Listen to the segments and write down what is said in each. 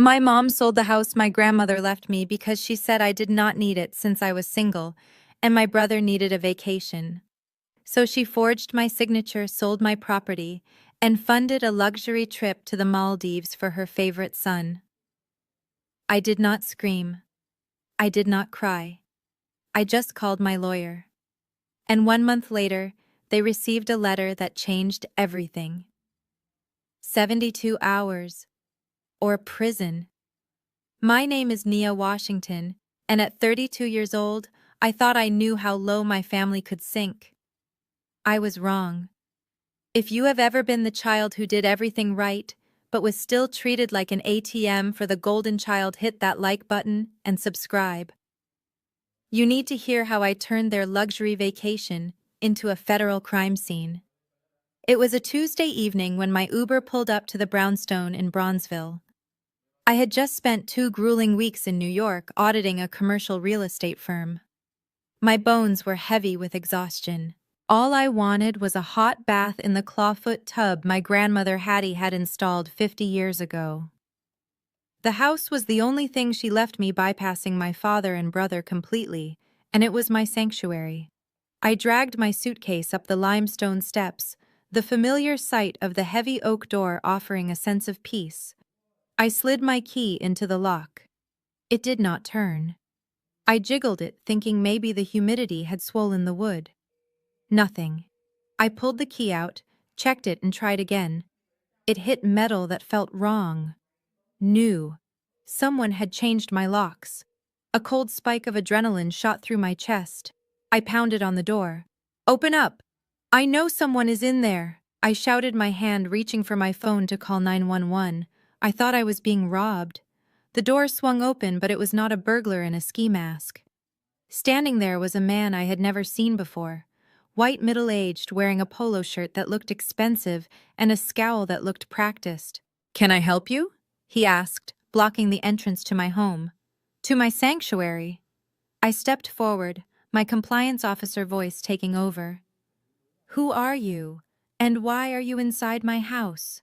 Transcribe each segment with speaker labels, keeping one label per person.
Speaker 1: My mom sold the house my grandmother left me because she said I did not need it since I was single, and my brother needed a vacation. So she forged my signature, sold my property, and funded a luxury trip to the Maldives for her favorite son. I did not scream. I did not cry. I just called my lawyer. And 1 month later, they received a letter that changed everything. 72 hours. Or prison. My name is Nia Washington, and at 32 years old, I thought I knew how low my family could sink. I was wrong. If you have ever been the child who did everything right, but was still treated like an ATM for the golden child, hit that like button and subscribe. You need to hear how I turned their luxury vacation into a federal crime scene. It was a Tuesday evening when my Uber pulled up to the brownstone in Bronzeville. I had just spent 2 grueling weeks in New York auditing a commercial real estate firm. My bones were heavy with exhaustion. All I wanted was a hot bath in the clawfoot tub my grandmother Hattie had installed 50 years ago. The house was the only thing she left me, bypassing my father and brother completely, and it was my sanctuary. I dragged my suitcase up the limestone steps, the familiar sight of the heavy oak door offering a sense of peace. I slid my key into the lock. It did not turn. I jiggled it, thinking maybe the humidity had swollen the wood. Nothing. I pulled the key out, checked it, and tried again. It hit metal that felt wrong. New. Someone had changed my locks. A cold spike of adrenaline shot through my chest. I pounded on the door. "Open up! I know someone is in there!" I shouted, my hand reaching for my phone to call 911. I thought I was being robbed. The door swung open, but it was not a burglar in a ski mask. Standing there was a man I had never seen before. White, middle-aged, wearing a polo shirt that looked expensive and a scowl that looked practiced. "Can I help you?" he asked, blocking the entrance to my home. "To my sanctuary." I stepped forward, my compliance officer voice taking over. "Who are you, and why are you inside my house?"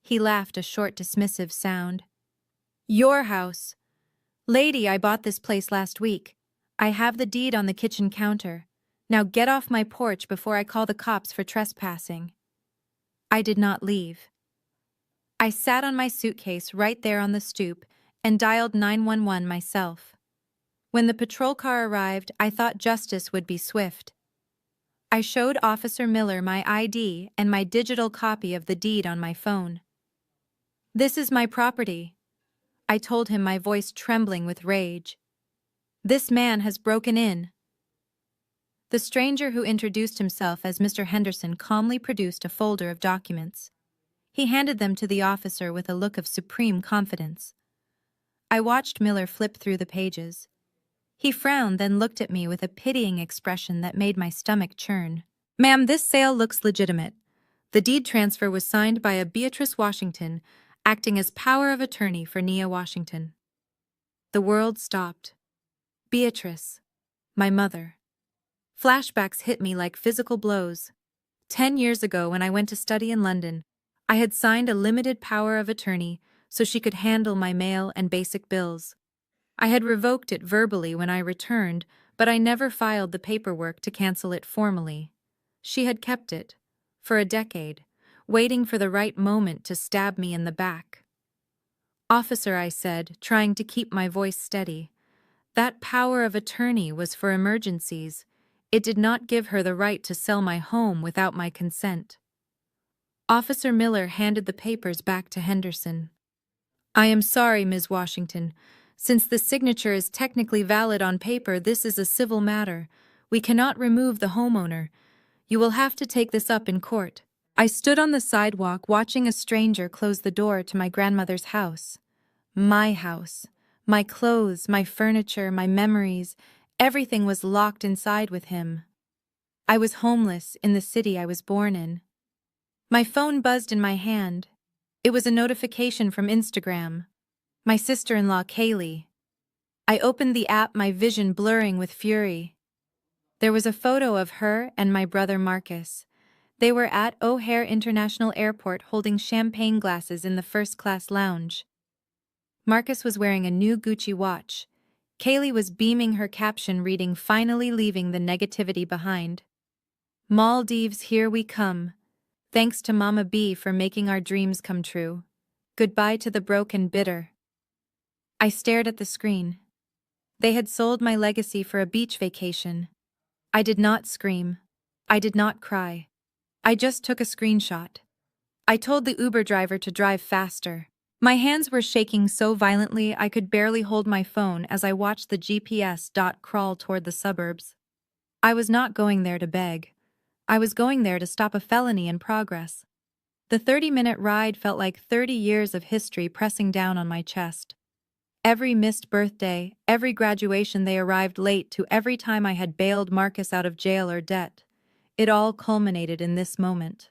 Speaker 1: He laughed, a short, dismissive sound. "Your house. Lady, I bought this place last week. I have the deed on the kitchen counter. Now get off my porch before I call the cops for trespassing." I did not leave. I sat on my suitcase right there on the stoop and dialed 911 myself. When the patrol car arrived, I thought justice would be swift. I showed Officer Miller my ID and my digital copy of the deed on my phone. "This is my property," I told him, my voice trembling with rage. "This man has broken in." The stranger, who introduced himself as Mr. Henderson, calmly produced a folder of documents. He handed them to the officer with a look of supreme confidence. I watched Miller flip through the pages. He frowned, then looked at me with a pitying expression that made my stomach churn. "Ma'am, this sale looks legitimate. The deed transfer was signed by a Beatrice Washington, acting as power of attorney for Nia Washington." The world stopped. Beatrice. My mother. Flashbacks hit me like physical blows. 10 years ago, when I went to study in London, I had signed a limited power of attorney so she could handle my mail and basic bills. I had revoked it verbally when I returned, but I never filed the paperwork to cancel it formally. She had kept it, for a decade, waiting for the right moment to stab me in the back. "Officer," I said, trying to keep my voice steady, "that power of attorney was for emergencies. It did not give her the right to sell my home without my consent." Officer Miller handed the papers back to Henderson. "I am sorry, Ms. Washington. Since the signature is technically valid on paper, this is a civil matter. We cannot remove the homeowner. You will have to take this up in court." I stood on the sidewalk watching a stranger close the door to my grandmother's house. My house. My clothes, my furniture, my memories, everything was locked inside with him. I was homeless in the city I was born in. My phone buzzed in my hand. It was a notification from Instagram. My sister-in-law, Kaylee. I opened the app, my vision blurring with fury. There was a photo of her and my brother Marcus. They were at O'Hare International Airport holding champagne glasses in the first-class lounge. Marcus was wearing a new Gucci watch. Kaylee was beaming her caption reading, "Finally leaving the negativity behind. Maldives, here we come. Thanks to Mama B for making our dreams come true. Goodbye to the broke and bitter." I stared at the screen. They had sold my legacy for a beach vacation. I did not scream. I did not cry. I just took a screenshot. I told the Uber driver to drive faster. My hands were shaking so violently I could barely hold my phone as I watched the GPS dot crawl toward the suburbs. I was not going there to beg. I was going there to stop a felony in progress. The 30-minute ride felt like 30 years of history pressing down on my chest. Every missed birthday, every graduation they arrived late to, every time I had bailed Marcus out of jail or debt. It all culminated in this moment.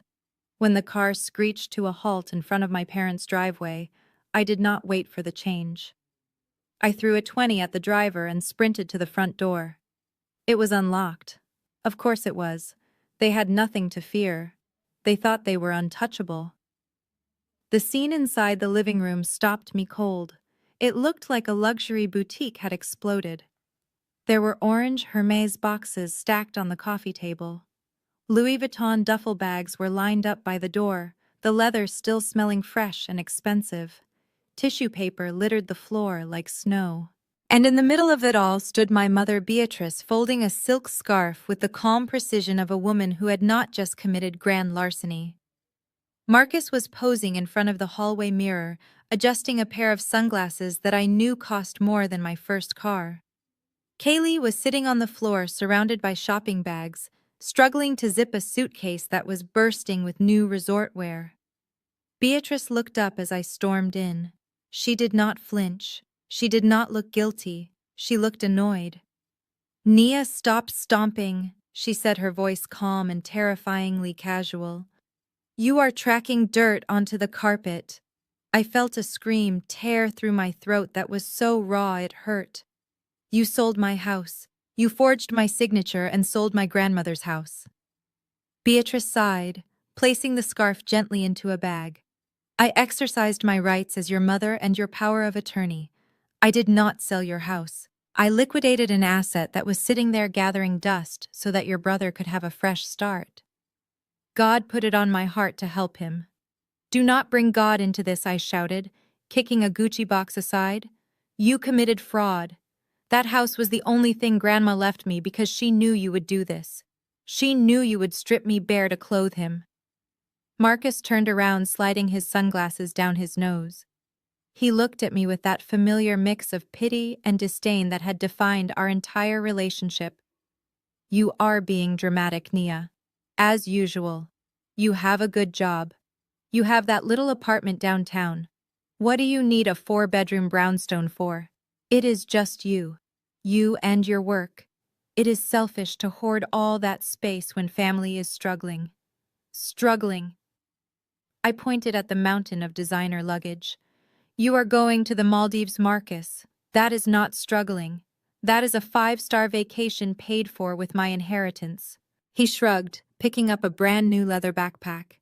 Speaker 1: When the car screeched to a halt in front of my parents' driveway, I did not wait for the change. I threw a 20 at the driver and sprinted to the front door. It was unlocked. Of course it was. They had nothing to fear. They thought they were untouchable. The scene inside the living room stopped me cold. It looked like a luxury boutique had exploded. There were orange Hermes boxes stacked on the coffee table. Louis Vuitton duffel bags were lined up by the door, the leather still smelling fresh and expensive. Tissue paper littered the floor like snow. And in the middle of it all stood my mother Beatrice, folding a silk scarf with the calm precision of a woman who had not just committed grand larceny. Marcus was posing in front of the hallway mirror, adjusting a pair of sunglasses that I knew cost more than my first car. Kaylee was sitting on the floor surrounded by shopping bags, struggling to zip a suitcase that was bursting with new resort wear. Beatrice looked up as I stormed in. She did not flinch. She did not look guilty. She looked annoyed. "Nia, stop stomping," she said, her voice calm and terrifyingly casual. "You are tracking dirt onto the carpet." I felt a scream tear through my throat that was so raw it hurt. "You sold my house. You forged my signature and sold my grandmother's house." Beatrice sighed, placing the scarf gently into a bag. "I exercised my rights as your mother and your power of attorney. I did not sell your house. I liquidated an asset that was sitting there gathering dust so that your brother could have a fresh start. God put it on my heart to help him." "Do not bring God into this," I shouted, kicking a Gucci box aside. "You committed fraud. That house was the only thing Grandma left me because she knew you would do this. She knew you would strip me bare to clothe him." Marcus turned around, sliding his sunglasses down his nose. He looked at me with that familiar mix of pity and disdain that had defined our entire relationship. "You are being dramatic, Nia. As usual. You have a good job. You have that little apartment downtown. What do you need a 4-bedroom brownstone for? It is just you. You and your work. It is selfish to hoard all that space when family is struggling. Struggling." I pointed at the mountain of designer luggage. "You are going to the Maldives, Marcus. That is not struggling. That is a 5-star vacation paid for with my inheritance." He shrugged, picking up a brand new leather backpack.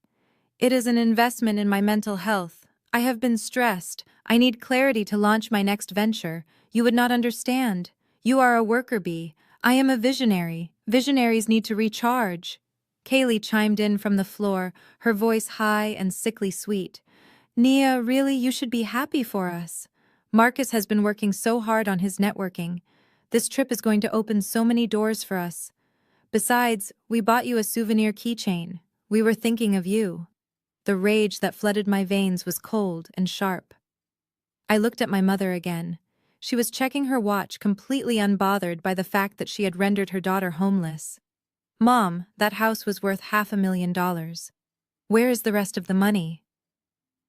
Speaker 1: "It is an investment in my mental health. I have been stressed. I need clarity to launch my next venture. You would not understand. You are a worker bee. I am a visionary. Visionaries need to recharge." Kaylee chimed in from the floor, her voice high and sickly sweet. "Nia, really, you should be happy for us. Marcus has been working so hard on his networking. This trip is going to open so many doors for us. Besides, we bought you a souvenir keychain. We were thinking of you." The rage that flooded my veins was cold and sharp. I looked at my mother again. She was checking her watch, completely unbothered by the fact that she had rendered her daughter homeless. "Mom, that house was worth $500,000. Where is the rest of the money?"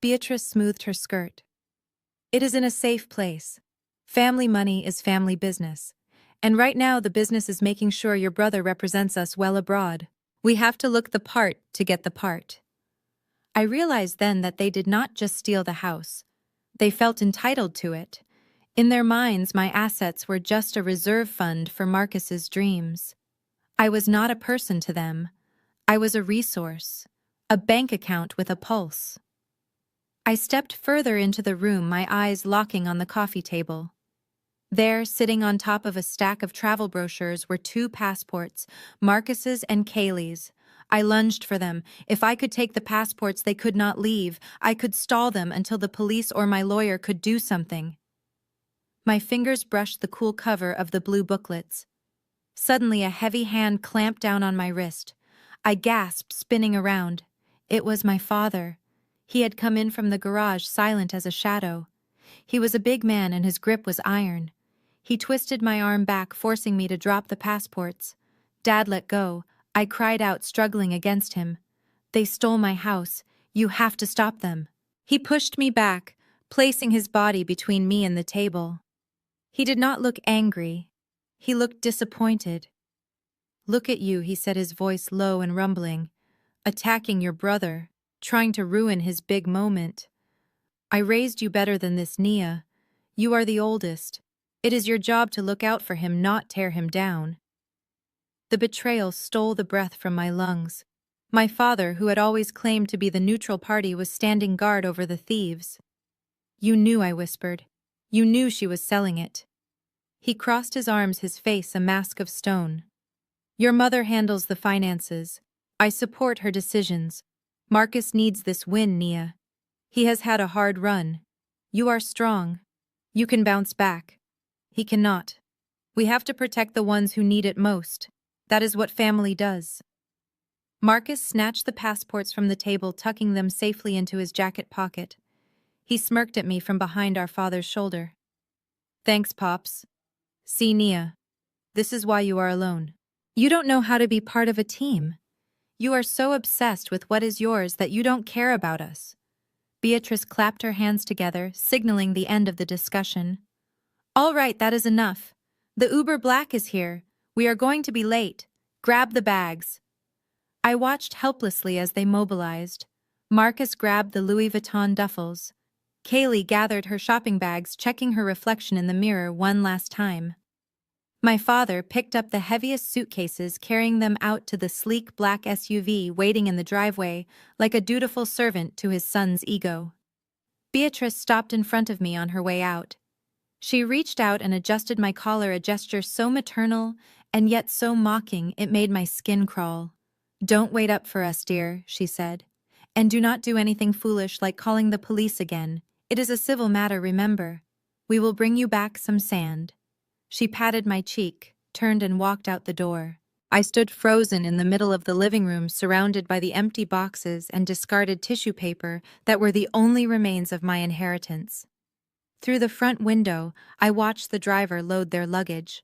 Speaker 1: Beatrice smoothed her skirt. "It is in a safe place. Family money is family business. And right now the business is making sure your brother represents us well abroad. We have to look the part to get the part." I realized then that they did not just steal the house. They felt entitled to it. In their minds, my assets were just a reserve fund for Marcus's dreams. I was not a person to them. I was a resource, a bank account with a pulse. I stepped further into the room, my eyes locking on the coffee table. There, sitting on top of a stack of travel brochures, were two passports, Marcus's and Kaylee's. I lunged for them. If I could take the passports, they could not leave. I could stall them until the police or my lawyer could do something. My fingers brushed the cool cover of the blue booklets. Suddenly, a heavy hand clamped down on my wrist. I gasped, spinning around. It was my father. He had come in from the garage, silent as a shadow. He was a big man and his grip was iron. He twisted my arm back, forcing me to drop the passports. "Dad, let go," I cried out, struggling against him. "They stole my house. You have to stop them." He pushed me back, placing his body between me and the table. He did not look angry. He looked disappointed. "Look at you," he said, his voice low and rumbling. "Attacking your brother, trying to ruin his big moment. I raised you better than this, Nia. You are the oldest. It is your job to look out for him, not tear him down." The betrayal stole the breath from my lungs. My father, who had always claimed to be the neutral party, was standing guard over the thieves. "You knew," I whispered. "You knew she was selling it." He crossed his arms, his face a mask of stone. "Your mother handles the finances. I support her decisions. Marcus needs this win, Nia. He has had a hard run. You are strong. You can bounce back. He cannot. We have to protect the ones who need it most. That is what family does." Marcus snatched the passports from the table, tucking them safely into his jacket pocket. He smirked at me from behind our father's shoulder. "Thanks, Pops. See, Nia, this is why you are alone. You don't know how to be part of a team. You are so obsessed with what is yours that you don't care about us." Beatrice clapped her hands together, signaling the end of the discussion. "All right, that is enough. The Uber Black is here. We are going to be late. Grab the bags." I watched helplessly as they mobilized. Marcus grabbed the Louis Vuitton duffels. Kaylee gathered her shopping bags, checking her reflection in the mirror one last time. My father picked up the heaviest suitcases, carrying them out to the sleek black SUV waiting in the driveway, like a dutiful servant to his son's ego. Beatrice stopped in front of me on her way out. She reached out and adjusted my collar, a gesture so maternal and yet so mocking it made my skin crawl. "Don't wait up for us, dear," she said. "And do not do anything foolish like calling the police again. It is a civil matter, remember. We will bring you back some sand." She patted my cheek, turned and walked out the door. I stood frozen in the middle of the living room, surrounded by the empty boxes and discarded tissue paper that were the only remains of my inheritance. Through the front window, I watched the driver load their luggage.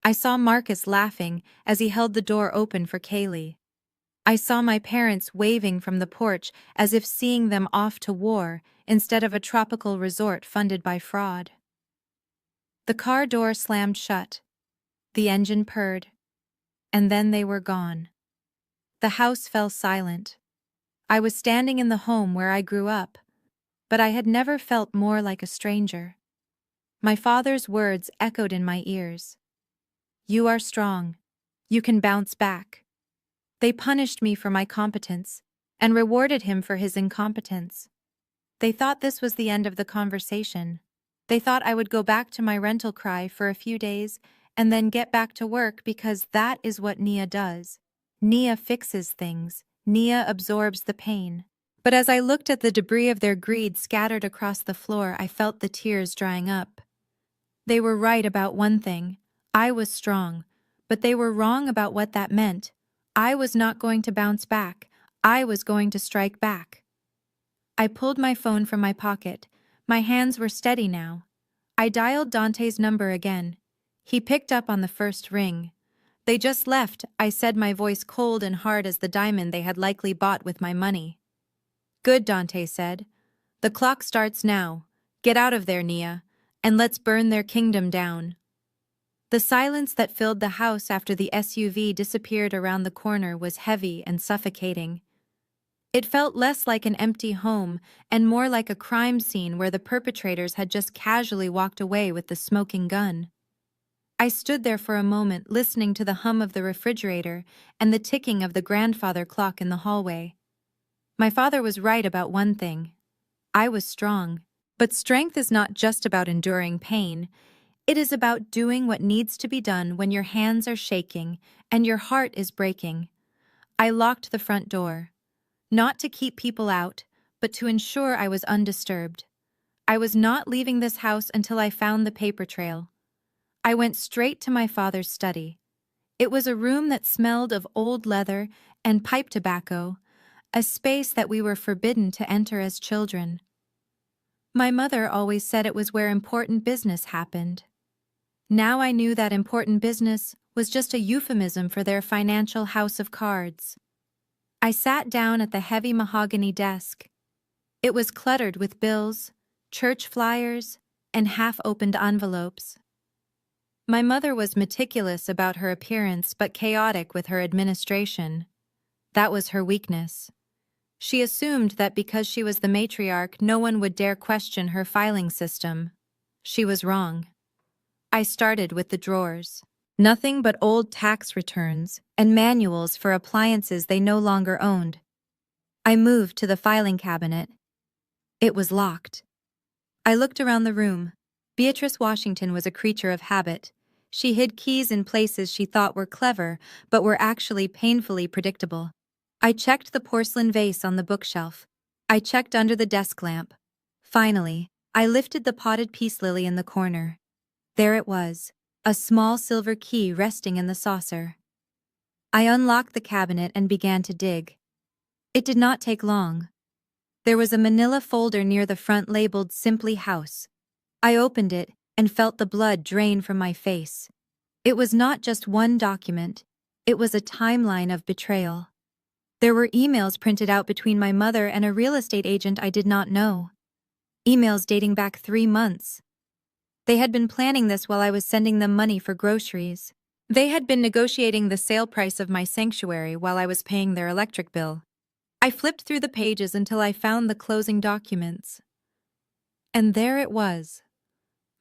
Speaker 1: I saw Marcus laughing as he held the door open for Kaylee. I saw my parents waving from the porch as if seeing them off to war instead of a tropical resort funded by fraud. The car door slammed shut. The engine purred. And then they were gone. The house fell silent. I was standing in the home where I grew up, but I had never felt more like a stranger. My father's words echoed in my ears. "You are strong. You can bounce back." They punished me for my competence and rewarded him for his incompetence. They thought this was the end of the conversation. They thought I would go back to my rental cry for a few days and then get back to work because that is what Nia does. Nia fixes things. Nia absorbs the pain. But as I looked at the debris of their greed scattered across the floor, I felt the tears drying up. They were right about one thing. I was strong, but they were wrong about what that meant. I was not going to bounce back. I was going to strike back. I pulled my phone from my pocket. My hands were steady now. I dialed Dante's number again. He picked up on the first ring. "They just left," I said, my voice cold and hard as the diamond they had likely bought with my money. "Good," Dante said. "The clock starts now. Get out of there, Nia, and let's burn their kingdom down." The silence that filled the house after the SUV disappeared around the corner was heavy and suffocating. It felt less like an empty home and more like a crime scene where the perpetrators had just casually walked away with the smoking gun. I stood there for a moment, listening to the hum of the refrigerator and the ticking of the grandfather clock in the hallway. My father was right about one thing. I was strong. But strength is not just about enduring pain. It is about doing what needs to be done when your hands are shaking and your heart is breaking. I locked the front door, not to keep people out, but to ensure I was undisturbed. I was not leaving this house until I found the paper trail. I went straight to my father's study. It was a room that smelled of old leather and pipe tobacco, a space that we were forbidden to enter as children. My mother always said it was where important business happened. Now I knew that important business was just a euphemism for their financial house of cards. I sat down at the heavy mahogany desk. It was cluttered with bills, church flyers, and half-opened envelopes. My mother was meticulous about her appearance but chaotic with her administration. That was her weakness. She assumed that because she was the matriarch, no one would dare question her filing system. She was wrong. I started with the drawers. Nothing but old tax returns and manuals for appliances they no longer owned. I moved to the filing cabinet. It was locked. I looked around the room. Beatrice Washington was a creature of habit. She hid keys in places she thought were clever, but were actually painfully predictable. I checked the porcelain vase on the bookshelf. I checked under the desk lamp. Finally, I lifted the potted peace lily in the corner. There it was, a small silver key resting in the saucer. I unlocked the cabinet and began to dig. It did not take long. There was a manila folder near the front labeled Simply House. I opened it and felt the blood drain from my face. It was not just one document, it was a timeline of betrayal. There were emails printed out between my mother and a real estate agent I did not know. Emails dating back 3 months. They had been planning this while I was sending them money for groceries. They had been negotiating the sale price of my sanctuary while I was paying their electric bill. I flipped through the pages until I found the closing documents. And there it was.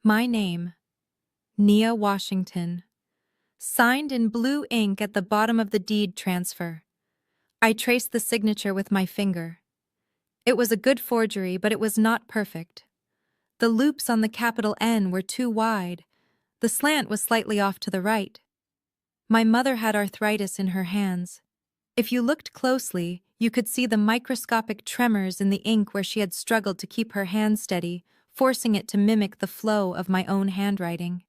Speaker 1: My name, Nia Washington, signed in blue ink at the bottom of the deed transfer. I traced the signature with my finger. It was a good forgery, but it was not perfect. The loops on the capital N were too wide. The slant was slightly off to the right. My mother had arthritis in her hands. If you looked closely, you could see the microscopic tremors in the ink where she had struggled to keep her hand steady, forcing it to mimic the flow of my own handwriting.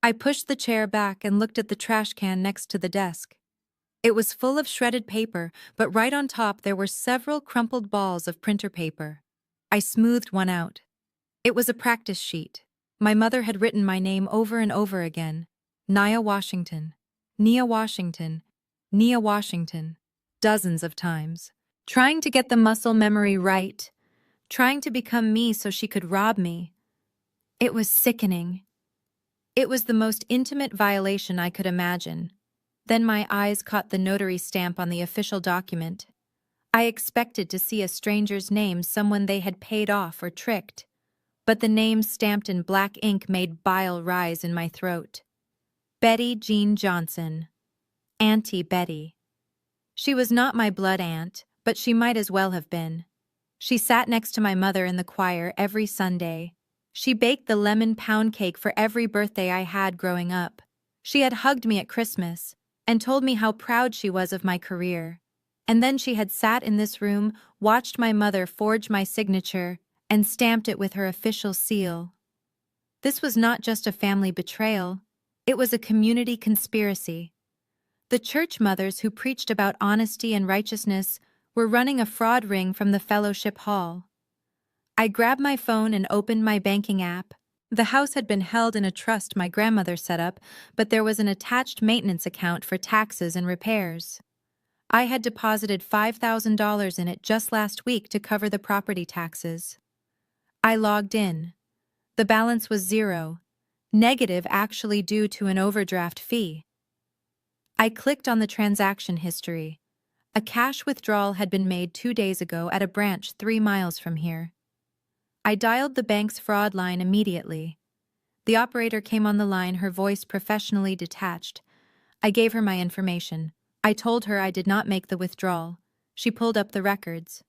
Speaker 1: I pushed the chair back and looked at the trash can next to the desk. It was full of shredded paper, but right on top there were several crumpled balls of printer paper. I smoothed one out. It was a practice sheet. My mother had written my name over and over again. Nia Washington, Nia Washington, Nia Washington, dozens of times. Trying to get the muscle memory right. Trying to become me so she could rob me. It was sickening. It was the most intimate violation I could imagine. Then my eyes caught the notary stamp on the official document. I expected to see a stranger's name, someone they had paid off or tricked. But the name stamped in black ink made bile rise in my throat. Betty Jean Johnson. Auntie Betty. She was not my blood aunt, but she might as well have been. She sat next to my mother in the choir every Sunday. She baked the lemon pound cake for every birthday I had growing up. She had hugged me at Christmas and told me how proud she was of my career. And then she had sat in this room, watched my mother forge my signature, and stamped it with her official seal. This was not just a family betrayal, it was a community conspiracy. The church mothers who preached about honesty and righteousness were running a fraud ring from the fellowship hall. I grabbed my phone and opened my banking app. The house had been held in a trust my grandmother set up, but there was an attached maintenance account for taxes and repairs. I had deposited $5,000 in it just last week to cover the property taxes. I logged in. The balance was zero, negative actually due to an overdraft fee. I clicked on the transaction history. A cash withdrawal had been made 2 days ago at a branch 3 miles from here. I dialed the bank's fraud line immediately. The operator came on the line, her voice professionally detached. I gave her my information. I told her I did not make the withdrawal. She pulled up the records.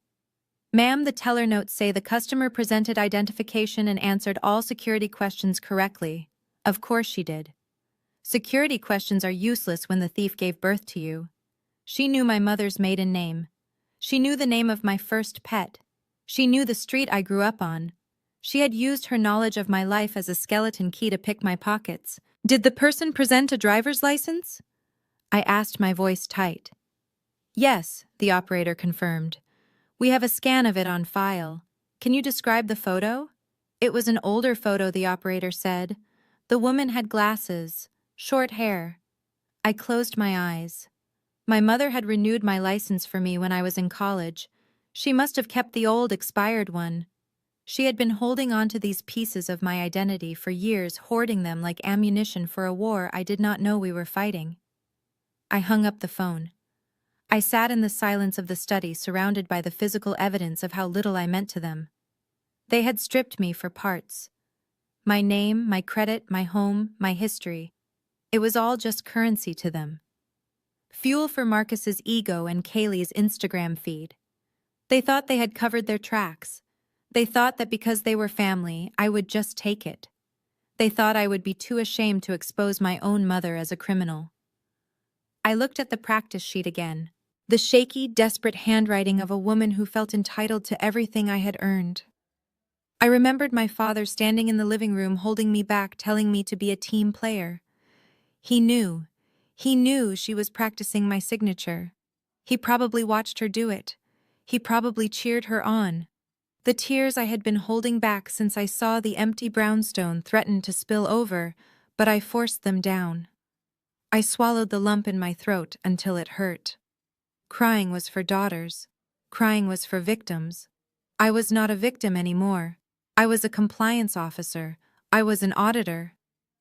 Speaker 1: Ma'am, the teller notes say the customer presented identification and answered all security questions correctly. Of course she did. Security questions are useless when the thief gave birth to you. She knew my mother's maiden name. She knew the name of my first pet. She knew the street I grew up on. She had used her knowledge of my life as a skeleton key to pick my pockets. Did the person present a driver's license? I asked, my voice tight. Yes, the operator confirmed. We have a scan of it on file. Can you describe the photo? It was an older photo, the operator said. The woman had glasses, short hair. I closed my eyes. My mother had renewed my license for me when I was in college. She must have kept the old, expired one. She had been holding on to these pieces of my identity for years, hoarding them like ammunition for a war I did not know we were fighting. I hung up the phone. I sat in the silence of the study, surrounded by the physical evidence of how little I meant to them. They had stripped me for parts. My name, my credit, my home, my history. It was all just currency to them. Fuel for Marcus's ego and Kaylee's Instagram feed. They thought they had covered their tracks. They thought that because they were family, I would just take it. They thought I would be too ashamed to expose my own mother as a criminal. I looked at the practice sheet again. The shaky, desperate handwriting of a woman who felt entitled to everything I had earned. I remembered my father standing in the living room holding me back, telling me to be a team player. He knew she was practicing my signature. He probably watched her do it. He probably cheered her on. The tears I had been holding back since I saw the empty brownstone threaten to spill over, but I forced them down. I swallowed the lump in my throat until it hurt. Crying was for daughters. Crying was for victims. I was not a victim anymore. I was a compliance officer. I was an auditor.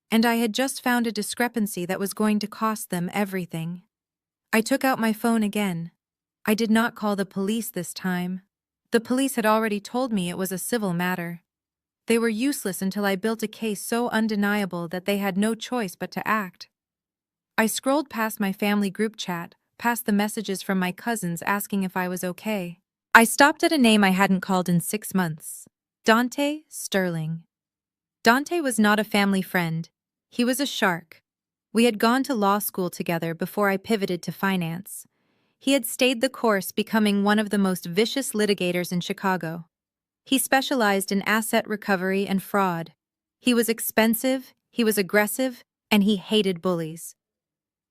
Speaker 1: And I had just found a discrepancy that was going to cost them everything. I took out my phone again. I did not call the police this time. The police had already told me it was a civil matter. They were useless until I built a case so undeniable that they had no choice but to act. I scrolled past my family group chat, past the messages from my cousins asking if I was okay. I stopped at a name I hadn't called in 6 months. Dante Sterling. Dante was not a family friend. He was a shark. We had gone to law school together before I pivoted to finance. He had stayed the course, becoming one of the most vicious litigators in Chicago. He specialized in asset recovery and fraud. He was expensive, he was aggressive, and he hated bullies.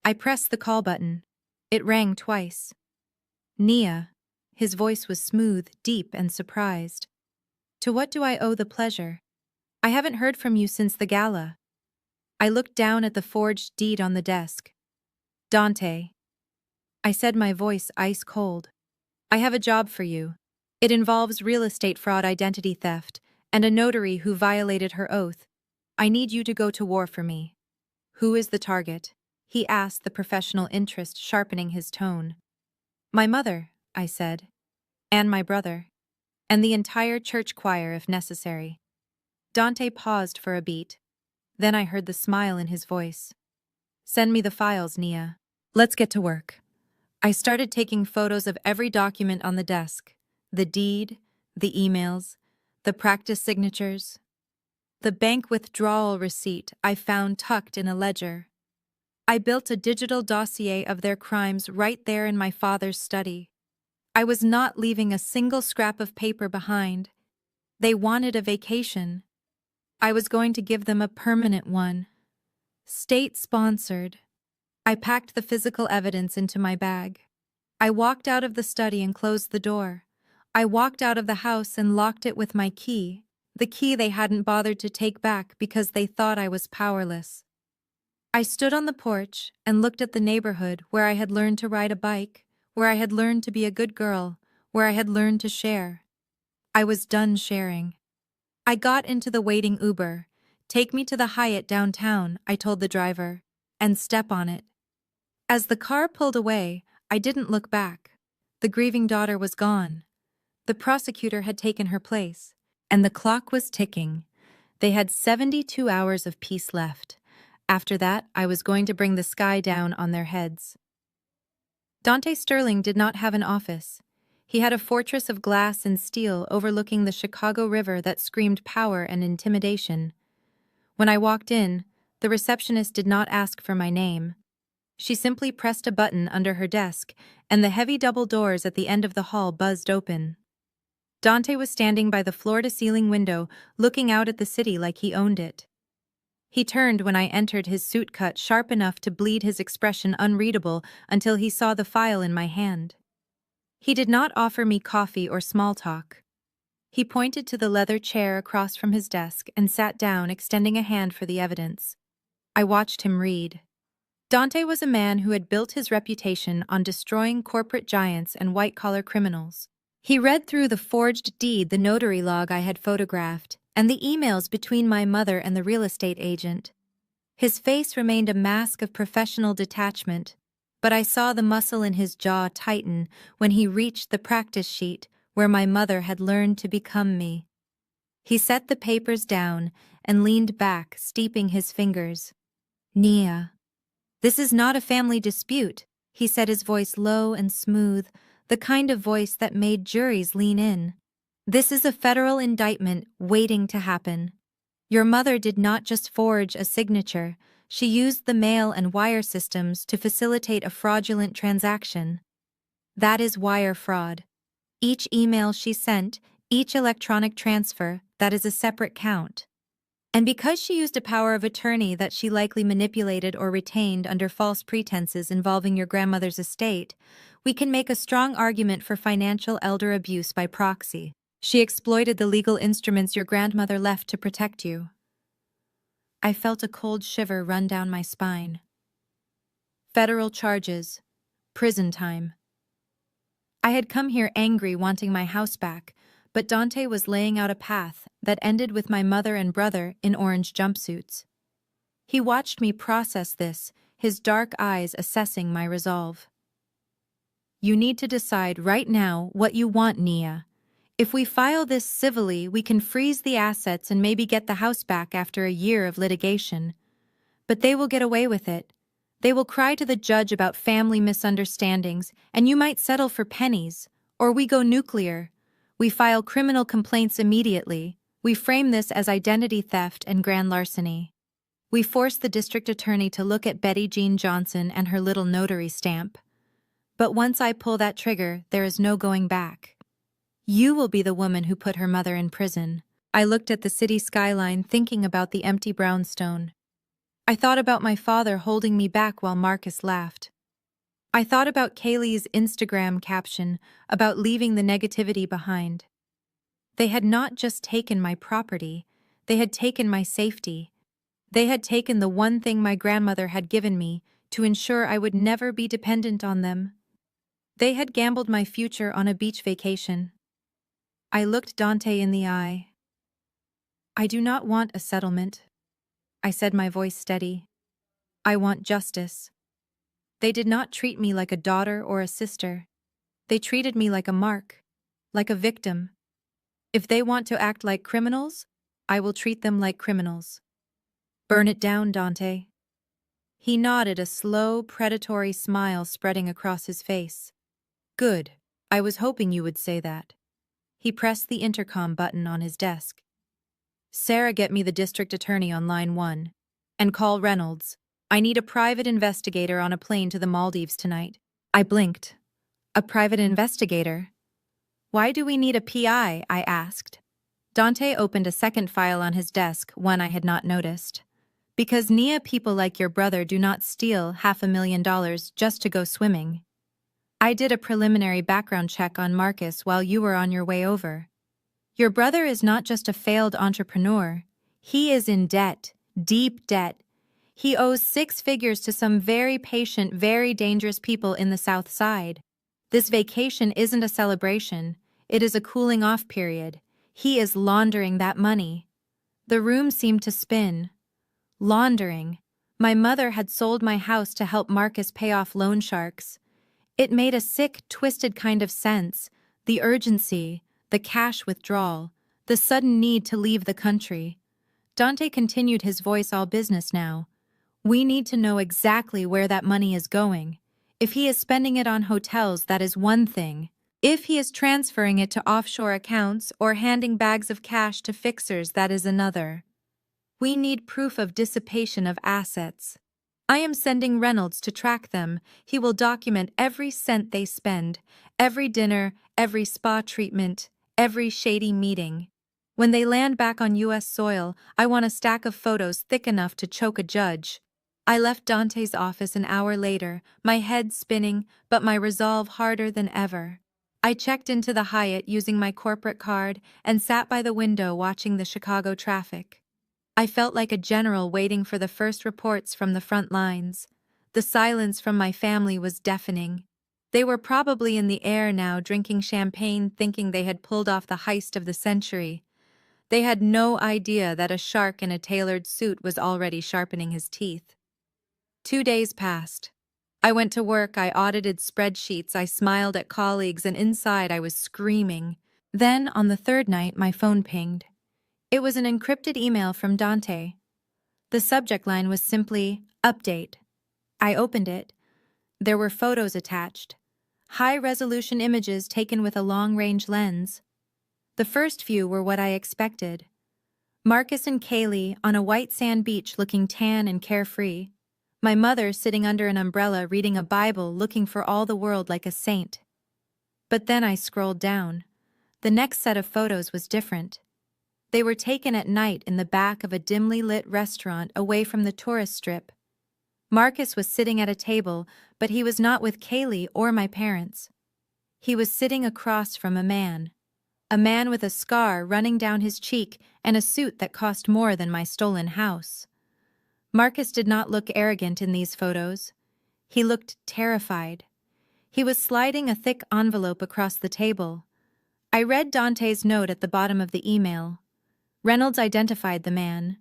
Speaker 1: I pressed the call button. It rang twice. Nia. His voice was smooth, deep, and surprised. To what do I owe the pleasure? I haven't heard from you since the gala. I looked down at the forged deed on the desk. Dante. I said, my voice ice cold. I have a job for you. It involves real estate fraud, identity theft, and a notary who violated her oath. I need you to go to war for me. Who is the target? He asked, the professional interest sharpening his tone. My mother, I said. And my brother. And the entire church choir if necessary. Dante paused for a beat. Then I heard the smile in his voice. Send me the files, Nia. Let's get to work. I started taking photos of every document on the desk. The deed, the emails, the practice signatures. The bank withdrawal receipt I found tucked in a ledger. I built a digital dossier of their crimes right there in my father's study. I was not leaving a single scrap of paper behind. They wanted a vacation. I was going to give them a permanent one. State-sponsored. I packed the physical evidence into my bag. I walked out of the study and closed the door. I walked out of the house and locked it with my key, the key they hadn't bothered to take back because they thought I was powerless. I stood on the porch and looked at the neighborhood where I had learned to ride a bike, where I had learned to be a good girl, where I had learned to share. I was done sharing. I got into the waiting Uber. Take me to the Hyatt downtown, I told the driver, and step on it. As the car pulled away, I didn't look back. The grieving daughter was gone. The prosecutor had taken her place, and the clock was ticking. They had 72 hours of peace left. After that, I was going to bring the sky down on their heads. Dante Sterling did not have an office. He had a fortress of glass and steel overlooking the Chicago River that screamed power and intimidation. When I walked in, the receptionist did not ask for my name. She simply pressed a button under her desk, and the heavy double doors at the end of the hall buzzed open. Dante was standing by the floor-to-ceiling window, looking out at the city like he owned it. He turned when I entered, his suit cut sharp enough to bleed, his expression unreadable until he saw the file in my hand. He did not offer me coffee or small talk. He pointed to the leather chair across from his desk and sat down, extending a hand for the evidence. I watched him read. Dante was a man who had built his reputation on destroying corporate giants and white-collar criminals. He read through the forged deed, the notary log I had photographed, and the emails between my mother and the real estate agent. His face remained a mask of professional detachment, but I saw the muscle in his jaw tighten when he reached the practice sheet where my mother had learned to become me. He set the papers down and leaned back, steeping his fingers. "Nia, this is not a family dispute," he said, his voice low and smooth, the kind of voice that made juries lean in. "This is a federal indictment waiting to happen. Your mother did not just forge a signature, she used the mail and wire systems to facilitate a fraudulent transaction. That is wire fraud. Each email she sent, each electronic transfer, that is a separate count. And because she used a power of attorney that she likely manipulated or retained under false pretenses involving your grandmother's estate, we can make a strong argument for financial elder abuse by proxy. She exploited the legal instruments your grandmother left to protect you." I felt a cold shiver run down my spine. Federal charges. Prison time. I had come here angry, wanting my house back, but Dante was laying out a path that ended with my mother and brother in orange jumpsuits. He watched me process this, his dark eyes assessing my resolve. "You need to decide right now what you want, Nia. If we file this civilly, we can freeze the assets and maybe get the house back after a year of litigation. But they will get away with it. They will cry to the judge about family misunderstandings, and you might settle for pennies. Or we go nuclear. We file criminal complaints immediately. We frame this as identity theft and grand larceny. We force the district attorney to look at Betty Jean Johnson and her little notary stamp. But once I pull that trigger, there is no going back. You will be the woman who put her mother in prison." I looked at the city skyline, thinking about the empty brownstone. I thought about my father holding me back while Marcus laughed. I thought about Kaylee's Instagram caption about leaving the negativity behind. They had not just taken my property, they had taken my safety. They had taken the one thing my grandmother had given me to ensure I would never be dependent on them. They had gambled my future on a beach vacation. I looked Dante in the eye. "I do not want a settlement," I said, my voice steady. "I want justice. They did not treat me like a daughter or a sister. They treated me like a mark, like a victim. If they want to act like criminals, I will treat them like criminals. Burn it down, Dante." He nodded, a slow, predatory smile spreading across his face. "Good. I was hoping you would say that." He pressed the intercom button on his desk. "Sarah, get me the district attorney on line 1. And call Reynolds. I need a private investigator on a plane to the Maldives tonight." I blinked. "A private investigator? Why do we need a PI?" I asked. Dante opened a second file on his desk, one I had not noticed. "Because Nia, people like your brother do not steal $500,000 just to go swimming. I did a preliminary background check on Marcus while you were on your way over. Your brother is not just a failed entrepreneur. He is in debt, deep debt. He owes 6 figures to some very patient, very dangerous people in the South Side. This vacation isn't a celebration. It is a cooling-off period. He is laundering that money." The room seemed to spin. Laundering. My mother had sold my house to help Marcus pay off loan sharks. It made a sick, twisted kind of sense. The urgency, the cash withdrawal, the sudden need to leave the country. Dante continued, his voice all business now. "We need to know exactly where that money is going. If he is spending it on hotels, that is one thing. If he is transferring it to offshore accounts or handing bags of cash to fixers, that is another. We need proof of dissipation of assets. I am sending Reynolds to track them. He will document every cent they spend, every dinner, every spa treatment, every shady meeting. When they land back on U.S. soil, I want a stack of photos thick enough to choke a judge. I left Dante's office an hour later, my head spinning, but my resolve harder than ever. I checked into the Hyatt using my corporate card and sat by the window watching the Chicago traffic. I felt like a general waiting for the first reports from the front lines. The silence from my family was deafening. They were probably in the air now, drinking champagne, thinking they had pulled off the heist of the century. They had no idea that a shark in a tailored suit was already sharpening his teeth. 2 days passed. I went to work, I audited spreadsheets, I smiled at colleagues, and inside I was screaming. Then, on the third night, my phone pinged. It was an encrypted email from Dante. The subject line was simply, "Update." I opened it. There were photos attached. High-resolution images taken with a long-range lens. The first few were what I expected. Marcus and Kaylee on a white sand beach looking tan and carefree. My mother sitting under an umbrella reading a Bible looking for all the world like a saint. But then I scrolled down. The next set of photos was different. They were taken at night in the back of a dimly lit restaurant away from the tourist strip. Marcus was sitting at a table, but he was not with Kaylee or my parents. He was sitting across from a man with a scar running down his cheek and a suit that cost more than my stolen house. Marcus did not look arrogant in these photos. He looked terrified. He was sliding a thick envelope across the table. I read Dante's note at the bottom of the email. Reynolds identified the man.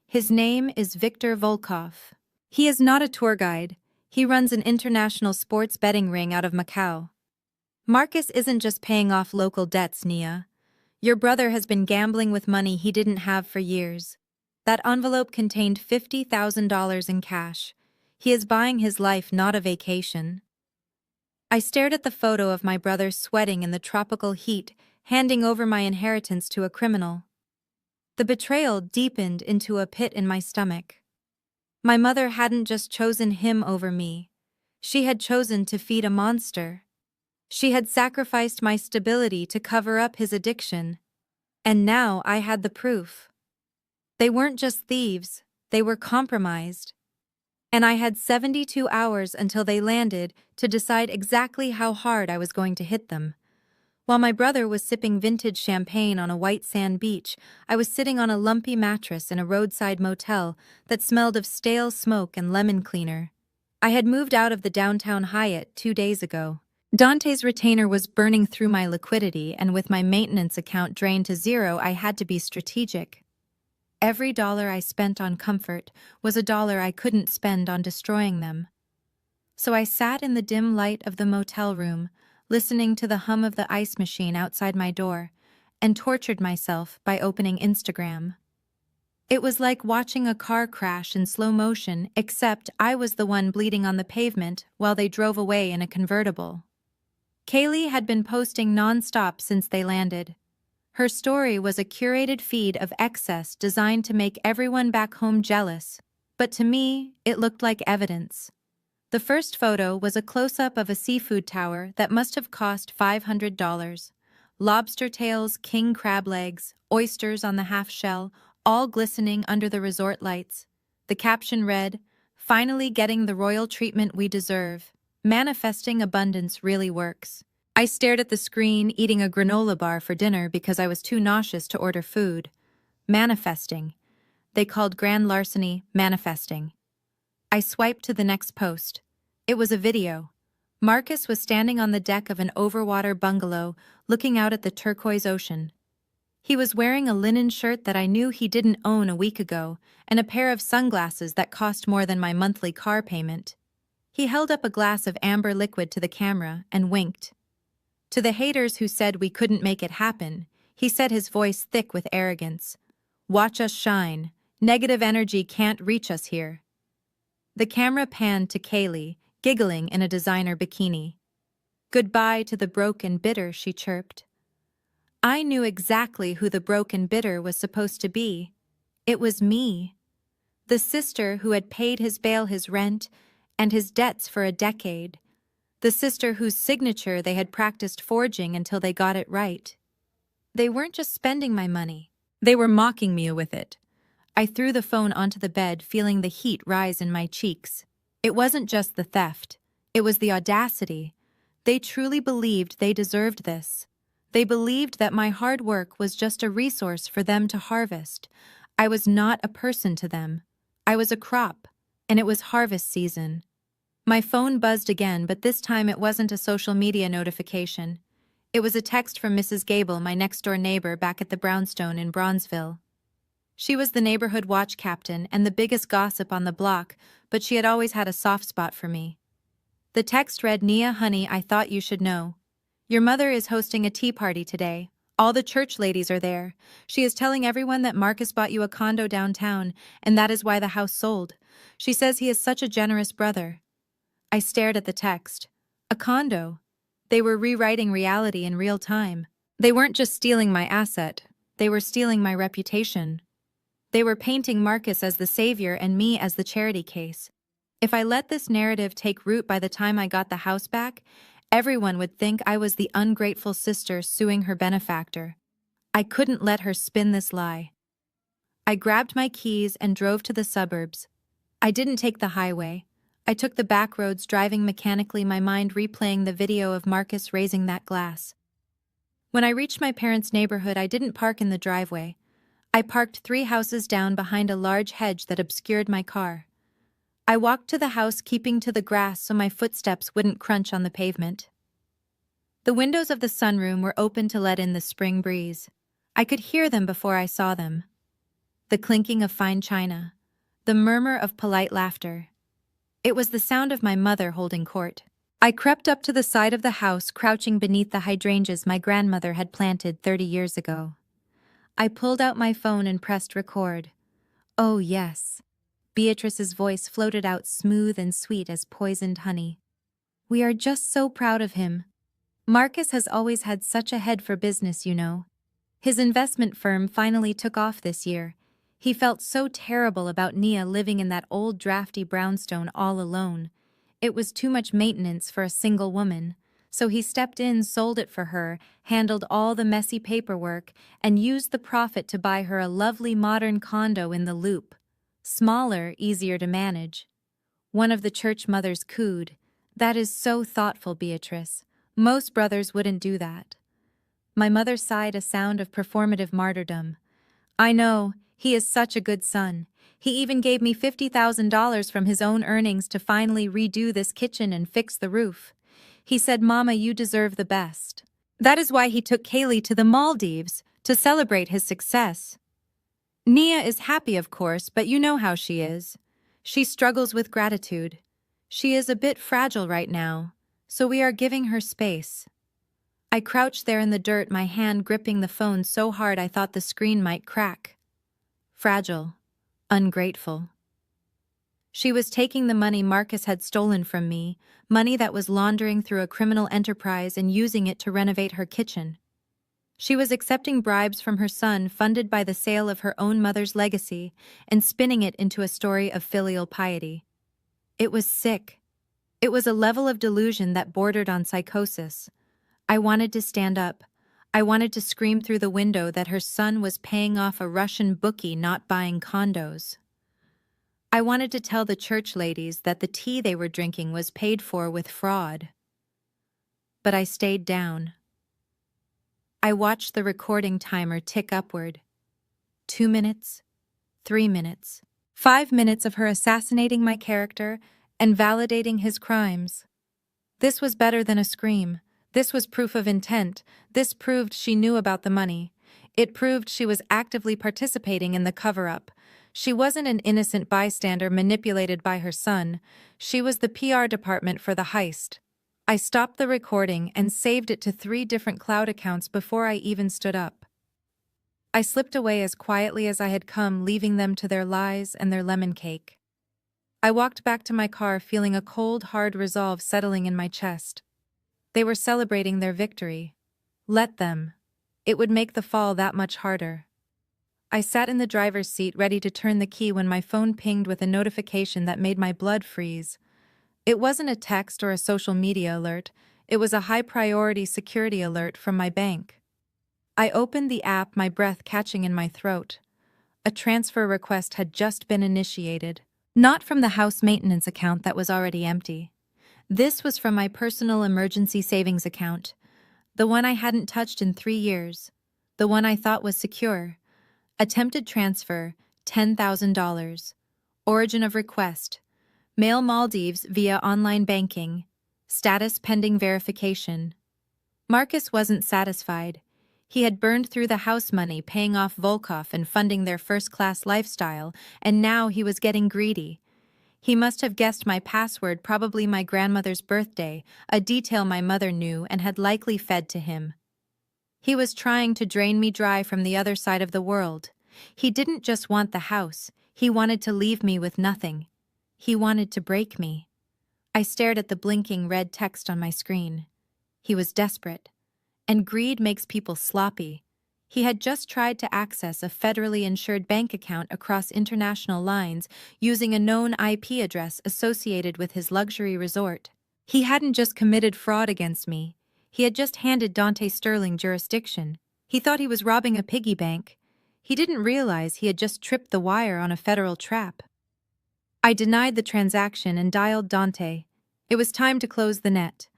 Speaker 1: His name is Victor Volkov. He is not a tour guide. He runs an international sports betting ring out of Macau. Marcus isn't just paying off local debts, Nia. Your brother has been gambling with money he didn't have for years. That envelope contained $50,000 in cash. He is buying his life, not a vacation. I stared at the photo of my brother sweating in the tropical heat, handing over my inheritance to a criminal. The betrayal deepened into a pit in my stomach. My mother hadn't just chosen him over me. She had chosen to feed a monster. She had sacrificed my stability to cover up his addiction. And now I had the proof. They weren't just thieves, they were compromised. And I had 72 hours until they landed to decide exactly how hard I was going to hit them. While my brother was sipping vintage champagne on a white sand beach, I was sitting on a lumpy mattress in a roadside motel that smelled of stale smoke and lemon cleaner. I had moved out of the downtown Hyatt 2 days ago. Dante's retainer was burning through my liquidity, and with my maintenance account drained to zero, I had to be strategic. Every dollar I spent on comfort was a dollar I couldn't spend on destroying them. So I sat in the dim light of the motel room, listening to the hum of the ice machine outside my door, and tortured myself by opening Instagram. It was like watching a car crash in slow motion, except I was the one bleeding on the pavement while they drove away in a convertible. Kaylee had been posting non-stop since they landed. Her story was a curated feed of excess designed to make everyone back home jealous, but to me, it looked like evidence. The first photo was a close-up of a seafood tower that must have cost $500. Lobster tails, king crab legs, oysters on the half-shell, all glistening under the resort lights. The caption read, "Finally getting the royal treatment we deserve. Manifesting abundance really works." I stared at the screen, eating a granola bar for dinner because I was too nauseous to order food. Manifesting. They called grand larceny manifesting. I swiped to the next post. It was a video. Marcus was standing on the deck of an overwater bungalow, looking out at the turquoise ocean. He was wearing a linen shirt that I knew he didn't own a week ago, and a pair of sunglasses that cost more than my monthly car payment. He held up a glass of amber liquid to the camera and winked. To the haters who said we couldn't make it happen, he said, his voice thick with arrogance, "Watch us shine. Negative energy can't reach us here." The camera panned to Kaylee, giggling in a designer bikini. Goodbye to the broke and bitter, she chirped. I knew exactly who the broke and bitter was supposed to be. It was me. The sister who had paid his bail, his rent, and his debts for a decade. The sister whose signature they had practiced forging until they got it right. They weren't just spending my money. They were mocking me with it. I threw the phone onto the bed, feeling the heat rise in my cheeks. It wasn't just the theft. It was the audacity. They truly believed they deserved this. They believed that my hard work was just a resource for them to harvest. I was not a person to them. I was a crop, and it was harvest season. My phone buzzed again, but this time it wasn't a social media notification. It was a text from Mrs. Gable, my next-door neighbor back at the brownstone in Bronzeville. She was the neighborhood watch captain and the biggest gossip on the block, but she had always had a soft spot for me. The text read, "Nia, honey, I thought you should know. Your mother is hosting a tea party today. All the church ladies are there. She is telling everyone that Marcus bought you a condo downtown, and that is why the house sold. She says he is such a generous brother." I stared at the text. A condo. They were rewriting reality in real time. They weren't just stealing my asset. They were stealing my reputation. They were painting Marcus as the savior and me as the charity case. If I let this narrative take root by the time I got the house back, everyone would think I was the ungrateful sister suing her benefactor. I couldn't let her spin this lie. I grabbed my keys and drove to the suburbs. I didn't take the highway. I took the back roads, driving mechanically, my mind replaying the video of Marcus raising that glass. When I reached my parents' neighborhood, I didn't park in the driveway. I parked 3 houses down behind a large hedge that obscured my car. I walked to the house, keeping to the grass so my footsteps wouldn't crunch on the pavement. The windows of the sunroom were open to let in the spring breeze. I could hear them before I saw them. The clinking of fine china. The murmur of polite laughter. It was the sound of my mother holding court. I crept up to the side of the house, crouching beneath the hydrangeas my grandmother had planted 30 years ago. I pulled out my phone and pressed record. Oh, yes. Beatrice's voice floated out smooth and sweet as poisoned honey. "We are just so proud of him. Marcus has always had such a head for business, you know. His investment firm finally took off this year. He felt so terrible about Nia living in that old drafty brownstone all alone. It was too much maintenance for a single woman. So he stepped in, sold it for her, handled all the messy paperwork, and used the profit to buy her a lovely modern condo in the Loop. Smaller, easier to manage. One of the church mothers cooed. That is so thoughtful, Beatrice. Most brothers wouldn't do that. My mother sighed, a sound of performative martyrdom. I know, he is such a good son. He even gave me $50,000 from his own earnings to finally redo this kitchen and fix the roof. He said, Mama, you deserve the best. That is why he took Kaylee to the Maldives, to celebrate his success. Nia is happy, of course, but you know how she is. She struggles with gratitude. She is a bit fragile right now, so we are giving her space. I crouched there in the dirt, my hand gripping the phone so hard I thought the screen might crack. Fragile. Ungrateful. She was taking the money Marcus had stolen from me, money that was laundering through a criminal enterprise, and using it to renovate her kitchen. She was accepting bribes from her son funded by the sale of her own mother's legacy and spinning it into a story of filial piety. It was sick. It was a level of delusion that bordered on psychosis. I wanted to stand up. I wanted to scream through the window that her son was paying off a Russian bookie, not buying condos. I wanted to tell the church ladies that the tea they were drinking was paid for with fraud. But I stayed down. I watched the recording timer tick upward. 2 minutes, 3 minutes, 5 minutes of her assassinating my character and validating his crimes. This was better than a scream. This was proof of intent. This proved she knew about the money. It proved she was actively participating in the cover-up. She wasn't an innocent bystander manipulated by her son. She was the PR department for the heist. I stopped the recording and saved it to 3 different cloud accounts before I even stood up. I slipped away as quietly as I had come, leaving them to their lies and their lemon cake. I walked back to my car, feeling a cold, hard resolve settling in my chest. They were celebrating their victory. Let them. It would make the fall that much harder. I sat in the driver's seat ready to turn the key when my phone pinged with a notification that made my blood freeze. It wasn't a text or a social media alert, it was a high-priority security alert from my bank. I opened the app, my breath catching in my throat. A transfer request had just been initiated. Not from the house maintenance account that was already empty. This was from my personal emergency savings account, the one I hadn't touched in 3 years, the one I thought was secure. Attempted transfer, $10,000. Origin of request, mail Maldives via online banking. Status pending verification. Marcus wasn't satisfied. He had burned through the house money paying off Volkov and funding their first-class lifestyle, and now he was getting greedy. He must have guessed my password, probably my grandmother's birthday, a detail my mother knew and had likely fed to him. He was trying to drain me dry from the other side of the world. He didn't just want the house, he wanted to leave me with nothing. He wanted to break me. I stared at the blinking red text on my screen. He was desperate. And greed makes people sloppy. He had just tried to access a federally insured bank account across international lines using a known IP address associated with his luxury resort. He hadn't just committed fraud against me. He had just handed Dante Sterling jurisdiction. He thought he was robbing a piggy bank. He didn't realize he had just tripped the wire on a federal trap. I denied the transaction and dialed Dante. It was time to close the net.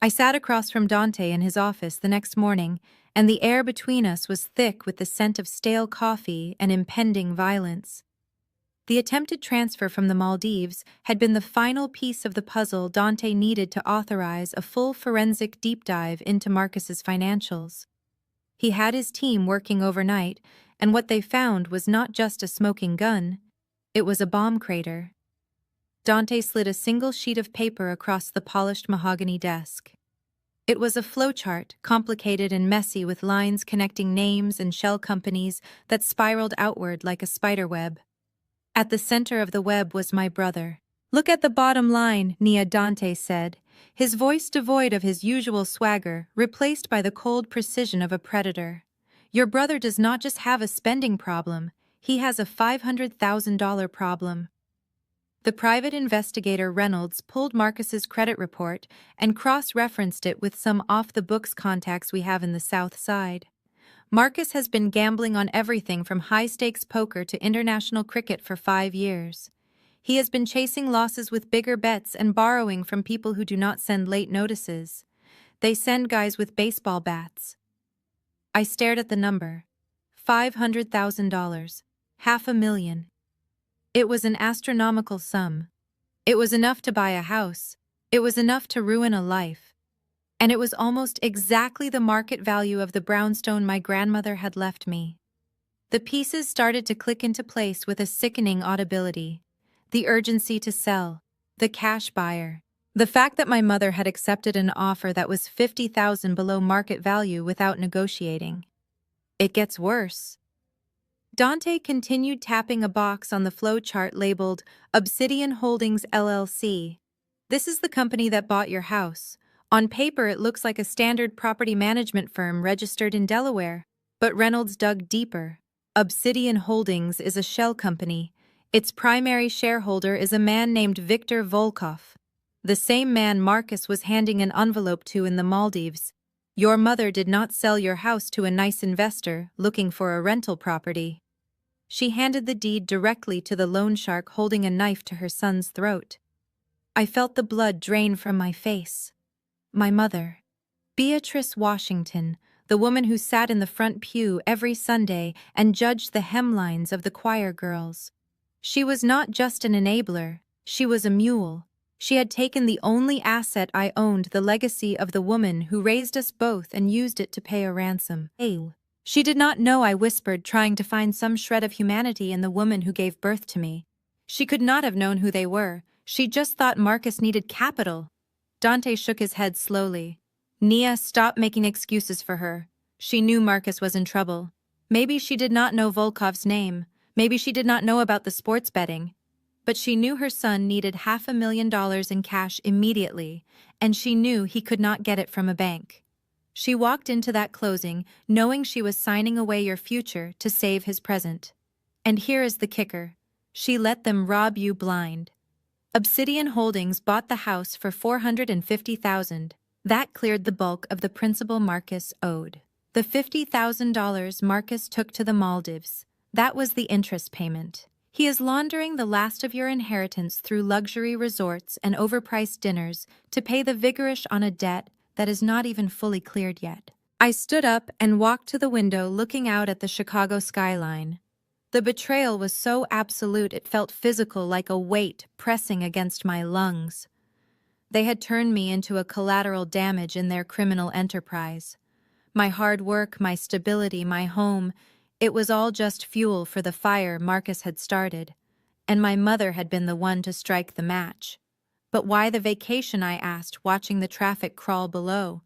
Speaker 1: I sat across from Dante in his office the next morning, and the air between us was thick with the scent of stale coffee and impending violence. The attempted transfer from the Maldives had been the final piece of the puzzle Dante needed to authorize a full forensic deep dive into Marcus's financials. He had his team working overnight, and what they found was not just a smoking gun, it was a bomb crater. Dante slid a single sheet of paper across the polished mahogany desk. It was a flowchart, complicated and messy with lines connecting names and shell companies that spiraled outward like a spiderweb. At the center of the web was my brother. "Look at the bottom line," Nia, Dante said, his voice devoid of his usual swagger, replaced by the cold precision of a predator. "Your brother does not just have a spending problem, he has a $500,000 problem." The private investigator Reynolds pulled Marcus's credit report and cross-referenced it with some off-the-books contacts we have in the South Side. Marcus has been gambling on everything from high-stakes poker to international cricket for 5 years. He has been chasing losses with bigger bets and borrowing from people who do not send late notices. They send guys with baseball bats. I stared at the number. $500,000. $500,000. It was an astronomical sum. It was enough to buy a house. It was enough to ruin a life. And it was almost exactly the market value of the brownstone my grandmother had left me. The pieces started to click into place with a sickening audibility. The urgency to sell. The cash buyer. The fact that my mother had accepted an offer that was $50,000 below market value without negotiating. It gets worse. Dante continued tapping a box on the flowchart labeled Obsidian Holdings LLC. "This is the company that bought your house. On paper, it looks like a standard property management firm registered in Delaware." But Reynolds dug deeper. Obsidian Holdings is a shell company. Its primary shareholder is a man named Viktor Volkov, the same man Marcus was handing an envelope to in the Maldives. "Your mother did not sell your house to a nice investor looking for a rental property." She handed the deed directly to the loan shark holding a knife to her son's throat. I felt the blood drain from my face. My mother. Beatrice Washington, the woman who sat in the front pew every Sunday and judged the hemlines of the choir girls. She was not just an enabler, she was a mule. She had taken the only asset I owned, the legacy of the woman who raised us both, and used it to pay a ransom. She did not know, I whispered, trying to find some shred of humanity in the woman who gave birth to me. She could not have known who they were. She just thought Marcus needed capital. Dante shook his head slowly. "Nia, stop making excuses for her. She knew Marcus was in trouble. Maybe she did not know Volkov's name. Maybe she did not know about the sports betting. But she knew her son needed $500,000 in cash immediately, and she knew he could not get it from a bank. She walked into that closing knowing she was signing away your future to save his present. And here is the kicker. She let them rob you blind. Obsidian Holdings bought the house for $450,000. That cleared the bulk of the principal Marcus owed. The $50,000 Marcus took to the Maldives. That was the interest payment. He is laundering the last of your inheritance through luxury resorts and overpriced dinners to pay the vigorish on a debt that is not even fully cleared yet. I stood up and walked to the window looking out at the Chicago skyline. The betrayal was so absolute it felt physical, like a weight pressing against my lungs. They had turned me into a collateral damage in their criminal enterprise. My hard work, my stability, my home, it was all just fuel for the fire Marcus had started, and my mother had been the one to strike the match. But why the vacation, I asked, watching the traffic crawl below.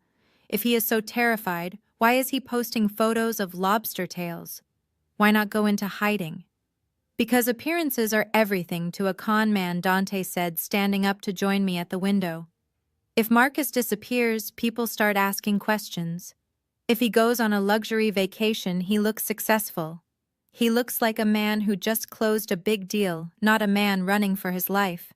Speaker 1: If he is so terrified, why is he posting photos of lobster tails? Why not go into hiding? Because appearances are everything to a con man, Dante said, standing up to join me at the window. If Marcus disappears, people start asking questions. If he goes on a luxury vacation, he looks successful. He looks like a man who just closed a big deal, not a man running for his life.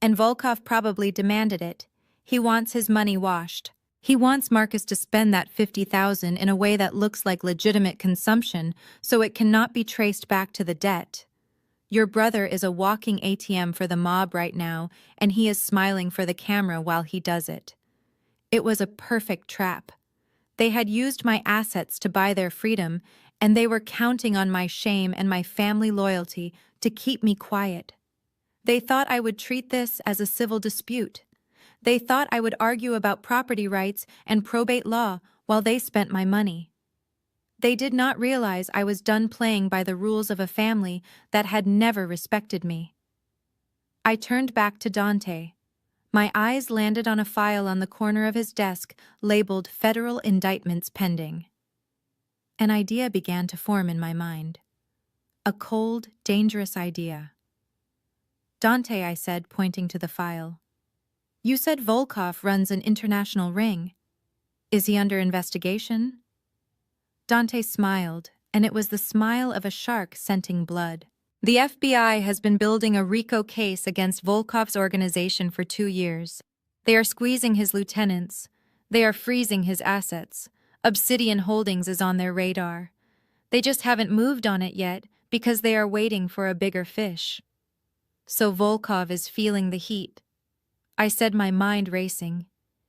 Speaker 1: And Volkov probably demanded it. He wants his money washed. He wants Marcus to spend that $50,000 in a way that looks like legitimate consumption, so it cannot be traced back to the debt. Your brother is a walking ATM for the mob right now, and he is smiling for the camera while he does it. It was a perfect trap. They had used my assets to buy their freedom, and they were counting on my shame and my family loyalty to keep me quiet. They thought I would treat this as a civil dispute. They thought I would argue about property rights and probate law while they spent my money. They did not realize I was done playing by the rules of a family that had never respected me. I turned back to Dante. My eyes landed on a file on the corner of his desk labeled Federal Indictments Pending. An idea began to form in my mind. A cold, dangerous idea. Dante, I said, pointing to the file. You said Volkov runs an international ring. Is he under investigation? Dante smiled, and it was the smile of a shark scenting blood. The FBI has been building a RICO case against Volkov's organization for 2 years. They are squeezing his lieutenants. They are freezing his assets. Obsidian Holdings is on their radar. They just haven't moved on it yet because they are waiting for a bigger fish. So Volkov is feeling the heat. I said, my mind racing.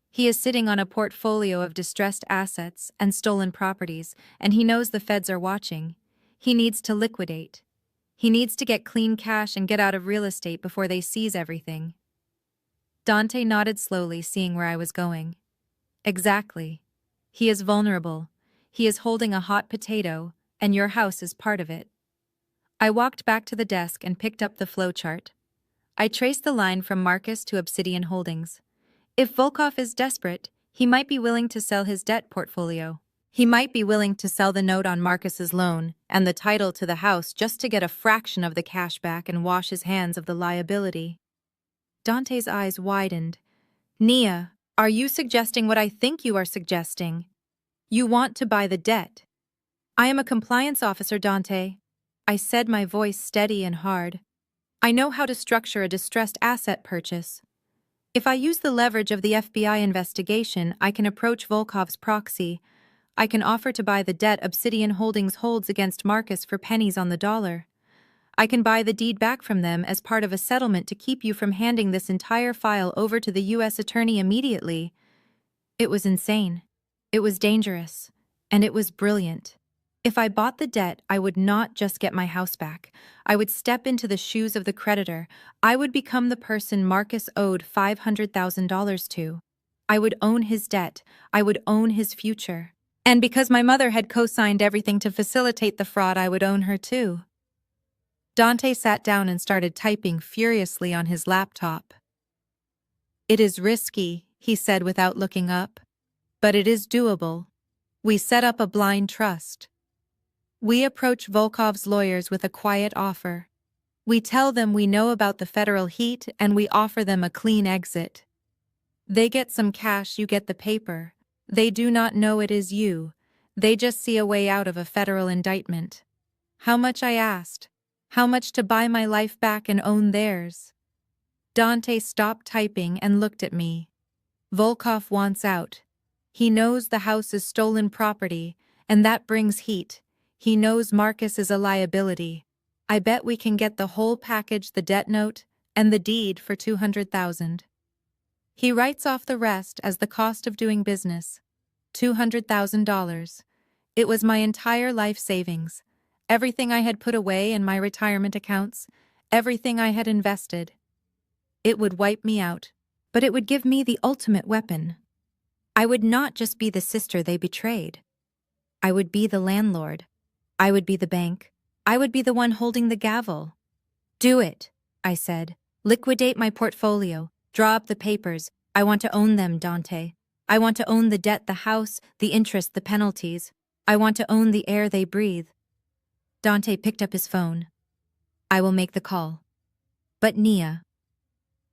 Speaker 1: He is sitting on a portfolio of distressed assets and stolen properties, and he knows the feds are watching. He needs to liquidate. He needs to get clean cash and get out of real estate before they seize everything. Dante nodded slowly, seeing where I was going. Exactly. He is vulnerable. He is holding a hot potato, and your house is part of it. I walked back to the desk and picked up the flowchart. I traced the line from Marcus to Obsidian Holdings. If Volkov is desperate, he might be willing to sell his debt portfolio. He might be willing to sell the note on Marcus's loan and the title to the house just to get a fraction of the cash back and wash his hands of the liability. Dante's eyes widened. Nia, are you suggesting what I think you are suggesting? You want to buy the debt. I am a compliance officer, Dante. I said, my voice steady and hard. I know how to structure a distressed asset purchase. If I use the leverage of the FBI investigation, I can approach Volkov's proxy. I can offer to buy the debt Obsidian Holdings holds against Marcus for pennies on the dollar. I can buy the deed back from them as part of a settlement to keep you from handing this entire file over to the U.S. attorney immediately. It was insane. It was dangerous. And it was brilliant. If I bought the debt, I would not just get my house back. I would step into the shoes of the creditor. I would become the person Marcus owed $500,000 to. I would own his debt. I would own his future. And because my mother had co-signed everything to facilitate the fraud, I would own her too. Dante sat down and started typing furiously on his laptop. It is risky, he said without looking up. But it is doable. We set up a blind trust. We approach Volkov's lawyers with a quiet offer. We tell them we know about the federal heat and we offer them a clean exit. They get some cash, you get the paper. They do not know it is you. They just see a way out of a federal indictment. How much, I asked. How much to buy my life back and own theirs? Dante stopped typing and looked at me. Volkov wants out. He knows the house is stolen property, and that brings heat. He knows Marcus is a liability. I bet we can get the whole package, the debt note, and the deed for $200,000. He writes off the rest as the cost of doing business. $200,000. It was my entire life savings. Everything I had put away in my retirement accounts, everything I had invested. It would wipe me out, but it would give me the ultimate weapon. I would not just be the sister they betrayed. I would be the landlord. I would be the bank. I would be the one holding the gavel. Do it, I said. Liquidate my portfolio. Draw up the papers. I want to own them, Dante. I want to own the debt, the house, the interest, the penalties. I want to own the air they breathe. Dante picked up his phone. I will make the call. But Nia,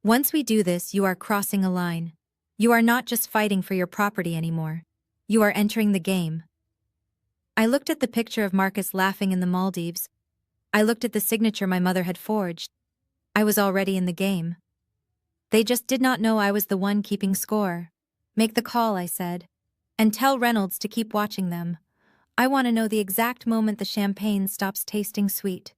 Speaker 1: once we do this, you are crossing a line. You are not just fighting for your property anymore. You are entering the game. I looked at the picture of Marcus laughing in the Maldives. I looked at the signature my mother had forged. I was already in the game. They just did not know I was the one keeping score. Make the call, I said. And tell Reynolds to keep watching them. I want to know the exact moment the champagne stops tasting sweet.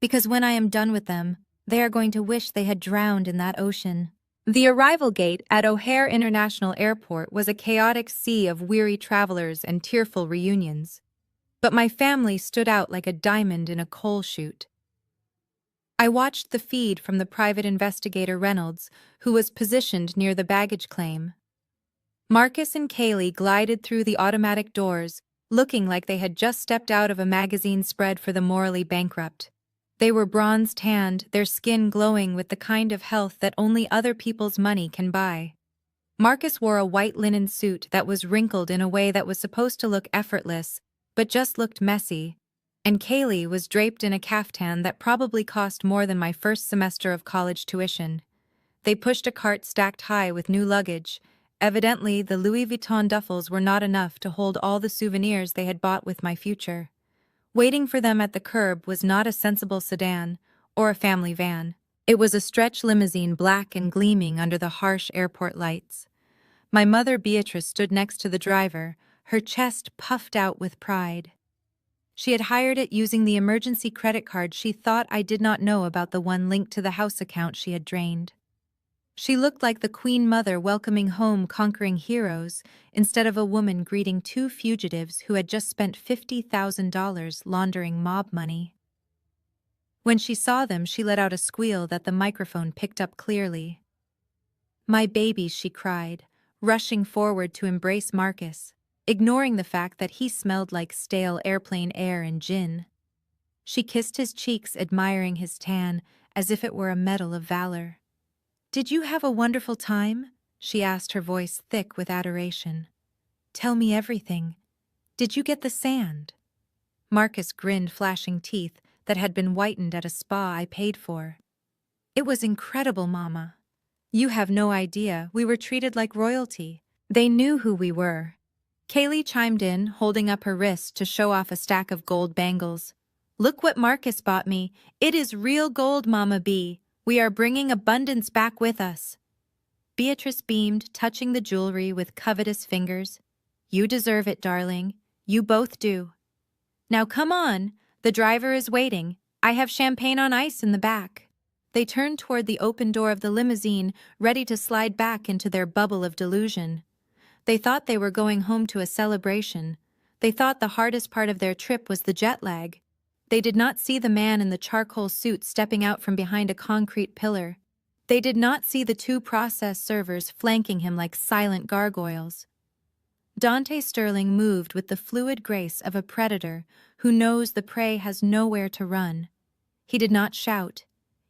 Speaker 1: Because when I am done with them, they are going to wish they had drowned in that ocean. The arrival gate at O'Hare International Airport was a chaotic sea of weary travelers and tearful reunions. But my family stood out like a diamond in a coal chute. I watched the feed from the private investigator Reynolds, who was positioned near the baggage claim. Marcus and Kaylee glided through the automatic doors, looking like they had just stepped out of a magazine spread for the morally bankrupt. They were bronze-tanned, their skin glowing with the kind of health that only other people's money can buy. Marcus wore a white linen suit that was wrinkled in a way that was supposed to look effortless, but just looked messy, and Kaylee was draped in a caftan that probably cost more than my first semester of college tuition. They pushed a cart stacked high with new luggage. Evidently, the Louis Vuitton duffels were not enough to hold all the souvenirs they had bought with my future. Waiting for them at the curb was not a sensible sedan or a family van. It was a stretch limousine, black and gleaming under the harsh airport lights. My mother, Beatrice, stood next to the driver, her chest puffed out with pride. She had hired it using the emergency credit card she thought I did not know about, the one linked to the house account she had drained. She looked like the Queen Mother welcoming home conquering heroes instead of a woman greeting two fugitives who had just spent $50,000 laundering mob money. When she saw them, she let out a squeal that the microphone picked up clearly. "My babies," she cried, rushing forward to embrace Marcus, ignoring the fact that he smelled like stale airplane air and gin. She kissed his cheeks, admiring his tan as if it were a medal of valor. "Did you have a wonderful time?" she asked, her voice thick with adoration. "Tell me everything. Did you get the sand?" Marcus grinned, flashing teeth that had been whitened at a spa I paid for. "It was incredible, Mama. You have no idea, we were treated like royalty. They knew who we were." Kaylee chimed in, holding up her wrist to show off a stack of gold bangles. "Look what Marcus bought me. It is real gold, Mama B. We are bringing abundance back with us." Beatrice beamed, touching the jewelry with covetous fingers. "You deserve it, darling. You both do. Now come on. The driver is waiting. I have champagne on ice in the back." They turned toward the open door of the limousine, ready to slide back into their bubble of delusion. They thought they were going home to a celebration. They thought the hardest part of their trip was the jet lag. They did not see the man in the charcoal suit stepping out from behind a concrete pillar. They did not see the two process servers flanking him like silent gargoyles. Dante Sterling moved with the fluid grace of a predator who knows the prey has nowhere to run. He did not shout.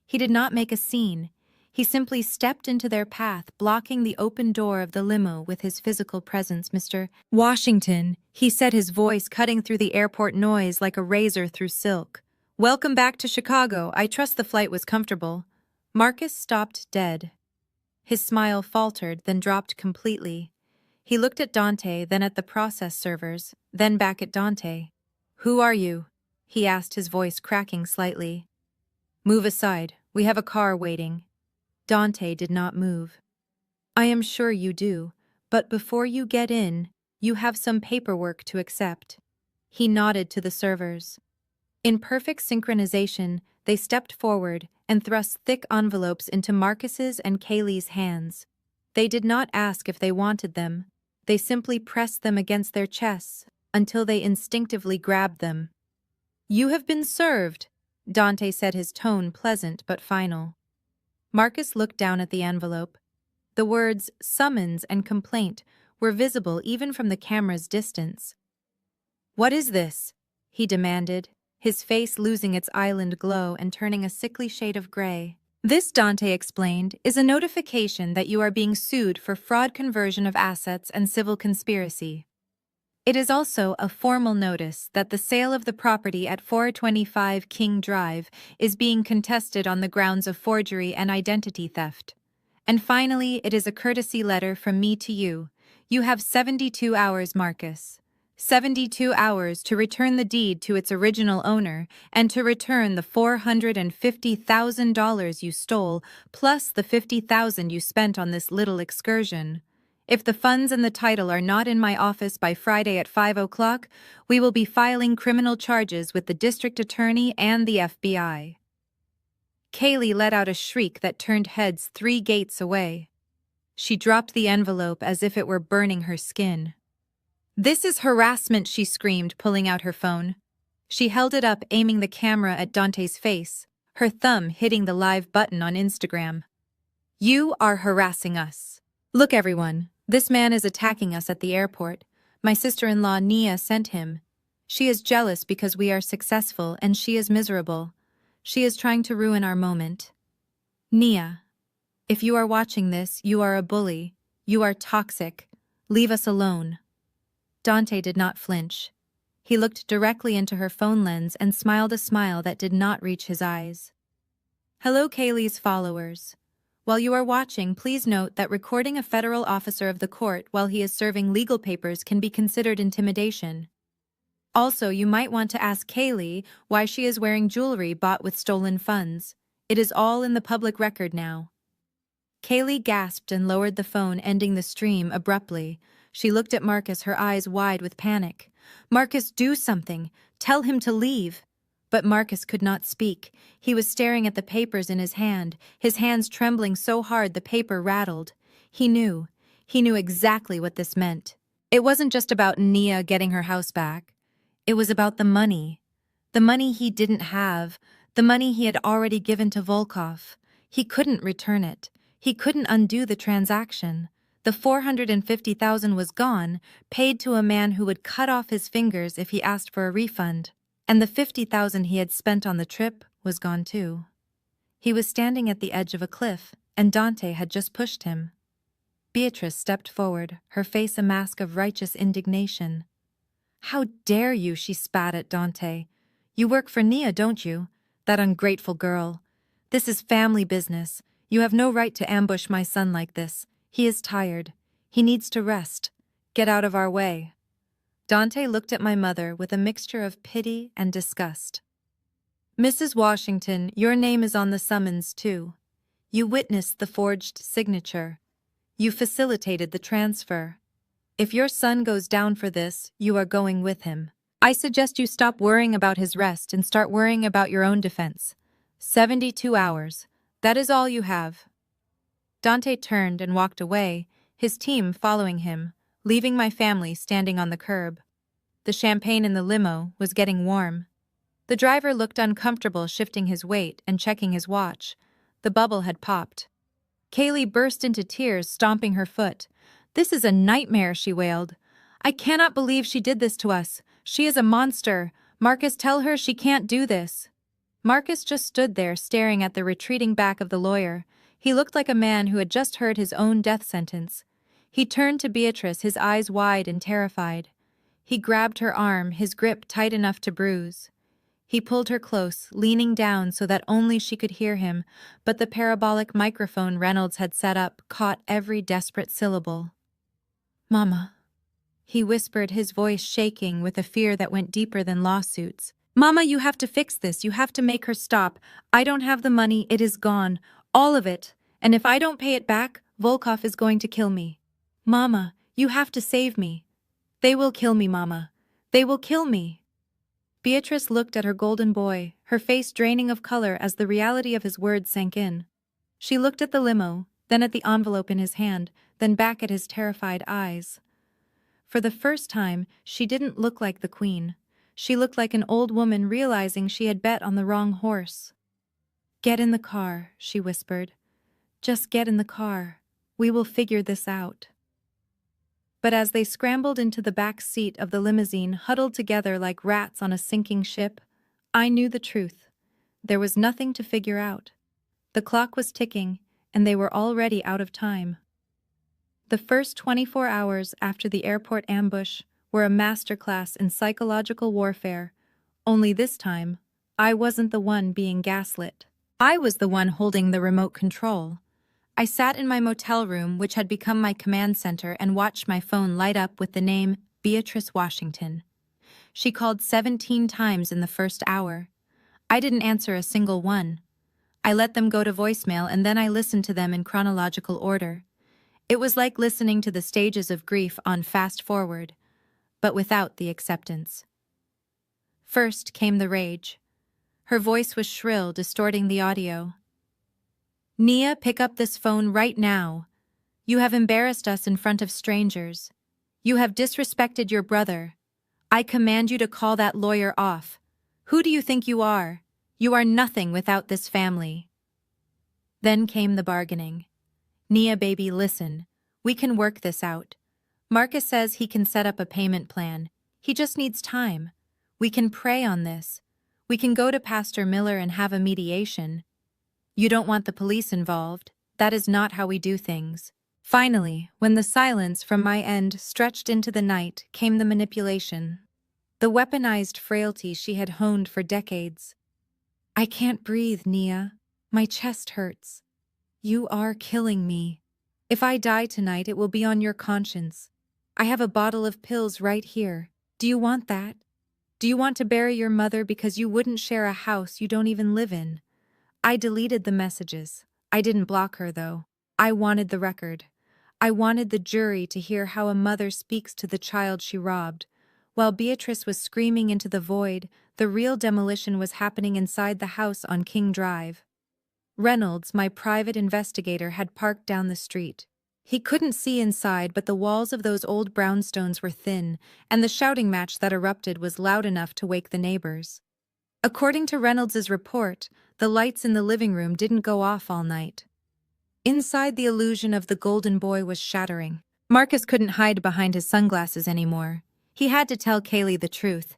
Speaker 1: He did not make a scene. He simply stepped into their path, blocking the open door of the limo with his physical presence. "Mr. Washington," he said, his voice cutting through the airport noise like a razor through silk. Welcome back to Chicago. I trust the flight was comfortable. Marcus stopped dead. His smile faltered, then dropped completely. He looked at Dante, then at the process servers, then back at Dante. "Who are you?" he asked, his voice cracking slightly. "Move aside. We have a car waiting." Dante did not move. "I am sure you do, but before you get in, you have some paperwork to accept." He nodded to the servers. In perfect synchronization, they stepped forward and thrust thick envelopes into Marcus's and Kaylee's hands. They did not ask if they wanted them. They simply pressed them against their chests until they instinctively grabbed them. "You have been served," Dante said, his tone pleasant but final. Marcus looked down at the envelope. The words "summons" and "complaint" were visible even from the camera's distance. "What is this?" he demanded, his face losing its island glow and turning a sickly shade of gray. "This," Dante explained, "is a notification that you are being sued for fraud, conversion of assets, and civil conspiracy. It is also a formal notice that the sale of the property at 425 King Drive is being contested on the grounds of forgery and identity theft. And finally, it is a courtesy letter from me to you. You have 72 hours, Marcus. 72 hours to return the deed to its original owner and to return the $450,000 you stole, plus the $50,000 you spent on this little excursion. If the funds and the title are not in my office by Friday at 5 o'clock, we will be filing criminal charges with the district attorney and the FBI." Kaylee let out a shriek that turned heads 3 gates away. She dropped the envelope as if it were burning her skin. "This is harassment," she screamed, pulling out her phone. She held it up, aiming the camera at Dante's face, her thumb hitting the live button on Instagram. "You are harassing us. Look, everyone. This man is attacking us at the airport. My sister-in-law, Nia, sent him. She is jealous because we are successful and she is miserable. She is trying to ruin our moment. Nia, if you are watching this, you are a bully. You are toxic. Leave us alone." Dante did not flinch. He looked directly into her phone lens and smiled a smile that did not reach his eyes. "Hello, Kaylee's followers. While you are watching, please note that recording a federal officer of the court while he is serving legal papers can be considered intimidation. Also, you might want to ask Kaylee why she is wearing jewelry bought with stolen funds. It is all in the public record now." Kaylee gasped and lowered the phone, ending the stream abruptly. She looked at Marcus, her eyes wide with panic. "Marcus, do something. Tell him to leave." But Marcus could not speak. He was staring at the papers in his hand, his hands trembling so hard the paper rattled. He knew exactly what this meant. It wasn't just about Nia getting her house back. It was about the money. The money he didn't have, the money he had already given to Volkov. He couldn't return it. He couldn't undo the transaction. The $450,000 was gone, paid to a man who would cut off his fingers if he asked for a refund. And the $50,000 he had spent on the trip was gone too. He was standing at the edge of a cliff, and Dante had just pushed him. Beatrice stepped forward, her face a mask of righteous indignation. "How dare you?" she spat at Dante. "You work for Nia, don't you? That ungrateful girl. This is family business. You have no right to ambush my son like this. He is tired. He needs to rest. Get out of our way." Dante looked at my mother with a mixture of pity and disgust. "Mrs. Washington, your name is on the summons, too. You witnessed the forged signature. You facilitated the transfer. If your son goes down for this, you are going with him. I suggest you stop worrying about his rest and start worrying about your own defense. 72 hours. That is all you have." Dante turned and walked away, his team following him, leaving my family standing on the curb. The champagne in the limo was getting warm. The driver looked uncomfortable, shifting his weight and checking his watch. The bubble had popped. Kaylee burst into tears, stomping her foot. "This is a nightmare," she wailed. "I cannot believe she did this to us. She is a monster. Marcus, tell her she can't do this." Marcus just stood there, staring at the retreating back of the lawyer. He looked like a man who had just heard his own death sentence. He turned to Beatrice, his eyes wide and terrified. He grabbed her arm, his grip tight enough to bruise. He pulled her close, leaning down so that only she could hear him, but the parabolic microphone Reynolds had set up caught every desperate syllable. "Mama," he whispered, his voice shaking with a fear that went deeper than lawsuits. "Mama, you have to fix this. You have to make her stop. I don't have the money. It is gone. All of it. And if I don't pay it back, Volkov is going to kill me. Mama, you have to save me. They will kill me, Mama. They will kill me." Beatrice looked at her golden boy, her face draining of color as the reality of his words sank in. She looked at the limo, then at the envelope in his hand, then back at his terrified eyes. For the first time, she didn't look like the queen. She looked like an old woman realizing she had bet on the wrong horse. "Get in the car," she whispered. "Just get in the car. We will figure this out." But as they scrambled into the back seat of the limousine, huddled together like rats on a sinking ship, I knew the truth. There was nothing to figure out. The clock was ticking, and they were already out of time. The first 24 hours after the airport ambush were a masterclass in psychological warfare, only this time, I wasn't the one being gaslit. I was the one holding the remote control. I sat in my motel room, which had become my command center, and watched my phone light up with the name Beatrice Washington. She called 17 times in the first hour. I didn't answer a single one. I let them go to voicemail, and then I listened to them in chronological order. It was like listening to the stages of grief on fast forward, but without the acceptance. First came the rage. Her voice was shrill, distorting the audio. "Nia, pick up this phone right now. You have embarrassed us in front of strangers. You have disrespected your brother. I command you to call that lawyer off. Who do you think you are? You are nothing without this family." Then came the bargaining. "Nia, baby, listen. We can work this out. Marcus says he can set up a payment plan. He just needs time. We can pray on this. We can go to Pastor Miller and have a mediation. You don't want the police involved. That is not how we do things." Finally, when the silence from my end stretched into the night, came the manipulation. The weaponized frailty she had honed for decades. "I can't breathe, Nia. My chest hurts. You are killing me. If I die tonight, it will be on your conscience. I have a bottle of pills right here. Do you want that? Do you want to bury your mother because you wouldn't share a house you don't even live in?" I deleted the messages. I didn't block her, though. I wanted the record. I wanted the jury to hear how a mother speaks to the child she robbed. While Beatrice was screaming into the void, the real demolition was happening inside the house on King Drive. Reynolds, my private investigator, had parked down the street. He couldn't see inside, but the walls of those old brownstones were thin, and the shouting match that erupted was loud enough to wake the neighbors. According to Reynolds's report, the lights in the living room didn't go off all night. Inside, the illusion of the golden boy was shattering. Marcus couldn't hide behind his sunglasses anymore. He had to tell Kaylee the truth.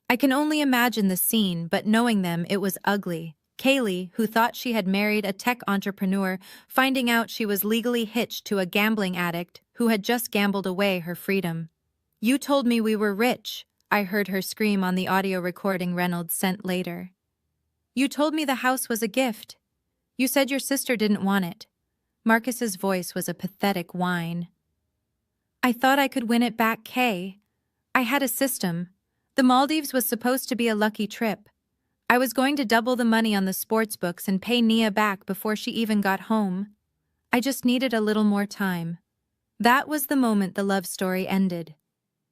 Speaker 1: I can only imagine the scene, but knowing them, it was ugly. Kaylee, who thought she had married a tech entrepreneur, finding out she was legally hitched to a gambling addict who had just gambled away her freedom. "You told me we were rich," I heard her scream on the audio recording Reynolds sent later. "You told me the house was a gift. You said your sister didn't want it." Marcus's voice was a pathetic whine. "I thought I could win it back, Kay. I had a system. The Maldives was supposed to be a lucky trip. I was going to double the money on the sports books and pay Nia back before she even got home. I just needed a little more time." That was the moment the love story ended.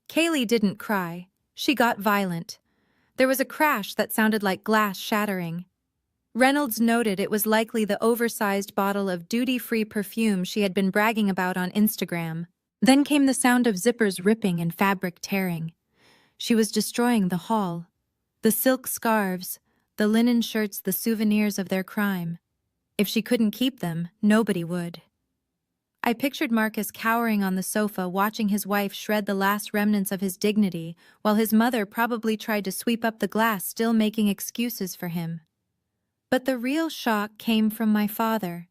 Speaker 1: Kaylee didn't cry. She got violent. There was a crash that sounded like glass shattering. Reynolds noted it was likely the oversized bottle of duty-free perfume she had been bragging about on Instagram. Then came the sound of zippers ripping and fabric tearing. She was destroying the haul. The silk scarves, the linen shirts, the souvenirs of their crime. If she couldn't keep them, nobody would. I pictured Marcus cowering on the sofa, watching his wife shred the last remnants of his dignity, while his mother probably tried to sweep up the glass, still making excuses for him. But the real shock came from my father.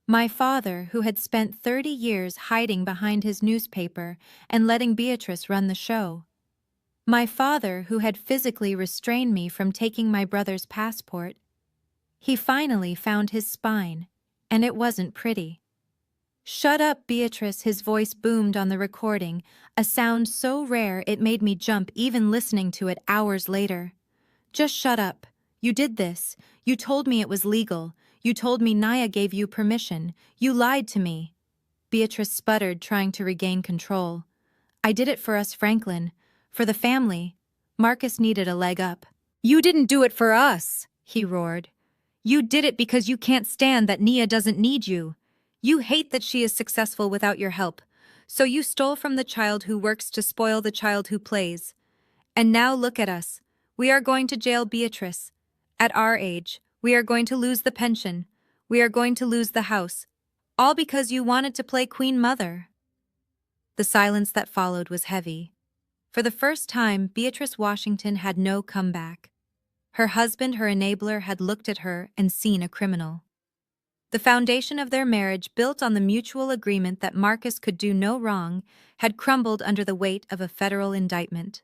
Speaker 1: My father, who had spent 30 years hiding behind his newspaper and letting Beatrice run the show. My father, who had physically restrained me from taking my brother's passport, he finally found his spine, and it wasn't pretty. "Shut up, Beatrice," his voice boomed on the recording, a sound so rare it made me jump even listening to it hours later. "Just shut up. You did this. You told me it was legal. You told me Naya gave you permission. You lied to me." Beatrice sputtered, trying to regain control. "I did it for us, Franklin. For the family. Marcus needed a leg up." "You didn't do it for us," he roared. "You did it because you can't stand that Nia doesn't need you. You hate that she is successful without your help. So you stole from the child who works to spoil the child who plays. And now look at us. We are going to jail Beatrice. At our age, we are going to lose the pension. We are going to lose the house. All because you wanted to play Queen Mother." The silence that followed was heavy. For the first time, Beatrice Washington had no comeback. Her husband, her enabler, had looked at her and seen a criminal. The foundation of their marriage, built on the mutual agreement that Marcus could do no wrong, had crumbled under the weight of a federal indictment.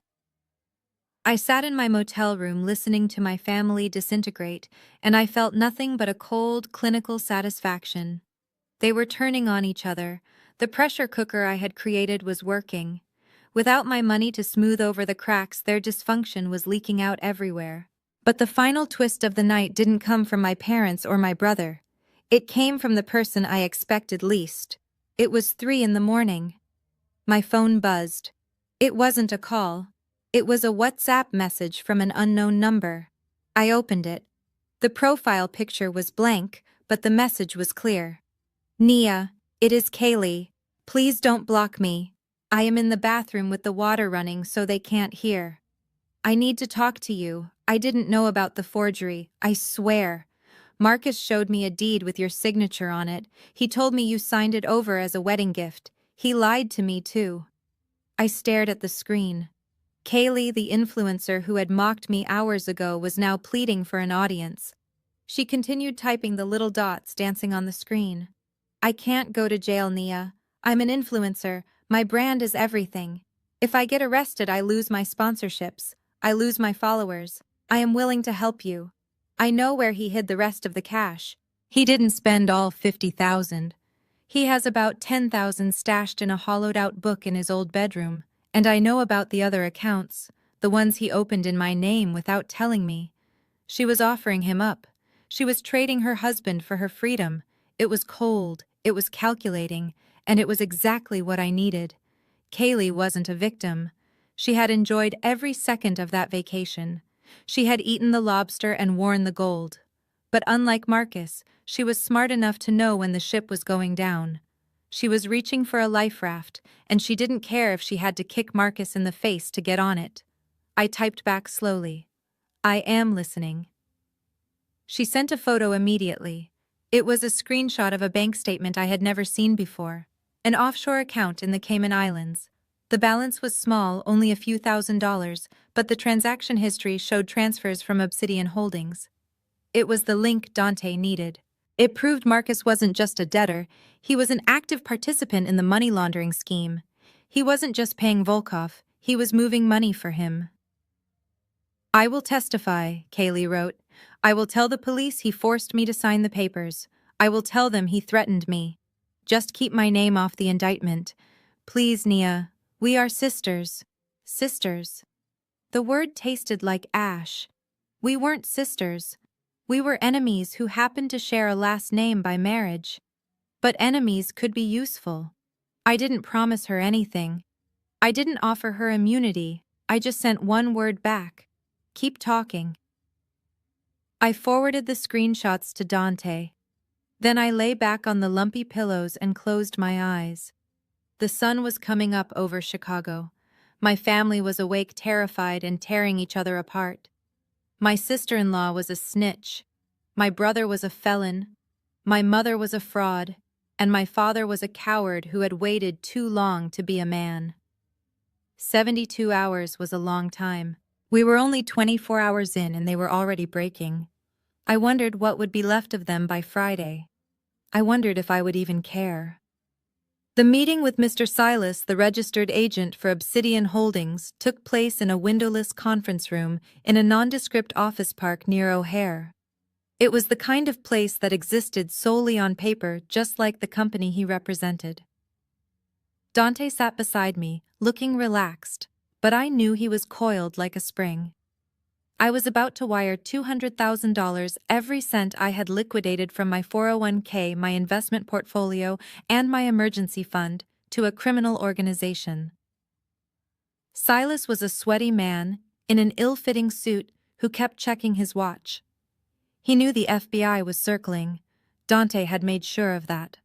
Speaker 1: I sat in my motel room listening to my family disintegrate, and I felt nothing but a cold, clinical satisfaction. They were turning on each other. The pressure cooker I had created was working. Without my money to smooth over the cracks, their dysfunction was leaking out everywhere. But the final twist of the night didn't come from my parents or my brother. It came from the person I expected least. It was 3 in the morning. My phone buzzed. It wasn't a call. It was a WhatsApp message from an unknown number. I opened it. The profile picture was blank, but the message was clear. "Nia, it is Kaylee. Please don't block me. I am in the bathroom with the water running so they can't hear. I need to talk to you. I didn't know about the forgery, I swear. Marcus showed me a deed with your signature on it. He told me you signed it over as a wedding gift. He lied to me too." I stared at the screen. Kaylee, the influencer who had mocked me hours ago, was now pleading for an audience. She continued typing the little dots dancing on the screen. "I can't go to jail, Nia. I'm an influencer. My brand is everything. If I get arrested, I lose my sponsorships. I lose my followers. I am willing to help you. I know where he hid the rest of the cash. He didn't spend all 50,000. He has about 10,000 stashed in a hollowed-out book in his old bedroom. And I know about the other accounts, the ones he opened in my name without telling me." She was offering him up. She was trading her husband for her freedom. It was cold, it was calculating, and it was exactly what I needed. Kaylee wasn't a victim. She had enjoyed every second of that vacation. She had eaten the lobster and worn the gold. But unlike Marcus, she was smart enough to know when the ship was going down. She was reaching for a life raft, and she didn't care if she had to kick Marcus in the face to get on it. I typed back slowly. "I am listening." She sent a photo immediately. It was a screenshot of a bank statement I had never seen before. An offshore account in the Cayman Islands. The balance was small, only a few $1,000s, but the transaction history showed transfers from Obsidian Holdings. It was the link Dante needed. It proved Marcus wasn't just a debtor, he was an active participant in the money laundering scheme. He wasn't just paying Volkov, he was moving money for him. "I will testify," Kaylee wrote. "I will tell the police he forced me to sign the papers. I will tell them he threatened me. Just keep my name off the indictment. Please, Nia. We are sisters." Sisters. The word tasted like ash. We weren't sisters. We were enemies who happened to share a last name by marriage. But enemies could be useful. I didn't promise her anything. I didn't offer her immunity. I just sent one word back. "Keep talking." I forwarded the screenshots to Dante. Then I lay back on the lumpy pillows and closed my eyes. The sun was coming up over Chicago. My family was awake, terrified, and tearing each other apart. My sister-in-law was a snitch. My brother was a felon. My mother was a fraud. And my father was a coward who had waited too long to be a man. 72 hours was a long time. We were only 24 hours in and they were already breaking. I wondered what would be left of them by Friday. I wondered if I would even care. The meeting with Mr. Silas, the registered agent for Obsidian Holdings, took place in a windowless conference room in a nondescript office park near O'Hare. It was the kind of place that existed solely on paper, just like the company he represented. Dante sat beside me, looking relaxed, but I knew he was coiled like a spring. I was about to wire $200,000, every cent I had liquidated from my 401k, my investment portfolio, and my emergency fund, to a criminal organization. Silas was a sweaty man, in an ill-fitting suit, who kept checking his watch. He knew the FBI was circling. Dante had made sure of that.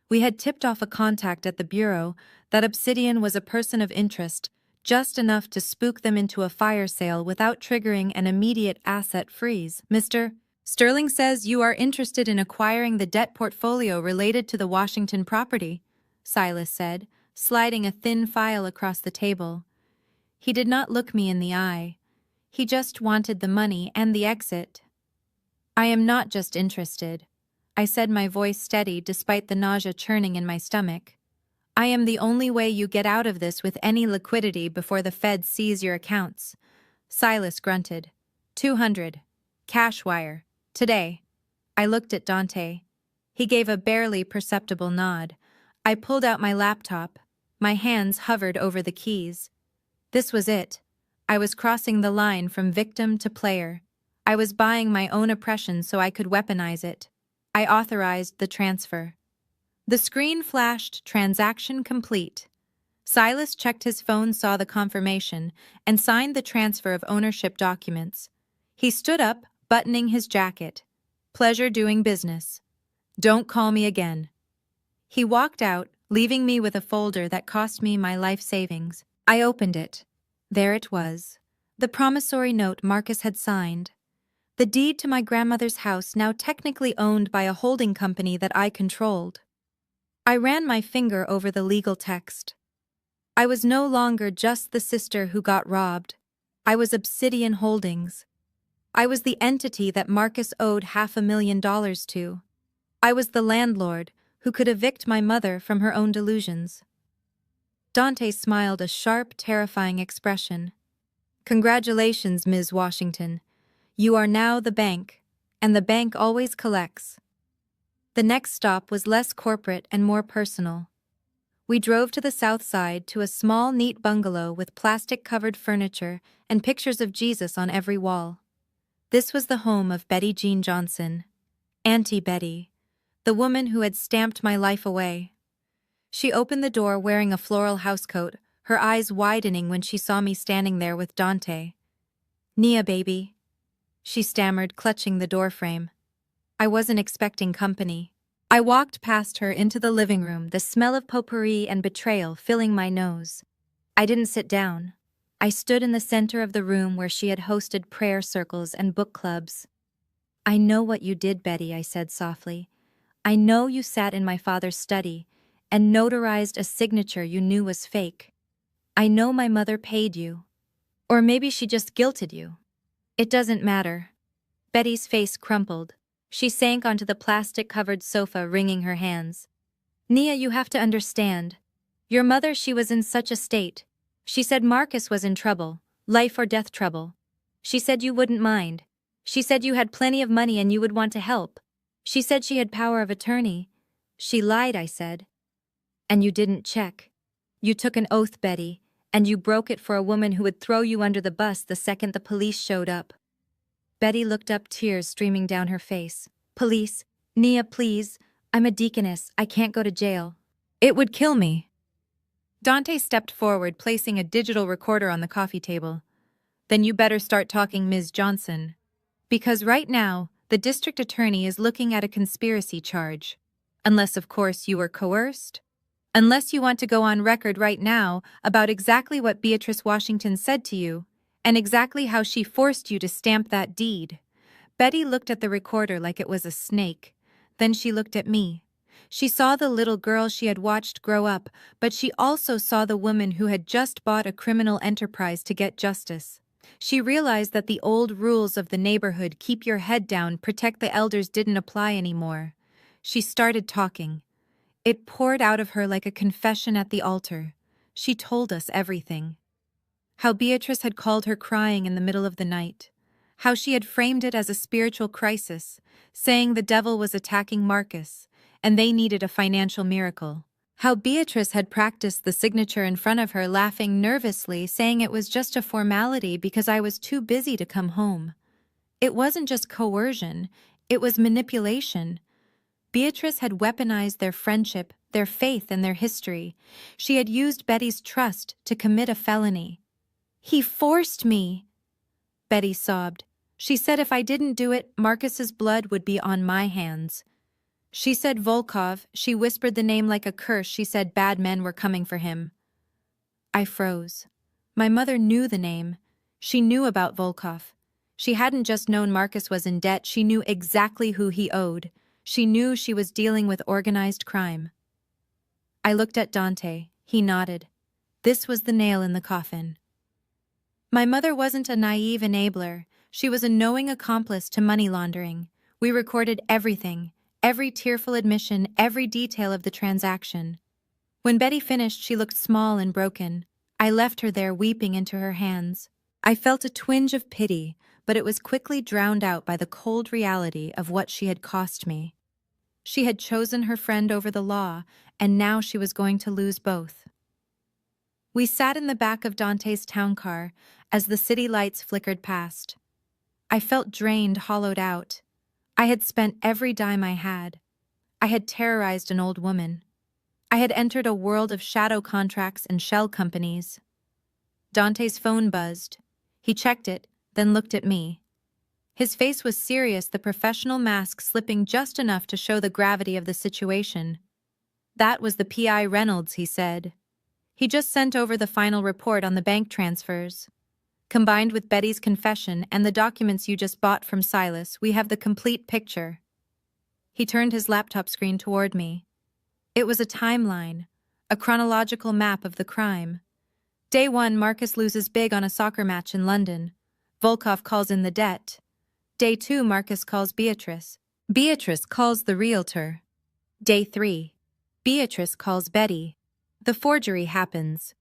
Speaker 1: We had tipped off a contact at the bureau that Obsidian was a person of interest, just enough to spook them into a fire sale without triggering an immediate asset freeze. Mr. Sterling says you are interested in acquiring the debt portfolio related to the Washington property, Silas said, sliding a thin file across the table. He did not look me in the eye. He just wanted the money and the exit. I am not just interested, I said, my voice steady despite the nausea churning in my stomach. I am the only way you get out of this with any liquidity before the feds seize your accounts. Silas grunted. 200. Cash wire. Today. I looked at Dante. He gave a barely perceptible nod. I pulled out my laptop. My hands hovered over the keys. This was it. I was crossing the line from victim to player. I was buying my own oppression so I could weaponize it. I authorized the transfer. The screen flashed transaction complete. Silas checked his phone, saw the confirmation, and signed the transfer of ownership documents. He stood up, buttoning his jacket. Pleasure doing business. Don't call me again. He walked out, leaving me with a folder that cost me my life savings. I opened it. There it was. The promissory note Marcus had signed. The deed to my grandmother's house, now technically owned by a holding company that I controlled. I ran my finger over the legal text. I was no longer just the sister who got robbed. I was Obsidian Holdings. I was the entity that Marcus owed $500,000 to. I was the landlord who could evict my mother from her own delusions. Dante smiled, a sharp, terrifying expression. Congratulations, Ms. Washington. You are now the bank, and the bank always collects. The next stop was less corporate and more personal. We drove to the south side to a small, neat bungalow with plastic-covered furniture and pictures of Jesus on every wall. This was the home of Betty Jean Johnson, Auntie Betty, the woman who had stamped my life away. She opened the door wearing a floral housecoat, her eyes widening when she saw me standing there with Dante. "Nia, baby," she stammered, clutching the doorframe. I wasn't expecting company. I walked past her into the living room, the smell of potpourri and betrayal filling my nose. I didn't sit down. I stood in the center of the room where she had hosted prayer circles and book clubs. "I know what you did, Betty," I said softly. "I know you sat in my father's study and notarized a signature you knew was fake. I know my mother paid you. Or maybe she just guilted you. It doesn't matter." Betty's face crumpled. She sank onto the plastic-covered sofa, wringing her hands. "Nia, you have to understand. Your mother, she was in such a state. She said Marcus was in trouble, life or death trouble. She said you wouldn't mind. She said you had plenty of money and you would want to help. She said she had power of attorney." "She lied," I said. "And you didn't check. You took an oath, Betty, and you broke it for a woman who would throw you under the bus the second the police showed up." Betty looked up, tears streaming down her face. "Police? Nia, please. I'm a deaconess. I can't go to jail. It would kill me." Dante stepped forward, placing a digital recorder on the coffee table. "Then you better start talking, Ms. Johnson. Because right now, the district attorney is looking at a conspiracy charge. Unless, of course, you were coerced. Unless you want to go on record right now about exactly what Beatrice Washington said to you, and exactly how she forced you to stamp that deed." Betty looked at the recorder like it was a snake. Then she looked at me. She saw the little girl she had watched grow up, but she also saw the woman who had just bought a criminal enterprise to get justice. She realized that the old rules of the neighborhood, keep your head down, protect the elders, didn't apply anymore. She started talking. It poured out of her like a confession at the altar. She told us everything. How Beatrice had called her crying in the middle of the night. How she had framed it as a spiritual crisis, saying the devil was attacking Marcus, and they needed a financial miracle. How Beatrice had practiced the signature in front of her, laughing nervously, saying it was just a formality because I was too busy to come home. It wasn't just coercion, it was manipulation. Beatrice had weaponized their friendship, their faith, and their history. She had used Betty's trust to commit a felony. "He forced me," Betty sobbed. She said if I didn't do it, Marcus's blood would be on my hands. She said Volkov. She whispered the name like a curse. She said bad men were coming for him. I froze. My mother knew the name. She knew about Volkov. She hadn't just known Marcus was in debt, she knew exactly who he owed. She knew she was dealing with organized crime. I looked at Dante. He nodded. This was the nail in the coffin. My mother wasn't a naive enabler. She was a knowing accomplice to money laundering. We recorded everything, every tearful admission, every detail of the transaction. When Betty finished, she looked small and broken. I left her there weeping into her hands. I felt a twinge of pity, but it was quickly drowned out by the cold reality of what she had cost me. She had chosen her friend over the law, and now she was going to lose both. We sat in the back of Dante's town car as the city lights flickered past. I felt drained, hollowed out. I had spent every dime I had. I had terrorized an old woman. I had entered a world of shadow contracts and shell companies. Dante's phone buzzed. He checked it, then looked at me. His face was serious, the professional mask slipping just enough to show the gravity of the situation. That was the PI Reynolds, he said. He just sent over the final report on the bank transfers. Combined with Betty's confession and the documents you just bought from Silas, we have the complete picture. He turned his laptop screen toward me. It was a timeline, a chronological map of the crime. Day 1, Marcus loses big on a soccer match in London. Volkov calls in the debt. Day 2, Marcus calls Beatrice. Beatrice calls the realtor. Day 3, Beatrice calls Betty. The forgery happens.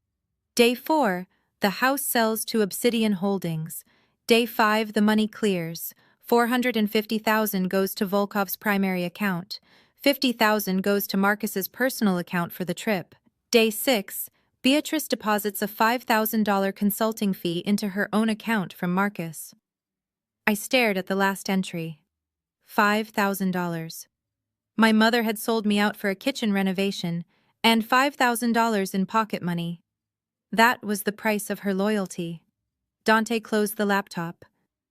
Speaker 1: Day 4, the house sells to Obsidian Holdings. Day 5, the money clears. $450,000 goes to Volkov's primary account. $50,000 goes to Marcus's personal account for the trip. Day 6, Beatrice deposits a $5,000 consulting fee into her own account from Marcus. I stared at the last entry. $5,000. My mother had sold me out for a kitchen renovation and $5,000 in pocket money. That was the price of her loyalty. Dante closed the laptop.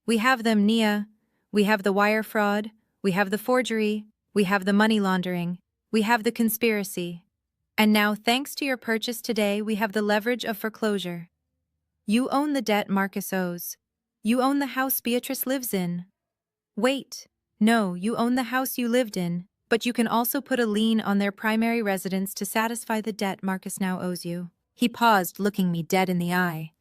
Speaker 1: We have them, Nia. We have the wire fraud. We have the forgery. We have the money laundering. We have the conspiracy. And now, thanks to your purchase today, we have the leverage of foreclosure. You own the debt Marcus owes. You own the house Beatrice lives in. Wait, no, you own the house you lived in, but you can also put a lien on their primary residence to satisfy the debt Marcus now owes you. He paused, looking me dead in the eye.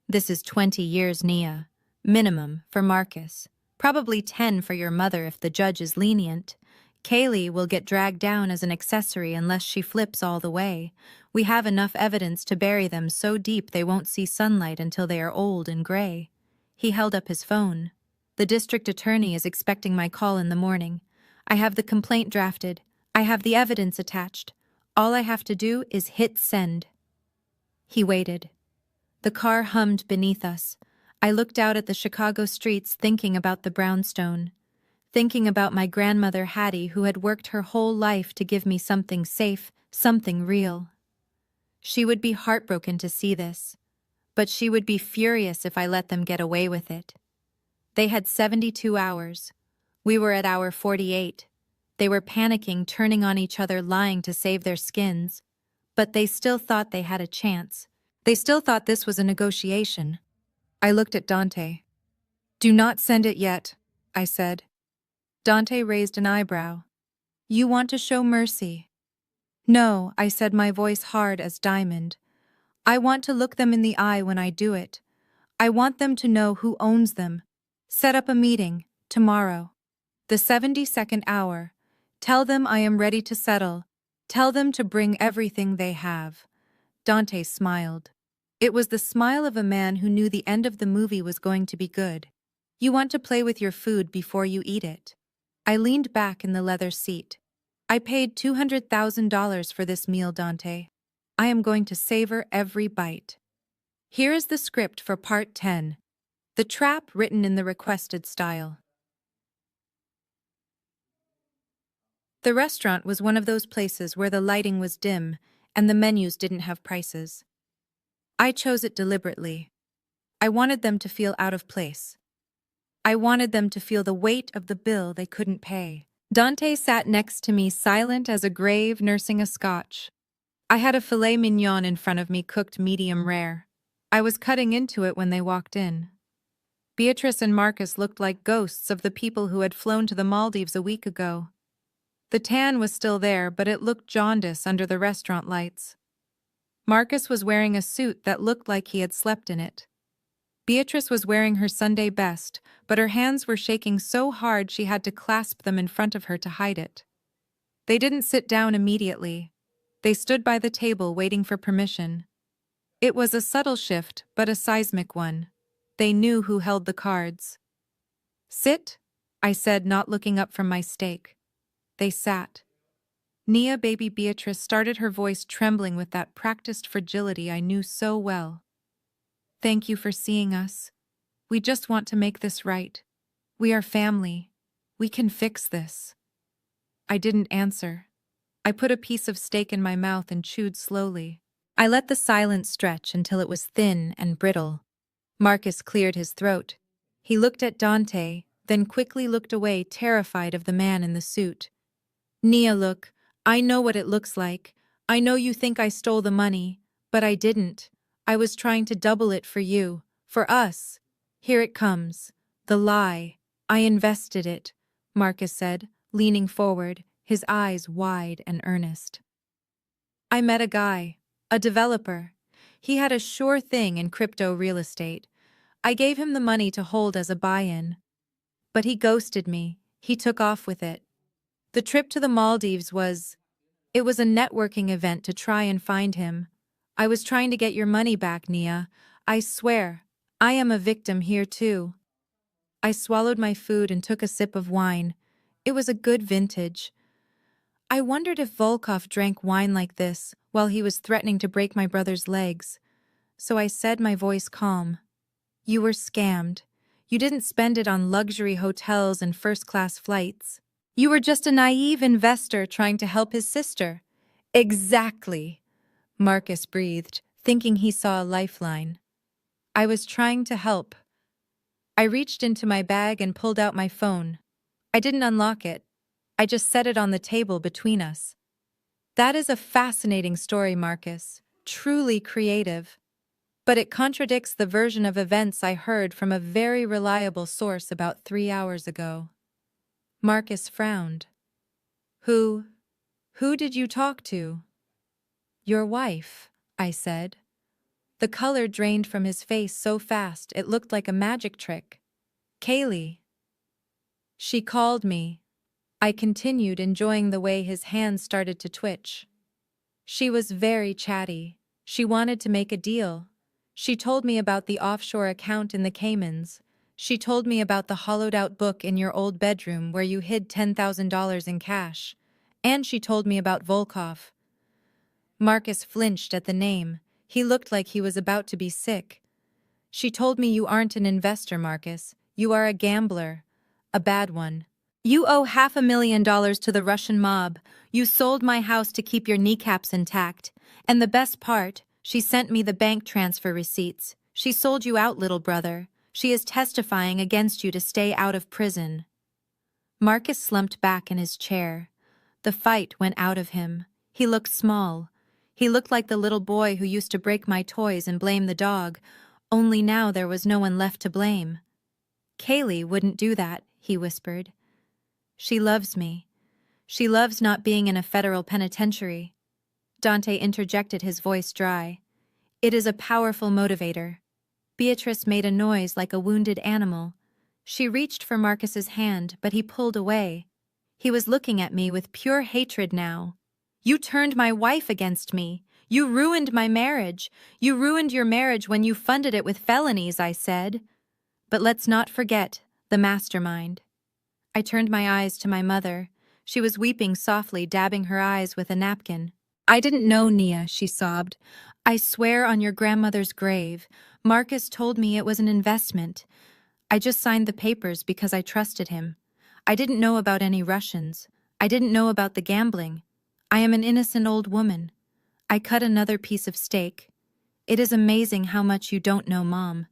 Speaker 1: This is 20 years, Nia. Minimum for Marcus. Probably 10 for your mother if the judge is lenient. Kaylee will get dragged down as an accessory unless she flips all the way. We have enough evidence to bury them so deep they won't see sunlight until they are old and gray. He held up his phone. The district attorney is expecting my call in the morning. I have the complaint drafted. I have the evidence attached. All I have to do is hit send. He waited. The car hummed beneath us. I looked out at the Chicago streets thinking about the brownstone. Thinking about my grandmother Hattie, who had worked her whole life to give me something safe, something real. She would be heartbroken to see this, but she would be furious if I let them get away with it. They had 72 hours. We were at hour 48. They were panicking, turning on each other, lying to save their skins. But they still thought they had a chance. They still thought this was a negotiation. I looked at Dante. "Do not send it yet," I said. Dante raised an eyebrow. "You want to show mercy?" "No," I said, my voice hard as diamond. "I want to look them in the eye when I do it. I want them to know who owns them. Set up a meeting, tomorrow. The 72nd hour. Tell them I am ready to settle. Tell them to bring everything they have. Dante smiled. It was the smile of a man who knew the end of the movie was going to be good. You want to play with your food before you eat it. I leaned back in the leather seat. I paid $200,000 for this meal, Dante. I am going to savor every bite. Here is the script for Part 10. The Trap written in the requested style. The restaurant was one of those places where the lighting was dim and the menus didn't have prices. I chose it deliberately. I wanted them to feel out of place. I wanted them to feel the weight of the bill they couldn't pay. Dante sat next to me, silent as a grave, nursing a scotch. I had a filet mignon in front of me, cooked medium rare. I was cutting into it when they walked in. Beatrice and Marcus looked like ghosts of the people who had flown to the Maldives a week ago. The tan was still there, but it looked jaundiced under the restaurant lights. Marcus was wearing a suit that looked like he had slept in it. Beatrice was wearing her Sunday best, but her hands were shaking so hard she had to clasp them in front of her to hide it. They didn't sit down immediately. They stood by the table waiting for permission. It was a subtle shift, but a seismic one. They knew who held the cards. "Sit," I said, not looking up from my steak. They sat. Nia, baby Beatrice, started, her voice trembling with that practiced fragility I knew so well. "Thank you for seeing us. We just want to make this right. We are family. We can fix this." I didn't answer. I put a piece of steak in my mouth and chewed slowly. I let the silence stretch until it was thin and brittle. Marcus cleared his throat. He looked at Dante, then quickly looked away, terrified of the man in the suit. "Nia, look, I know what it looks like. I know you think I stole the money, but I didn't. I was trying to double it for you, for us. Here it comes. The lie. I invested it," Marcus said, leaning forward, his eyes wide and earnest. "I met a guy, a developer. He had a sure thing in crypto real estate. I gave him the money to hold as a buy-in. But he ghosted me. He took off with it. The trip to the Maldives it was a networking event to try and find him. I was trying to get your money back, Nia. I swear, I am a victim here too." I swallowed my food and took a sip of wine. It was a good vintage. I wondered if Volkov drank wine like this while he was threatening to break my brother's legs. So I said, my voice calm, "You were scammed. You didn't spend it on luxury hotels and first-class flights. You were just a naive investor trying to help his sister." "Exactly," Marcus breathed, thinking he saw a lifeline. "I was trying to help." I reached into my bag and pulled out my phone. I didn't unlock it. I just set it on the table between us. "That is a fascinating story, Marcus. Truly creative. But it contradicts the version of events I heard from a very reliable source about 3 hours ago." Marcus frowned. Who did you talk to?" "Your wife," I said. The color drained from his face so fast it looked like a magic trick. "Kaylee." "She called me." I continued, enjoying the way his hands started to twitch. "She was very chatty. She wanted to make a deal. She told me about the offshore account in the Caymans. She told me about the hollowed-out book in your old bedroom where you hid $10,000 in cash. And she told me about Volkov." Marcus flinched at the name. He looked like he was about to be sick. "She told me you aren't an investor, Marcus. You are a gambler. A bad one. You owe $500,000 to the Russian mob. You sold my house to keep your kneecaps intact. And the best part, she sent me the bank transfer receipts. She sold you out, little brother. She is testifying against you to stay out of prison." Marcus slumped back in his chair. The fight went out of him. He looked small. He looked like the little boy who used to break my toys and blame the dog, only now there was no one left to blame. "Kaylee wouldn't do that," he whispered. "She loves me. She loves not being in a federal penitentiary." Dante interjected, his voice dry. "It is a powerful motivator." Beatrice made a noise like a wounded animal. She reached for Marcus's hand, but he pulled away. He was looking at me with pure hatred now. You turned my wife against me. You ruined my marriage. You ruined your marriage when you funded it with felonies, I said. But let's not forget the mastermind. I turned my eyes to my mother. She was weeping softly, dabbing her eyes with a napkin. I didn't know, Nia, she sobbed. I swear on your grandmother's grave. Marcus told me it was an investment. I just signed the papers because I trusted him. I didn't know about any Russians. I didn't know about the gambling. I am an innocent old woman. I cut another piece of steak. It is amazing how much you don't know, Mom.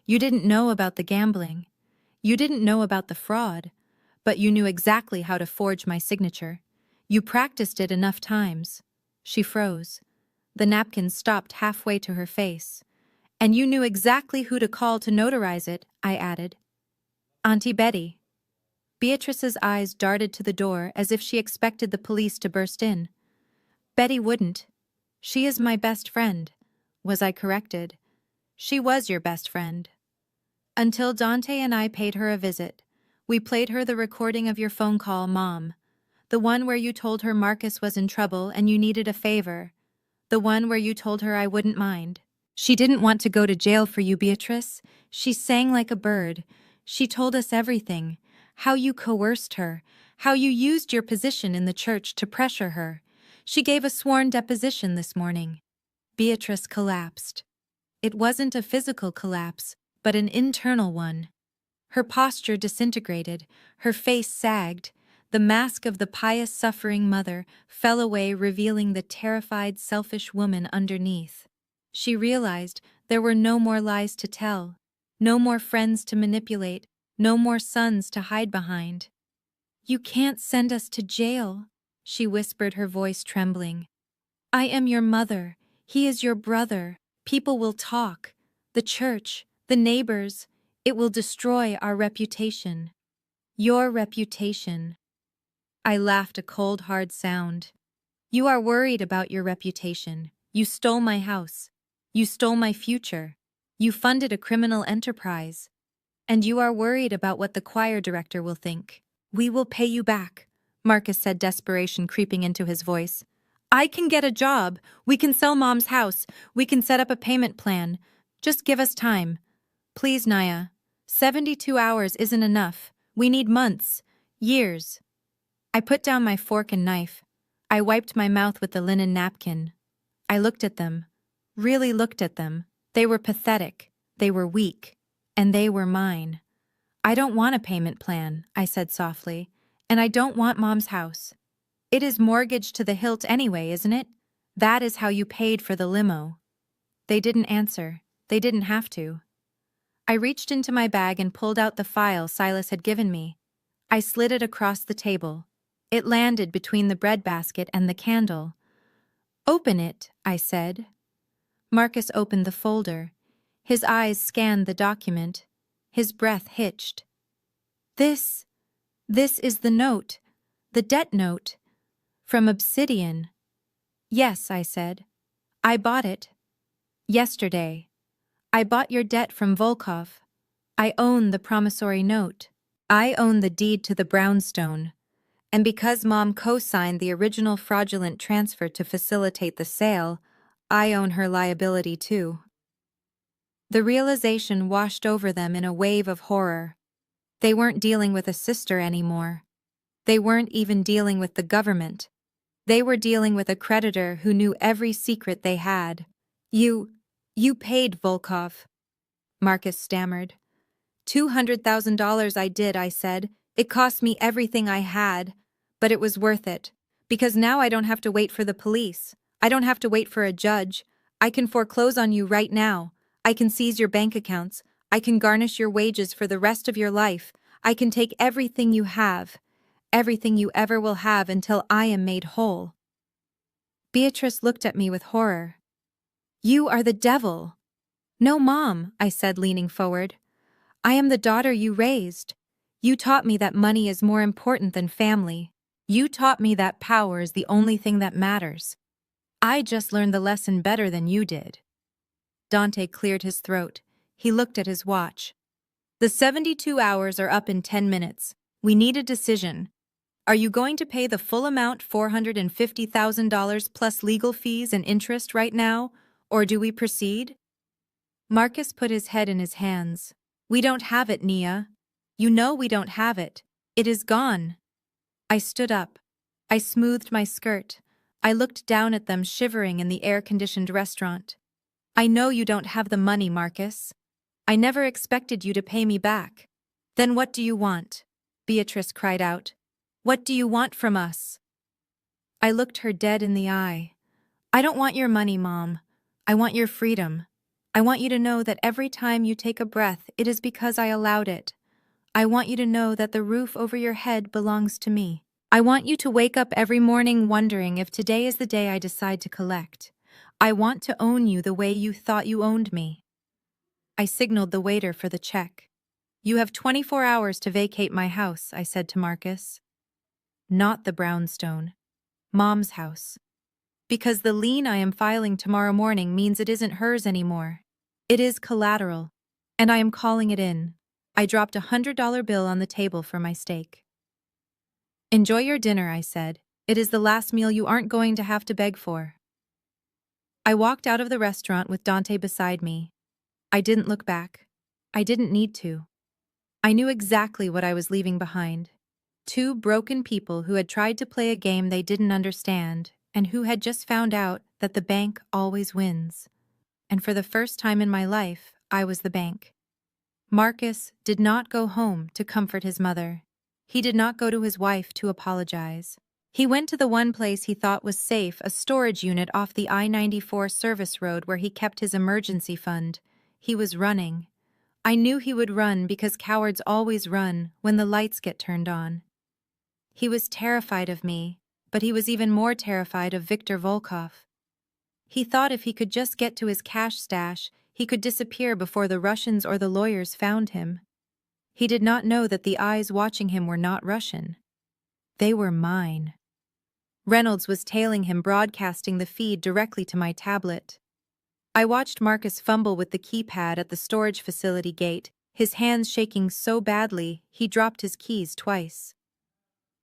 Speaker 1: You didn't know about the gambling. You didn't know about the fraud, but you knew exactly how to forge my signature. You practiced it enough times. She froze. The napkin stopped halfway to her face. And you knew exactly who to call to notarize it, I added. Auntie Betty. Beatrice's eyes darted to the door as if she expected the police to burst in. Betty wouldn't. She is my best friend. Was I corrected? She was your best friend. Until Dante and I paid her a visit. We played her the recording of your phone call, Mom. The one where you told her Marcus was in trouble and you needed a favor. The one where you told her I wouldn't mind. She didn't want to go to jail for you, Beatrice. She sang like a bird. She told us everything. How you coerced her. How you used your position in the church to pressure her. She gave a sworn deposition this morning. Beatrice collapsed. It wasn't a physical collapse, but an internal one. Her posture disintegrated, her face sagged. The mask of the pious suffering mother fell away, revealing the terrified, selfish woman underneath. She realized there were no more lies to tell, no more friends to manipulate, no more sons to hide behind. You can't send us to jail, she whispered, her voice trembling. I am your mother. He is your brother. People will talk. The church, the neighbors. It will destroy our reputation. Your reputation. I laughed, a cold, hard sound. You are worried about your reputation. You stole my house. You stole my future. You funded a criminal enterprise. And you are worried about what the choir director will think. We will pay you back, Marcus said, desperation creeping into his voice. I can get a job. We can sell Mom's house. We can set up a payment plan. Just give us time. Please, Naya. 72 hours isn't enough. We need months. Years. I put down my fork and knife. I wiped my mouth with the linen napkin. I looked at them. Really looked at them. They were pathetic. They were weak. And they were mine. I don't want a payment plan, I said softly. And I don't want Mom's house. It is mortgaged to the hilt anyway, isn't it? That is how you paid for the limo. They didn't answer. They didn't have to. I reached into my bag and pulled out the file Silas had given me. I slid it across the table. It landed between the breadbasket and the candle. Open it, I said. Marcus opened the folder. His eyes scanned the document. His breath hitched. This is the note. The debt note. From Obsidian. Yes, I said. I bought it. Yesterday. I bought your debt from Volkov. I own the promissory note. I own the deed to the brownstone. And because Mom co-signed the original fraudulent transfer to facilitate the sale, I own her liability too. The realization washed over them in a wave of horror. They weren't dealing with a sister anymore. They weren't even dealing with the government. They were dealing with a creditor who knew every secret they had. You paid Volkov, Marcus stammered. $200,000 I did, I said. It cost me everything I had, but it was worth it. Because now I don't have to wait for the police. I don't have to wait for a judge. I can foreclose on you right now. I can seize your bank accounts. I can garnish your wages for the rest of your life. I can take everything you have, everything you ever will have until I am made whole. Beatrice looked at me with horror. You are the devil. No, Mom, I said, leaning forward. I am the daughter you raised. You taught me that money is more important than family. You taught me that power is the only thing that matters. I just learned the lesson better than you did. Dante cleared his throat. He looked at his watch. The 72 hours are up in 10 minutes. We need a decision. Are you going to pay the full amount, $450,000 plus legal fees and interest right now, or do we proceed? Marcus put his head in his hands. We don't have it, Nia. You know we don't have it. It is gone. I stood up. I smoothed my skirt. I looked down at them shivering in the air-conditioned restaurant. I know you don't have the money, Marcus. I never expected you to pay me back. Then what do you want? Beatrice cried out. What do you want from us? I looked her dead in the eye. I don't want your money, Mom. I want your freedom. I want you to know that every time you take a breath, it is because I allowed it. I want you to know that the roof over your head belongs to me. I want you to wake up every morning wondering if today is the day I decide to collect. I want to own you the way you thought you owned me. I signaled the waiter for the check. You have 24 hours to vacate my house, I said to Marcus. Not the brownstone. Mom's house. Because the lien I am filing tomorrow morning means it isn't hers anymore. It is collateral, and I am calling it in. I dropped $100 bill on the table for my steak. Enjoy your dinner, I said. It is the last meal you aren't going to have to beg for. I walked out of the restaurant with Dante beside me. I didn't look back. I didn't need to. I knew exactly what I was leaving behind. Two broken people who had tried to play a game they didn't understand and who had just found out that the bank always wins. And for the first time in my life, I was the bank. Marcus did not go home to comfort his mother. He did not go to his wife to apologize. He went to the one place he thought was safe, a storage unit off the I-94 service road where he kept his emergency fund. He was running. I knew he would run because cowards always run when the lights get turned on. He was terrified of me, but he was even more terrified of Viktor Volkov. He thought if he could just get to his cash stash, he could disappear before the Russians or the lawyers found him. He did not know that the eyes watching him were not Russian. They were mine. Reynolds was tailing him, broadcasting the feed directly to my tablet. I watched Marcus fumble with the keypad at the storage facility gate, his hands shaking so badly he dropped his keys twice.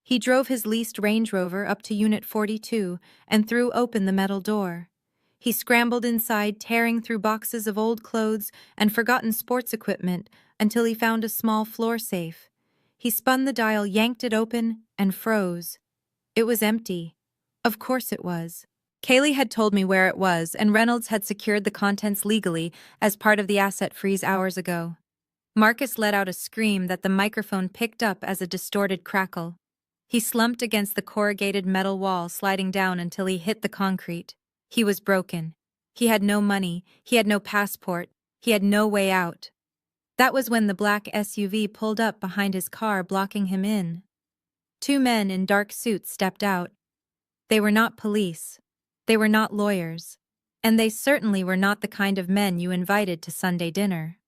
Speaker 1: He drove his leased Range Rover up to Unit 42 and threw open the metal door. He scrambled inside, tearing through boxes of old clothes and forgotten sports equipment until he found a small floor safe. He spun the dial, yanked it open, and froze. It was empty. Of course it was. Kaylee had told me where it was, and Reynolds had secured the contents legally as part of the asset freeze hours ago. Marcus let out a scream that the microphone picked up as a distorted crackle. He slumped against the corrugated metal wall, sliding down until he hit the concrete. He was broken. He had no money, he had no passport, he had no way out. That was when the black SUV pulled up behind his car, blocking him in. Two men in dark suits stepped out. They were not police. They were not lawyers. And they certainly were not the kind of men you invited to Sunday dinner.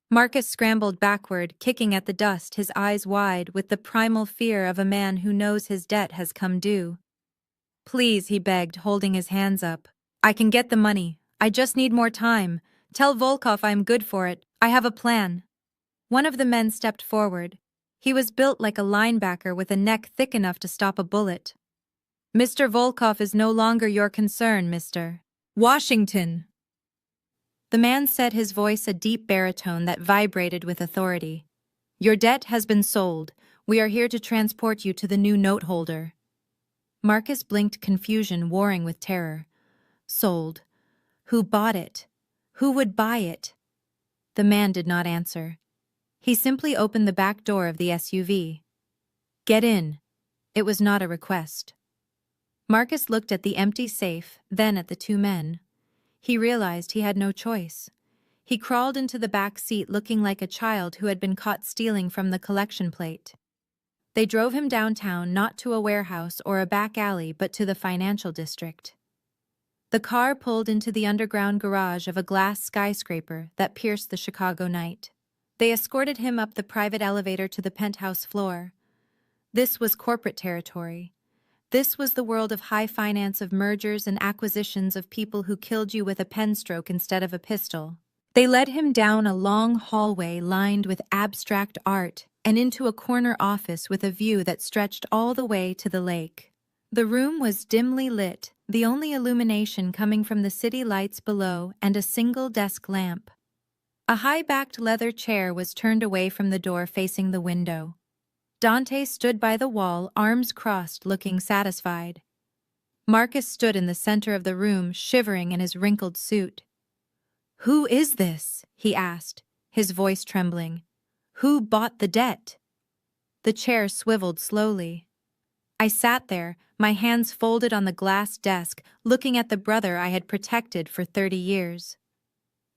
Speaker 1: Marcus scrambled backward, kicking at the dust, his eyes wide with the primal fear of a man who knows his debt has come due. Please, he begged, holding his hands up. I can get the money. I just need more time. Tell Volkov I'm good for it. I have a plan. One of the men stepped forward. He was built like a linebacker with a neck thick enough to stop a bullet. Mr. Volkov is no longer your concern, Mr. Washington. The man said, his voice a deep baritone that vibrated with authority. Your debt has been sold. We are here to transport you to the new note holder. Marcus blinked, confusion warring with terror. Sold. Who bought it? Who would buy it? The man did not answer. He simply opened the back door of the SUV. Get in. It was not a request. Marcus looked at the empty safe, then at the two men. He realized he had no choice. He crawled into the back seat looking like a child who had been caught stealing from the collection plate. They drove him downtown, not to a warehouse or a back alley, but to the financial district. The car pulled into the underground garage of a glass skyscraper that pierced the Chicago night. They escorted him up the private elevator to the penthouse floor. This was corporate territory. This was the world of high finance, of mergers and acquisitions, of people who killed you with a pen stroke instead of a pistol. They led him down a long hallway lined with abstract art and into a corner office with a view that stretched all the way to the lake. The room was dimly lit, the only illumination coming from the city lights below and a single desk lamp. A high-backed leather chair was turned away from the door facing the window. Dante stood by the wall, arms crossed, looking satisfied. Marcus stood in the center of the room, shivering in his wrinkled suit. "Who is this?" he asked, his voice trembling. "Who bought the debt?" The chair swiveled slowly. I sat there, my hands folded on the glass desk, looking at the brother I had protected for 30 years.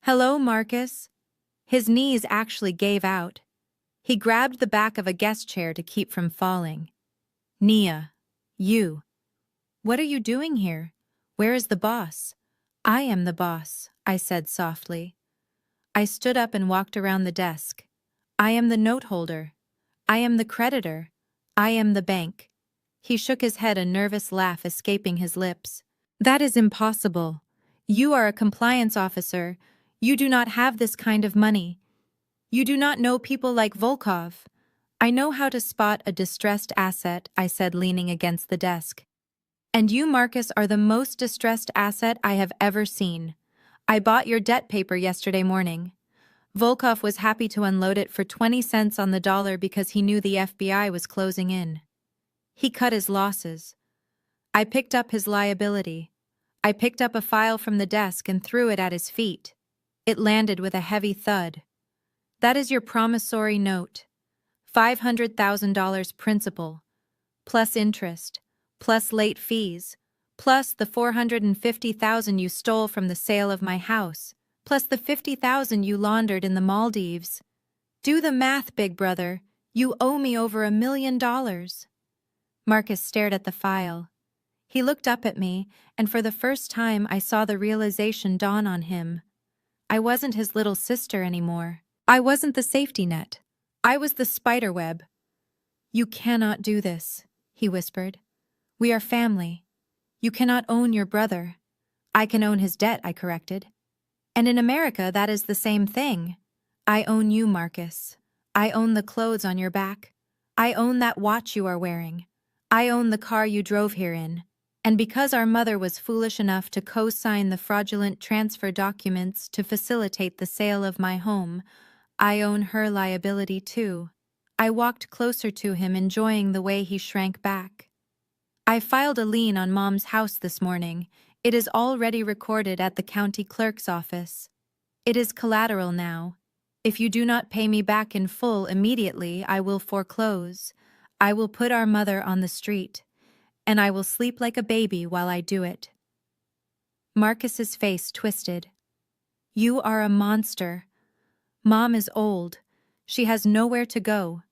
Speaker 1: "Hello, Marcus." His knees actually gave out. He grabbed the back of a guest chair to keep from falling. "Nia, you. What are you doing here? Where is the boss?" "I am the boss," I said softly. I stood up and walked around the desk. "I am the note holder. I am the creditor. I am the bank." He shook his head, a nervous laugh escaping his lips. "That is impossible. You are a compliance officer. You do not have this kind of money. You do not know people like Volkov." "I know how to spot a distressed asset," I said, leaning against the desk. "And you, Marcus, are the most distressed asset I have ever seen. I bought your debt paper yesterday morning." Volkov was happy to unload it for 20 cents on the dollar because he knew the FBI was closing in. He cut his losses. I picked up his liability. I picked up a file from the desk and threw it at his feet. It landed with a heavy thud. "That is your promissory note. $500,000 principal, plus interest, plus late fees, plus the $450,000 you stole from the sale of my house, plus the $50,000 you laundered in the Maldives. Do the math, big brother. You owe me over $1 million. Marcus stared at the file. He looked up at me, and for the first time I saw the realization dawn on him. I wasn't his little sister anymore. I wasn't the safety net. I was the spider web. "You cannot do this," he whispered. "We are family. You cannot own your brother." "I can own his debt," I corrected. "And in America that is the same thing. I own you, Marcus. I own the clothes on your back. I own that watch you are wearing. I own the car you drove here in. And because our mother was foolish enough to co-sign the fraudulent transfer documents to facilitate the sale of my home, I own her liability too." I walked closer to him, enjoying the way he shrank back. "I filed a lien on Mom's house this morning. It is already recorded at the county clerk's office. It is collateral now. If you do not pay me back in full immediately, I will foreclose. I will put our mother on the street. And I will sleep like a baby while I do it." Marcus's face twisted. "You are a monster. Mom is old. She has nowhere to go."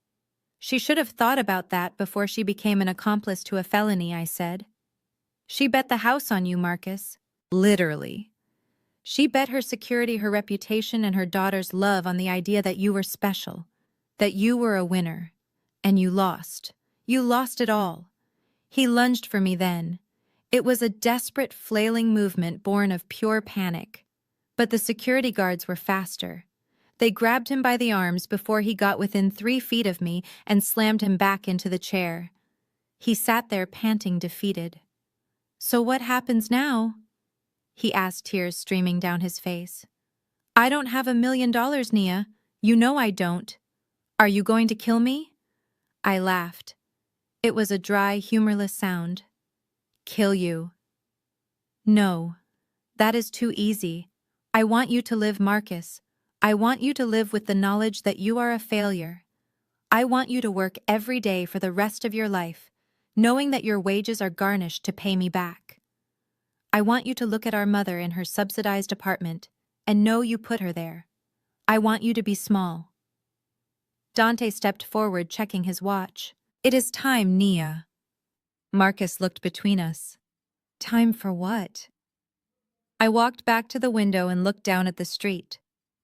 Speaker 1: "She should have thought about that before she became an accomplice to a felony," I said. "She bet the house on you, Marcus." "Literally. She bet her security, her reputation, and her daughter's love on the idea that you were special, that you were a winner. And you lost. You lost it all." He lunged for me then. It was a desperate, flailing movement born of pure panic. But the security guards were faster. They grabbed him by the arms before he got within 3 feet of me and slammed him back into the chair. He sat there panting, defeated. "So what happens now?" he asked, tears streaming down his face. "I don't have $1 million, Nia. You know I don't. Are you going to kill me?" I laughed. It was a dry, humorless sound. "Kill you? No. That is too easy. I want you to live, Marcus. I want you to live with the knowledge that you are a failure. I want you to work every day for the rest of your life, knowing that your wages are garnished to pay me back. I want you to look at our mother in her subsidized apartment and know you put her there. I want you to be small." Dante stepped forward, checking his watch. "It is time, Nia." Marcus looked between us. "Time for what?" I walked back to the window and looked down at the street.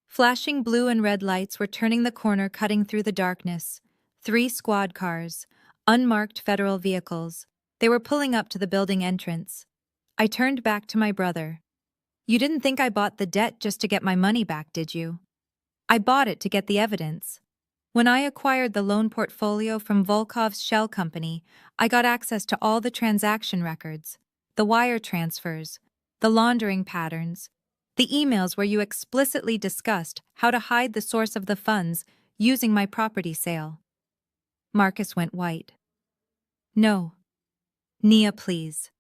Speaker 1: Flashing blue and red lights were turning the corner, cutting through the darkness. 3 squad cars, unmarked federal vehicles. They were pulling up to the building entrance. I turned back to my brother. "You didn't think I bought the debt just to get my money back, did you?" "I bought it to get the evidence." When I acquired the loan portfolio from Volkov's shell company, I got access to all the transaction records, the wire transfers, the laundering patterns, the emails where you explicitly discussed how to hide the source of the funds using my property sale. Marcus went white. No. Nia, please.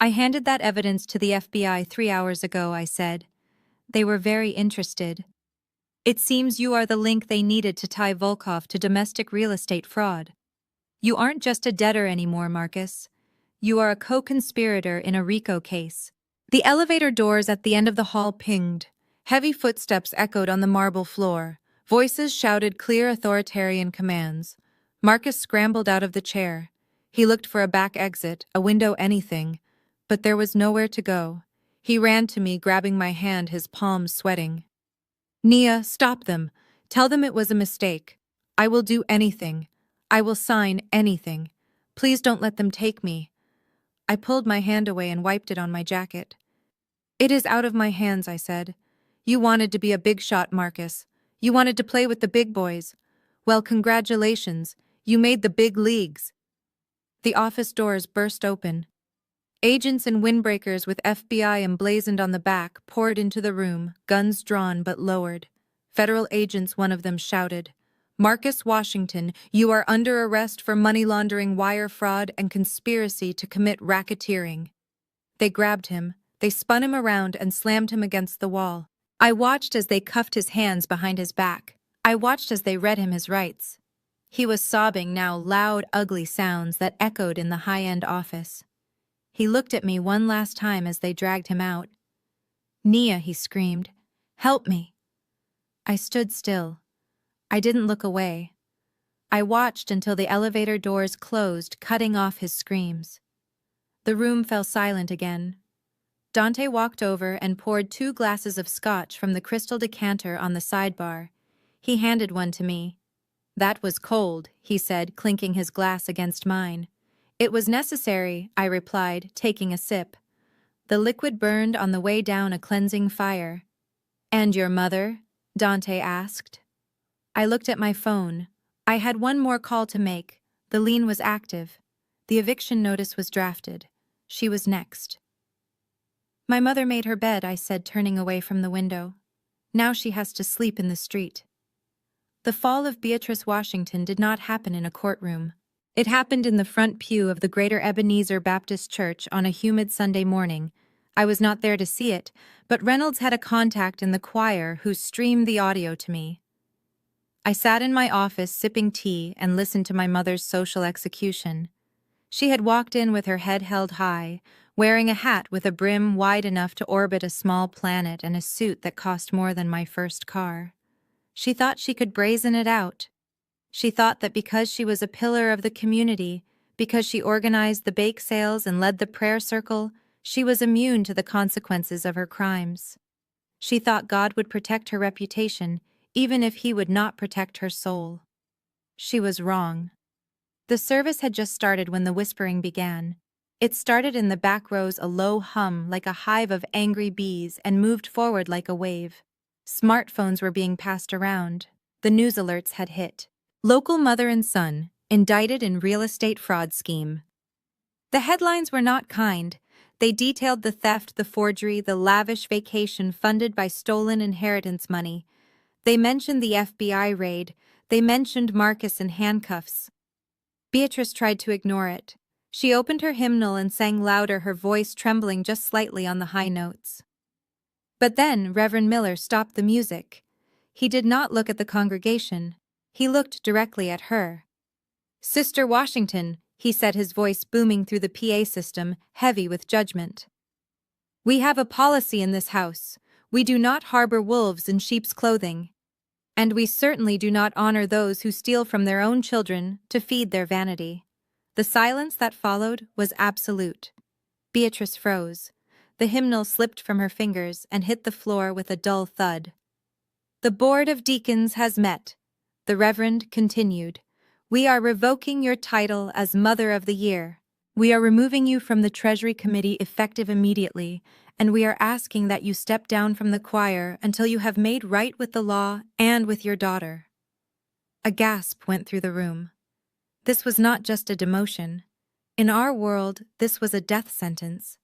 Speaker 1: I handed that evidence to the FBI 3 hours ago, I said. They were very interested. It seems you are the link they needed to tie Volkov to domestic real estate fraud. You aren't just a debtor anymore, Marcus. You are a co-conspirator in a RICO case. The elevator doors at the end of the hall pinged. Heavy footsteps echoed on the marble floor. Voices shouted clear authoritarian commands. Marcus scrambled out of the chair. He looked for a back exit, a window, anything. But there was nowhere to go. He ran to me, grabbing my hand, his palms sweating. Nia, stop them. Tell them it was a mistake. I will do anything. I will sign anything. Please don't let them take me. I pulled my hand away and wiped it on my jacket. It is out of my hands, I said. You wanted to be a big shot, Marcus. You wanted to play with the big boys. Well, congratulations. You made the big leagues. The office doors burst open. Agents and windbreakers with FBI emblazoned on the back poured into the room, guns drawn but lowered. Federal agents, one of them shouted, "Marcus Washington, you are under arrest for money laundering, wire fraud, and conspiracy to commit racketeering." They grabbed him, they spun him around and slammed him against the wall. I watched as they cuffed his hands behind his back. I watched as they read him his rights. He was sobbing now, loud, ugly sounds that echoed in the high-end office. He looked at me one last time as they dragged him out. "Nia," he screamed, "help me." I stood still. I didn't look away. I watched until the elevator doors closed, cutting off his screams. The room fell silent again. Dante walked over and poured 2 glasses of scotch from the crystal decanter on the sidebar. He handed one to me. "That was cold," he said, clinking his glass against mine. "It was necessary," I replied, taking a sip. The liquid burned on the way down a cleansing fire. "And your mother?" Dante asked. I looked at my phone. I had one more call to make. The lien was active. The eviction notice was drafted. She was next. "My mother made her bed," I said, turning away from the window. "Now she has to sleep in the street." The fall of Beatrice Washington did not happen in a courtroom. It happened in the front pew of the Greater Ebenezer Baptist Church on a humid Sunday morning. I was not there to see it, but Reynolds had a contact in the choir who streamed the audio to me. I sat in my office sipping tea and listened to my mother's social execution. She had walked in with her head held high, wearing a hat with a brim wide enough to orbit a small planet and a suit that cost more than my first car. She thought she could brazen it out. She thought that because she was a pillar of the community, because she organized the bake sales and led the prayer circle, she was immune to the consequences of her crimes. She thought God would protect her reputation, even if He would not protect her soul. She was wrong. The service had just started when the whispering began. It started in the back rows, a low hum like a hive of angry bees, and moved forward like a wave. Smartphones were being passed around. The news alerts had hit. Local mother and son, indicted in real estate fraud scheme. The headlines were not kind. They detailed the theft, the forgery, the lavish vacation funded by stolen inheritance money. They mentioned the FBI raid. They mentioned Marcus in handcuffs. Beatrice tried to ignore it. She opened her hymnal and sang louder, her voice trembling just slightly on the high notes. But then Reverend Miller stopped the music. He did not look at the congregation. He looked directly at her. "Sister Washington," he said, his voice booming through the PA system, heavy with judgment. "We have a policy in this house. We do not harbor wolves in sheep's clothing. And we certainly do not honor those who steal from their own children to feed their vanity." The silence that followed was absolute. Beatrice froze. The hymnal slipped from her fingers and hit the floor with a dull thud. "The Board of Deacons has met," the Reverend continued. "We are revoking your title as Mother of the Year. We are removing you from the Treasury Committee effective immediately, and we are asking that you step down from the choir until you have made right with the law and with your daughter." A gasp went through the room. This was not just a demotion. In our world, this was a death sentence.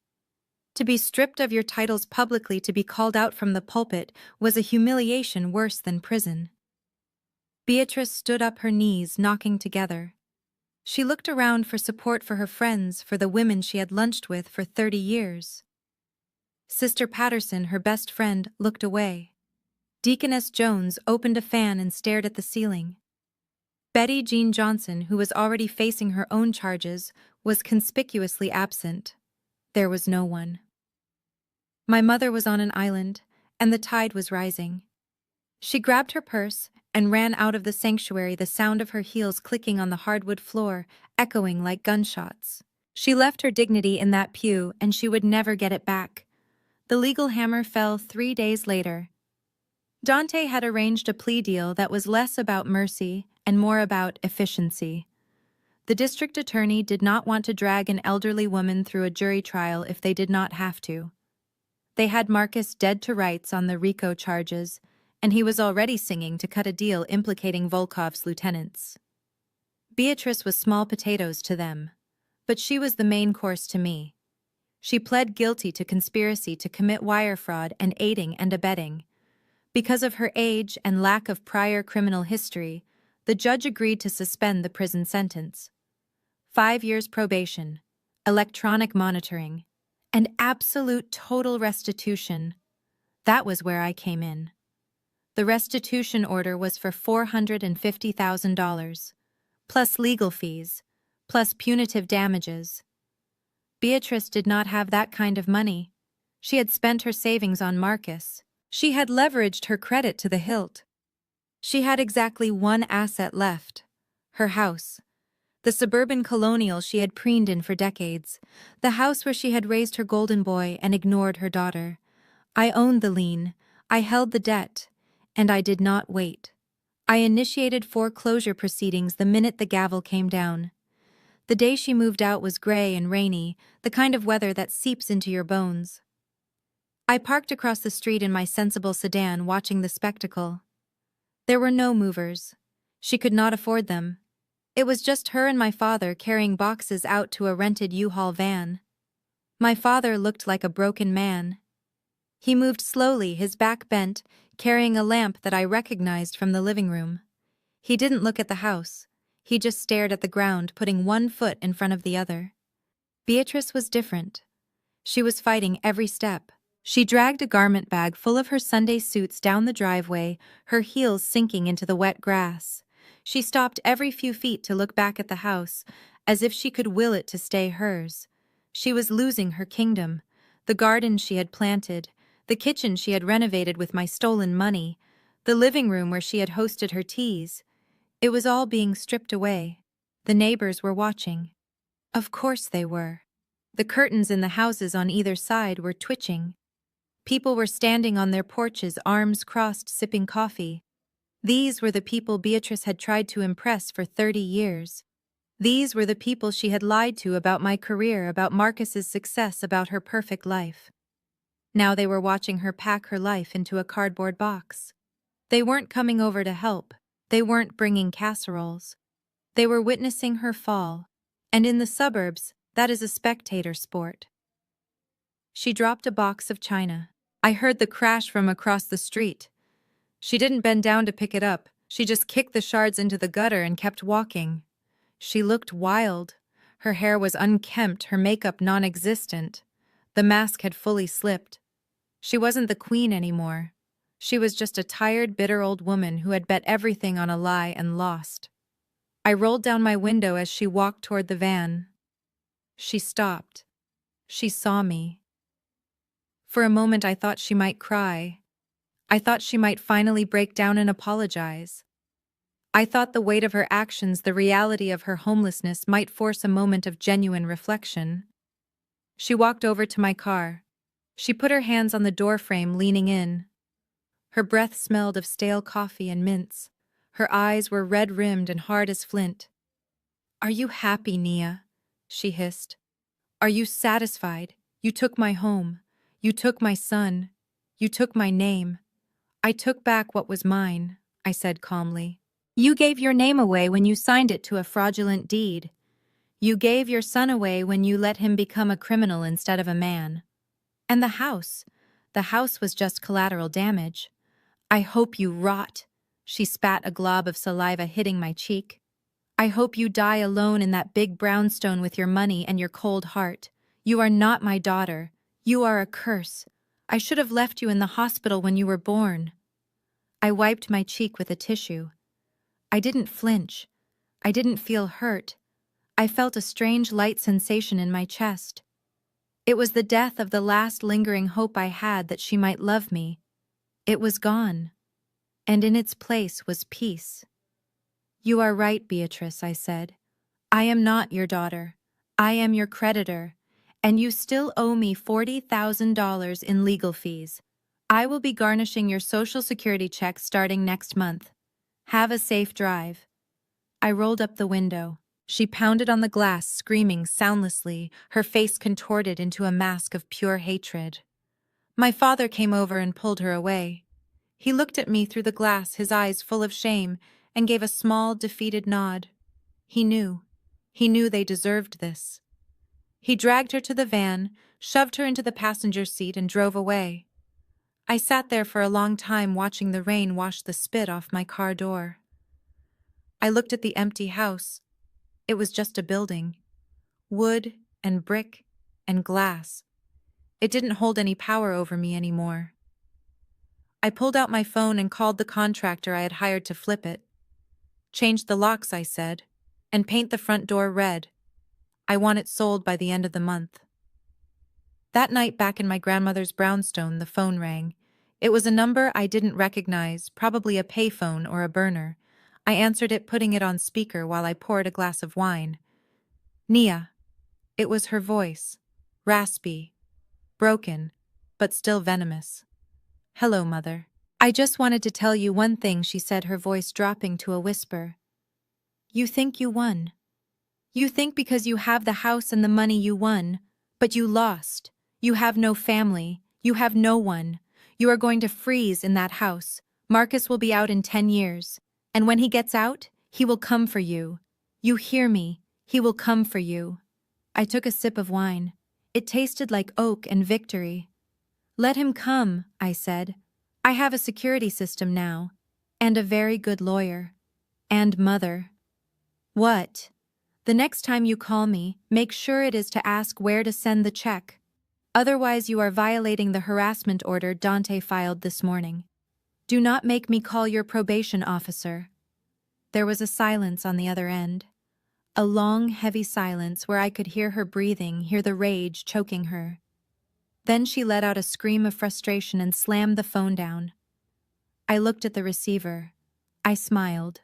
Speaker 1: To be stripped of your titles publicly, to be called out from the pulpit, was a humiliation worse than prison. Beatrice stood up, her knees knocking together. She looked around for support, for her friends, for the women she had lunched with for 30 years. Sister Patterson, her best friend, looked away. Deaconess Jones opened a fan and stared at the ceiling. Betty Jean Johnson, who was already facing her own charges, was conspicuously absent. There was no one. My mother was on an island, and the tide was rising. She grabbed her purse and ran out of the sanctuary, the sound of her heels clicking on the hardwood floor, echoing like gunshots. She left her dignity in that pew, and she would never get it back. The legal hammer fell 3 days later. Dante had arranged a plea deal that was less about mercy and more about efficiency. The district attorney did not want to drag an elderly woman through a jury trial if they did not have to. They had Marcus dead to rights on the RICO charges, and he was already singing to cut a deal implicating Volkov's lieutenants. Beatrice was small potatoes to them, but she was the main course to me. She pled guilty to conspiracy to commit wire fraud and aiding and abetting. Because of her age and lack of prior criminal history, the judge agreed to suspend the prison sentence. 5 years probation, electronic monitoring, and absolute total restitution. That was where I came in. The restitution order was for $450,000, plus legal fees, plus punitive damages. Beatrice did not have that kind of money. She had spent her savings on Marcus. She had leveraged her credit to the hilt. She had exactly one asset left: her house. The suburban colonial she had preened in for decades, the house where she had raised her golden boy and ignored her daughter. I owned the lien, I held the debt, and I did not wait. I initiated foreclosure proceedings the minute the gavel came down. The day she moved out was gray and rainy, the kind of weather that seeps into your bones. I parked across the street in my sensible sedan, watching the spectacle. There were no movers. She could not afford them. It was just her and my father carrying boxes out to a rented U-Haul van. My father looked like a broken man. He moved slowly, his back bent, carrying a lamp that I recognized from the living room. He didn't look at the house. He just stared at the ground, putting one foot in front of the other. Beatrice was different. She was fighting every step. She dragged a garment bag full of her Sunday suits down the driveway, her heels sinking into the wet grass. She stopped every few feet to look back at the house, as if she could will it to stay hers. She was losing her kingdom, the garden she had planted, the kitchen she had renovated with my stolen money, the living room where she had hosted her teas. It was all being stripped away. The neighbors were watching. Of course they were. The curtains in the houses on either side were twitching. People were standing on their porches, arms crossed, sipping coffee. These were the people Beatrice had tried to impress for 30 years. These were the people she had lied to about my career, about Marcus's success, about her perfect life. Now they were watching her pack her life into a cardboard box. They weren't coming over to help. They weren't bringing casseroles. They were witnessing her fall. And in the suburbs, that is a spectator sport. She dropped a box of china. I heard the crash from across the street. She didn't bend down to pick it up. She just kicked the shards into the gutter and kept walking. She looked wild. Her hair was unkempt, her makeup non-existent. The mask had fully slipped. She wasn't the queen anymore. She was just a tired, bitter old woman who had bet everything on a lie and lost. I rolled down my window as she walked toward the van. She stopped. She saw me. For a moment I thought she might cry. I thought she might finally break down and apologize. I thought the weight of her actions, the reality of her homelessness, might force a moment of genuine reflection. She walked over to my car. She put her hands on the doorframe, leaning in. Her breath smelled of stale coffee and mints. Her eyes were red-rimmed and hard as flint. "Are you happy, Nia?" she hissed. "Are you satisfied? You took my home. You took my son. You took my name. I took back what was mine," I said calmly. You gave your name away when you signed it to a fraudulent deed. You gave your son away when you let him become a criminal instead of a man. And the house was just collateral damage. I hope you rot. She spat a glob of saliva hitting my cheek. I hope you die alone in that big brownstone with your money and your cold heart. You are not my daughter. You are a curse. I should have left you in the hospital when you were born. I wiped my cheek with a tissue. I didn't flinch. I didn't feel hurt. I felt a strange light sensation in my chest. It was the death of the last lingering hope I had that she might love me. It was gone, and in its place was peace. You are right, Beatrice, I said. I am not your daughter. I am your creditor, and you still owe me $40,000 in legal fees. I will be garnishing your Social Security check starting next month. Have a safe drive. I rolled up the window. She pounded on the glass, screaming soundlessly, her face contorted into a mask of pure hatred. My father came over and pulled her away. He looked at me through the glass, his eyes full of shame, and gave a small, defeated nod. He knew. He knew they deserved this. He dragged her to the van, shoved her into the passenger seat, and drove away. I sat there for a long time watching the rain wash the spit off my car door. I looked at the empty house. It was just a building. Wood and brick and glass. It didn't hold any power over me anymore. I pulled out my phone and called the contractor I had hired to flip it. Change the locks, I said, and paint the front door red. I want it sold by the end of the month. That night back in my grandmother's brownstone, the phone rang. It was a number I didn't recognize, probably a payphone or a burner. I answered it, putting it on speaker while I poured a glass of wine. Nia. It was her voice. Raspy. Broken, but still venomous. Hello, Mother. I just wanted to tell you one thing, she said, her voice dropping to a whisper. You think you won. You think because you have the house and the money you won, but you lost. You have no family. You have no one. You are going to freeze in that house. Marcus will be out in 10 years. And when he gets out, he will come for you. You hear me? He will come for you. I took a sip of wine. It tasted like oak and victory. Let him come, I said. I have a security system now. And a very good lawyer. And mother. What? The next time you call me, make sure it is to ask where to send the check. Otherwise you are violating the harassment order Dante filed this morning. Do not make me call your probation officer. There was a silence on the other end. A long, heavy silence where I could hear her breathing, hear the rage choking her. Then she let out a scream of frustration and slammed the phone down. I looked at the receiver. I smiled.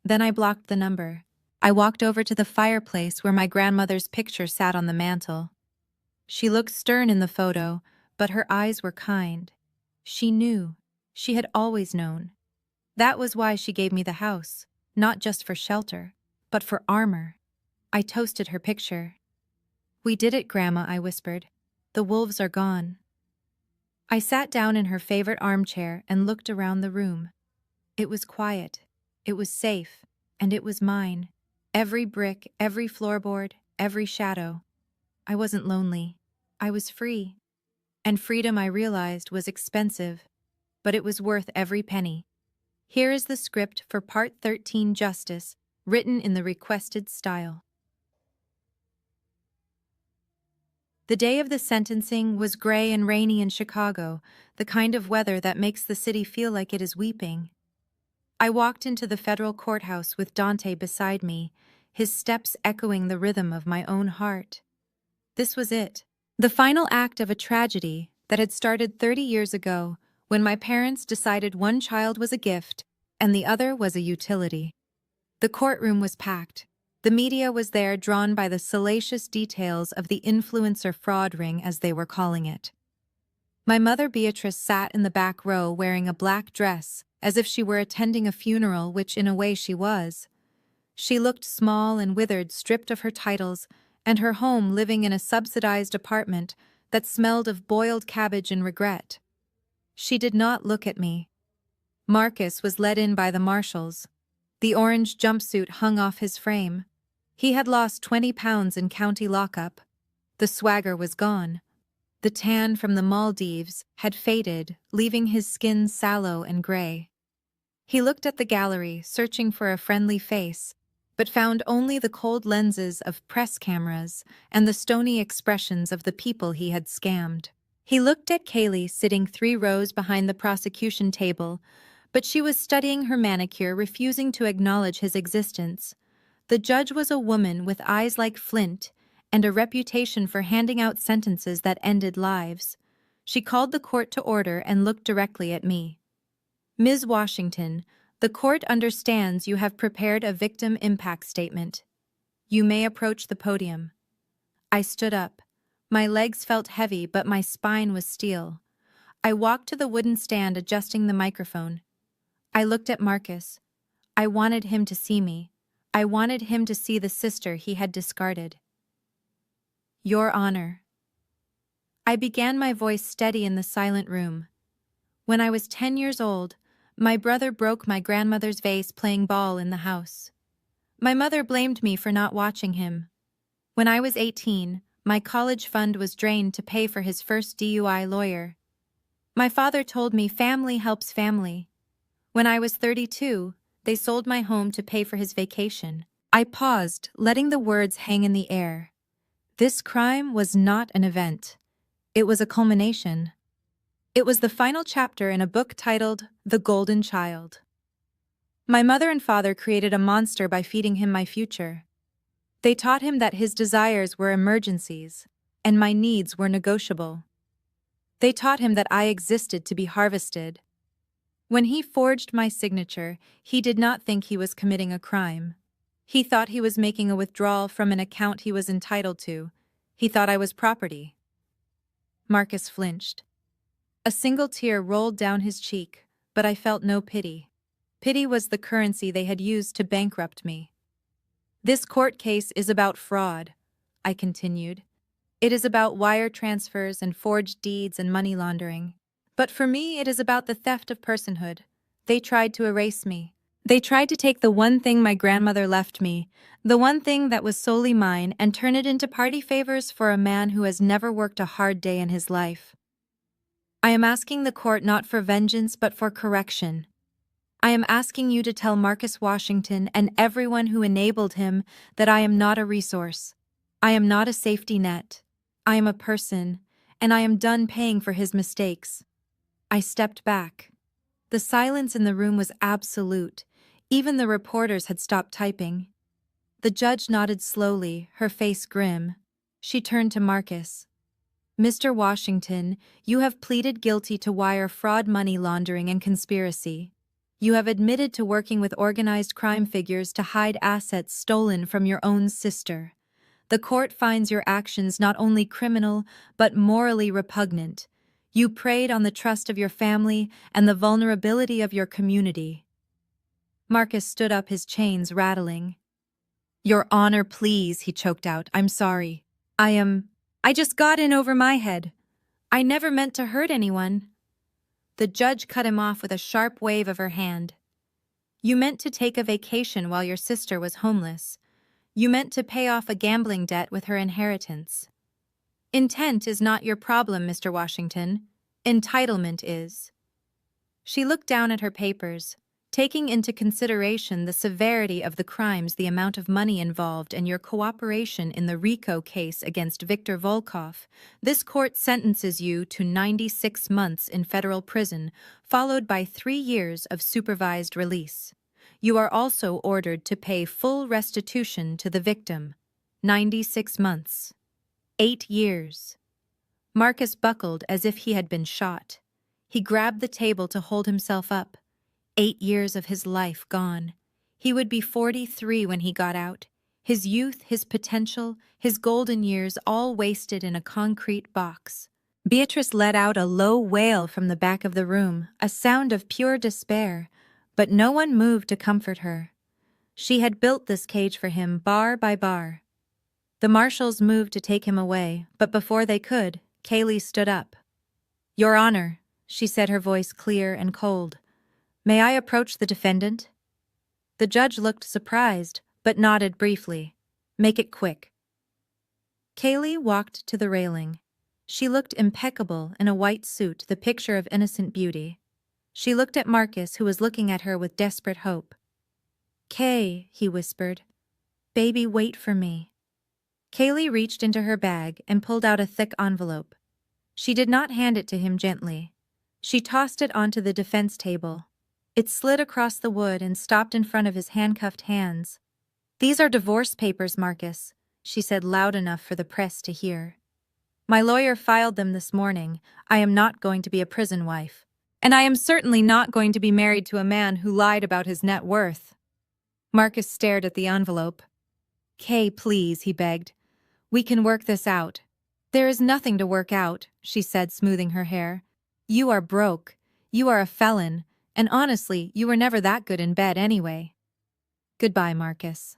Speaker 1: Then I blocked the number. I walked over to the fireplace where my grandmother's picture sat on the mantel. She looked stern in the photo, but her eyes were kind. She knew. She had always known. That was why she gave me the house, not just for shelter, but for armor. I toasted her picture. We did it, Grandma, I whispered. The wolves are gone. I sat down in her favorite armchair and looked around the room. It was quiet. It was safe. And it was mine. Every brick, every floorboard, every shadow. I wasn't lonely. I was free. And freedom, I realized, was expensive. But it was worth every penny. Here is the script for Part 13, Justice, written in the requested style. The day of the sentencing was gray and rainy in Chicago, the kind of weather that makes the city feel like it is weeping. I walked into the federal courthouse with Dante beside me, his steps echoing the rhythm of my own heart. This was it, the final act of a tragedy that had started 30 years ago when my parents decided one child was a gift and the other was a utility. The courtroom was packed. The media was there, drawn by the salacious details of the influencer fraud ring, as they were calling it. My mother Beatrice sat in the back row wearing a black dress, as if she were attending a funeral, which in a way she was. She looked small and withered, stripped of her titles, and her home, living in a subsidized apartment that smelled of boiled cabbage and regret. She did not look at me. Marcus was led in by the marshals. The orange jumpsuit hung off his frame. He had lost 20 pounds in county lockup. The swagger was gone. The tan from the Maldives had faded, leaving his skin sallow and gray. He looked at the gallery, searching for a friendly face, but found only the cold lenses of press cameras and the stony expressions of the people he had scammed. He looked at Kaylee sitting 3 rows behind the prosecution table, but she was studying her manicure, refusing to acknowledge his existence. The judge was a woman with eyes like flint and a reputation for handing out sentences that ended lives. She called the court to order and looked directly at me. Ms. Washington, the court understands you have prepared a victim impact statement. You may approach the podium. I stood up. My legs felt heavy, but my spine was steel. I walked to the wooden stand, adjusting the microphone. I looked at Marcus. I wanted him to see me. I wanted him to see the sister he had discarded. Your Honor. I began, my voice steady in the silent room. When I was 10 years old, my brother broke my grandmother's vase playing ball in the house. My mother blamed me for not watching him. When I was 18, my college fund was drained to pay for his first DUI lawyer. My father told me family helps family. When I was 32, they sold my home to pay for his vacation. I paused, letting the words hang in the air. This crime was not an event. It was a culmination. It was the final chapter in a book titled The Golden Child. My mother and father created a monster by feeding him my future. They taught him that his desires were emergencies, and my needs were negotiable. They taught him that I existed to be harvested. When he forged my signature, he did not think he was committing a crime. He thought he was making a withdrawal from an account he was entitled to. He thought I was property. Marcus flinched. A single tear rolled down his cheek, but I felt no pity. Pity was the currency they had used to bankrupt me. This court case is about fraud, I continued. It is about wire transfers and forged deeds and money laundering. But for me, it is about the theft of personhood. They tried to erase me. They tried to take the one thing my grandmother left me, the one thing that was solely mine, and turn it into party favors for a man who has never worked a hard day in his life. I am asking the court not for vengeance but for correction. I am asking you to tell Marcus Washington and everyone who enabled him that I am not a resource. I am not a safety net. I am a person, and I am done paying for his mistakes. I stepped back. The silence in the room was absolute. Even the reporters had stopped typing. The judge nodded slowly, her face grim. She turned to Marcus. Mr. Washington, you have pleaded guilty to wire fraud, money laundering, and conspiracy. You have admitted to working with organized crime figures to hide assets stolen from your own sister. The court finds your actions not only criminal, but morally repugnant. You preyed on the trust of your family and the vulnerability of your community. Marcus stood up, his chains rattling. Your Honor, please, he choked out. I'm sorry. I just got in over my head. I never meant to hurt anyone. The judge cut him off with a sharp wave of her hand. You meant to take a vacation while your sister was homeless. You meant to pay off a gambling debt with her inheritance. Intent is not your problem, Mr. Washington. Entitlement is. She looked down at her papers, taking into consideration the severity of the crimes, the amount of money involved, and your cooperation in the RICO case against Viktor Volkov. This court sentences you to 96 months in federal prison, followed by 3 years of supervised release. You are also ordered to pay full restitution to the victim. 96 months. 8 years. Marcus buckled as if he had been shot. He grabbed the table to hold himself up. 8 years of his life gone. He would be 43 when he got out. His youth, his potential, his golden years all wasted in a concrete box. Beatrice let out a low wail from the back of the room, a sound of pure despair, but no one moved to comfort her. She had built this cage for him, bar by bar. The marshals moved to take him away, but before they could, Kaylee stood up. Your Honor, she said, her voice clear and cold. May I approach the defendant? The judge looked surprised, but nodded briefly. Make it quick. Kaylee walked to the railing. She looked impeccable in a white suit, the picture of innocent beauty. She looked at Marcus, who was looking at her with desperate hope. "Kay," he whispered. "Baby, wait for me." Kaylee reached into her bag and pulled out a thick envelope. She did not hand it to him gently. She tossed it onto the defense table. It slid across the wood and stopped in front of his handcuffed hands. "These are divorce papers, Marcus," she said loud enough for the press to hear. "My lawyer filed them this morning. I am not going to be a prison wife. And I am certainly not going to be married to a man who lied about his net worth." Marcus stared at the envelope. "Kay, please," he begged. "We can work this out." "There is nothing to work out," she said, smoothing her hair. "You are broke. You are a felon. And honestly, you were never that good in bed anyway. Goodbye, Marcus."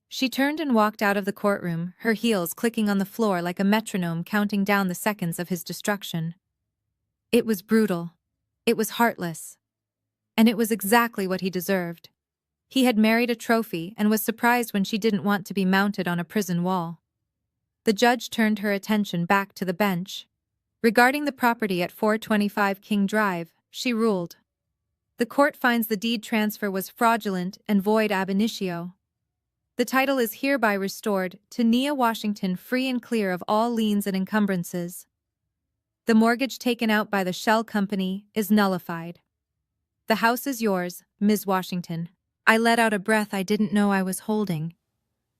Speaker 1: She turned and walked out of the courtroom, her heels clicking on the floor like a metronome counting down the seconds of his destruction. It was brutal. It was heartless. And it was exactly what he deserved. He had married a trophy and was surprised when she didn't want to be mounted on a prison wall. The judge turned her attention back to the bench. Regarding the property at 425 King Drive, she ruled. The court finds the deed transfer was fraudulent and void ab initio. The title is hereby restored to Nia Washington, free and clear of all liens and encumbrances. The mortgage taken out by the shell company is nullified. The house is yours, Ms. Washington. I let out a breath I didn't know I was holding.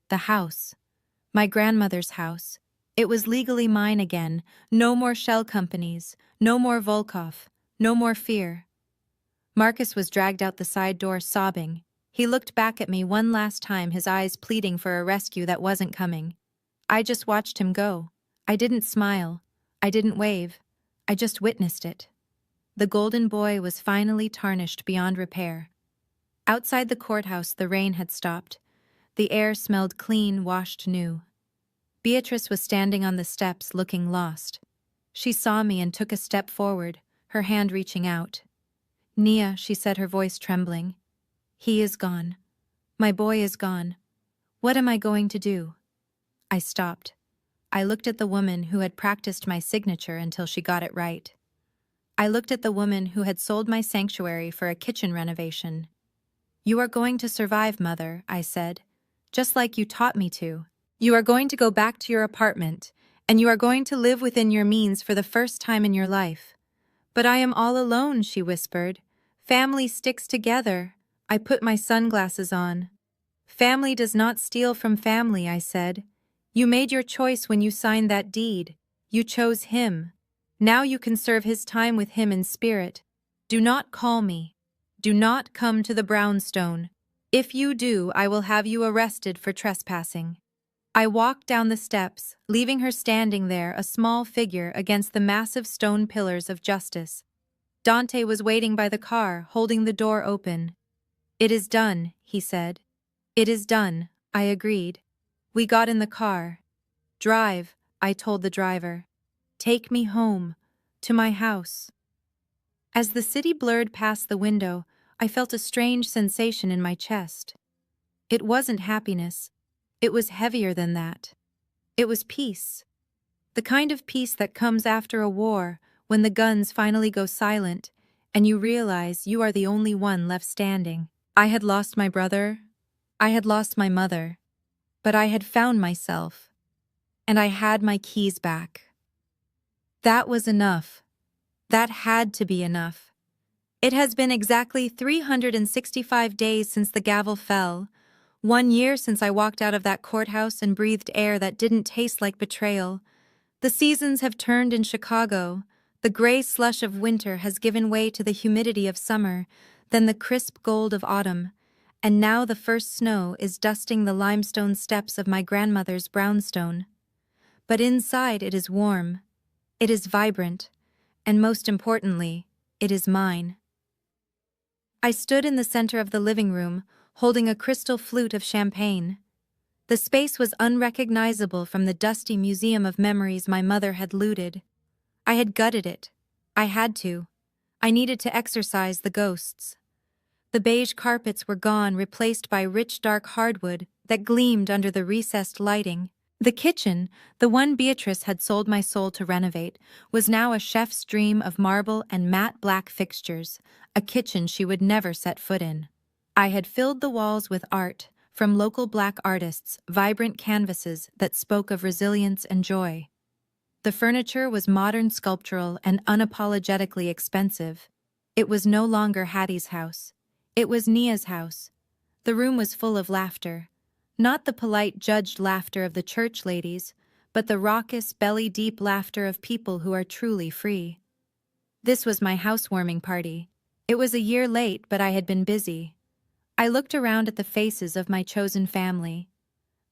Speaker 1: The house. My grandmother's house. It was legally mine again. No more shell companies. No more Volkov. No more fear. Marcus was dragged out the side door sobbing. He looked back at me one last time, his eyes pleading for a rescue that wasn't coming. I just watched him go. I didn't smile. I didn't wave. I just witnessed it. The golden boy was finally tarnished beyond repair. Outside the courthouse, the rain had stopped. The air smelled clean, washed new. Beatrice was standing on the steps, looking lost. She saw me and took a step forward, her hand reaching out. "Nia," she said, her voice trembling. "He is gone. My boy is gone. What am I going to do?" I stopped. I looked at the woman who had practiced my signature until she got it right. I looked at the woman who had sold my sanctuary for a kitchen renovation. "You are going to survive, Mother," I said, "just like you taught me to. You are going to go back to your apartment, and you are going to live within your means for the first time in your life." "But I am all alone," she whispered. "Family sticks together." I put my sunglasses on. "Family does not steal from family," I said. "You made your choice when you signed that deed. You chose him. Now you can serve his time with him in spirit. Do not call me. Do not come to the brownstone. If you do, I will have you arrested for trespassing." I walked down the steps, leaving her standing there, a small figure against the massive stone pillars of justice. Dante was waiting by the car, holding the door open. "It is done," he said. "It is done," I agreed. We got in the car. "Drive," I told the driver. "Take me home, to my house." As the city blurred past the window, I felt a strange sensation in my chest. It wasn't happiness. It was heavier than that. It was peace. The kind of peace that comes after a war, when the guns finally go silent, and you realize you are the only one left standing. I had lost my brother. I had lost my mother. But I had found myself. And I had my keys back. That was enough. That had to be enough. It has been exactly 365 days since the gavel fell. 1 year since I walked out of that courthouse and breathed air that didn't taste like betrayal. The seasons have turned in Chicago. The gray slush of winter has given way to the humidity of summer, then the crisp gold of autumn, and now the first snow is dusting the limestone steps of my grandmother's brownstone. But inside it is warm, it is vibrant, and most importantly, it is mine. I stood in the center of the living room, holding a crystal flute of champagne. The space was unrecognizable from the dusty museum of memories my mother had looted. I had gutted it. I had to. I needed to exorcise the ghosts. The beige carpets were gone, replaced by rich dark hardwood that gleamed under the recessed lighting. The kitchen, the one Beatrice had sold my soul to renovate, was now a chef's dream of marble and matte black fixtures, a kitchen she would never set foot in. I had filled the walls with art, from local black artists, vibrant canvases that spoke of resilience and joy. The furniture was modern, sculptural, and unapologetically expensive. It was no longer Hattie's house. It was Nia's house. The room was full of laughter. Not the polite, judged laughter of the church ladies, but the raucous, belly-deep laughter of people who are truly free. This was my housewarming party. It was a year late, but I had been busy. I looked around at the faces of my chosen family.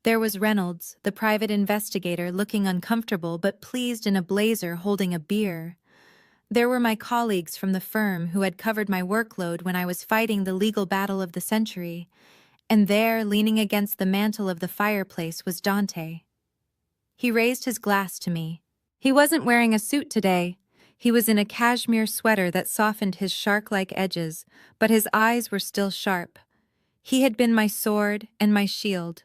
Speaker 1: There was Reynolds, the private investigator, looking uncomfortable but pleased in a blazer holding a beer. There were my colleagues from the firm who had covered my workload when I was fighting the legal battle of the century. And there, leaning against the mantel of the fireplace, was Dante. He raised his glass to me. He wasn't wearing a suit today. He was in a cashmere sweater that softened his shark-like edges, but his eyes were still sharp. He had been my sword and my shield.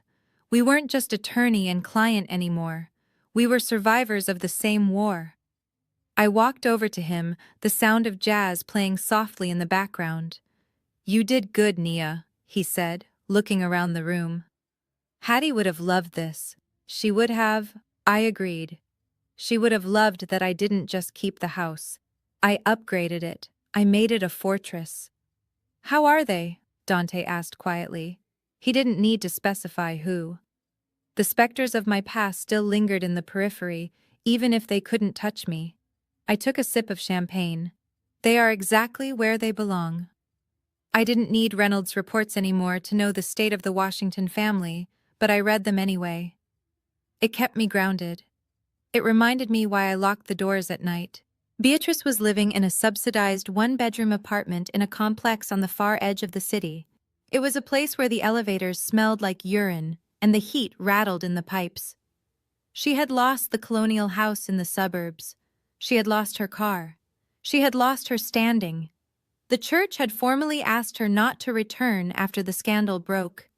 Speaker 1: We weren't just attorney and client anymore. We were survivors of the same war. I walked over to him, the sound of jazz playing softly in the background. "You did good, Nia," he said, looking around the room. Hattie would have loved this. She would have, I agreed. She would have loved that I didn't just keep the house. I upgraded it. I made it a fortress. "How are they?" Dante asked quietly. He didn't need to specify who. The specters of my past still lingered in the periphery, even if they couldn't touch me. I took a sip of champagne. They are exactly where they belong. I didn't need Reynolds' reports anymore to know the state of the Washington family, but I read them anyway. It kept me grounded. It reminded me why I locked the doors at night. Beatrice was living in a subsidized one-bedroom apartment in a complex on the far edge of the city. It was a place where the elevators smelled like urine and the heat rattled in the pipes. She had lost the colonial house in the suburbs. She had lost her car. She had lost her standing. The church had formally asked her not to return after the scandal broke.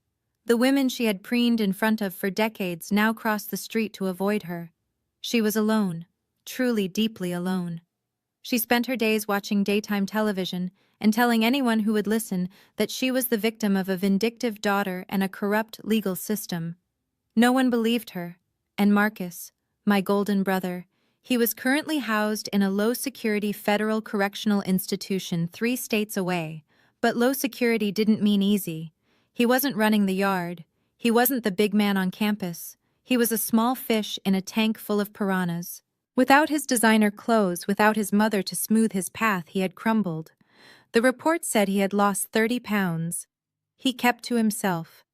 Speaker 1: The women she had preened in front of for decades now crossed the street to avoid her. She was alone, truly deeply alone. She spent her days watching daytime television and telling anyone who would listen that she was the victim of a vindictive daughter and a corrupt legal system. No one believed her, and Marcus, my golden brother, he was currently housed in a low-security federal correctional institution 3 states away, but low security didn't mean easy. He wasn't running the yard. He wasn't the big man on campus. He was a small fish in a tank full of piranhas. Without his designer clothes, without his mother to smooth his path, he had crumbled. The report said he had lost 30 pounds. He kept to himself.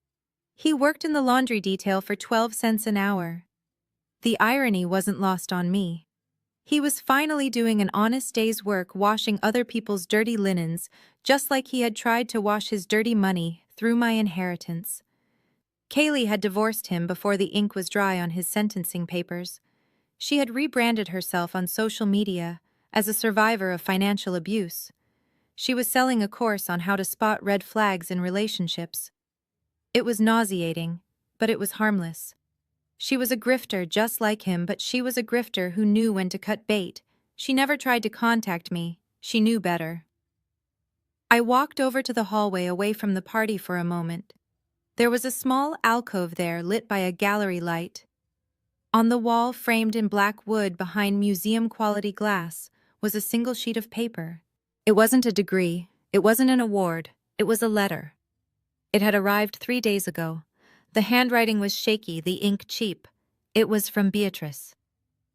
Speaker 1: He worked in the laundry detail for 12 cents an hour. The irony wasn't lost on me. He was finally doing an honest day's work washing other people's dirty linens, just like he had tried to wash his dirty money through my inheritance. Kaylee had divorced him before the ink was dry on his sentencing papers. She had rebranded herself on social media as a survivor of financial abuse. She was selling a course on how to spot red flags in relationships. It was nauseating, but it was harmless. She was a grifter just like him, but she was a grifter who knew when to cut bait. She never tried to contact me. She knew better. I walked over to the hallway away from the party for a moment. There was a small alcove there lit by a gallery light. On the wall, framed in black wood behind museum-quality glass, was a single sheet of paper. It wasn't a degree. It wasn't an award. It was a letter. It had arrived 3 days ago. The handwriting was shaky, the ink cheap. It was from Beatrice.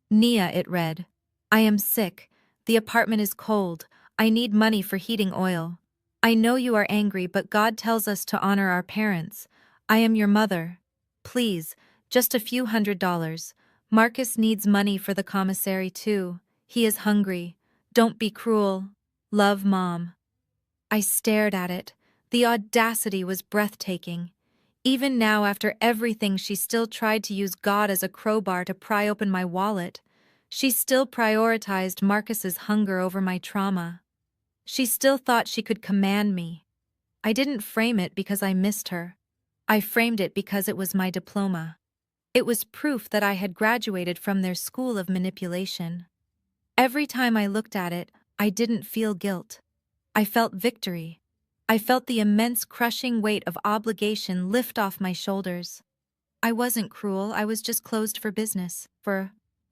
Speaker 1: "Nia," it read. "I am sick. The apartment is cold. I need money for heating oil. I know you are angry, but God tells us to honor our parents. I am your mother. Please, just a few $100s. Marcus needs money for the commissary too. He is hungry. Don't be cruel. Love, Mom." I stared at it. The audacity was breathtaking. Even now, after everything, she still tried to use God as a crowbar to pry open my wallet. She still prioritized Marcus's hunger over my trauma. She still thought she could command me. I didn't frame it because I missed her. I framed it because it was my diploma. It was proof that I had graduated from their school of manipulation. Every time I looked at it, I didn't feel guilt. I felt victory. I felt the immense crushing weight of obligation lift off my shoulders. I wasn't cruel, I was just closed for business.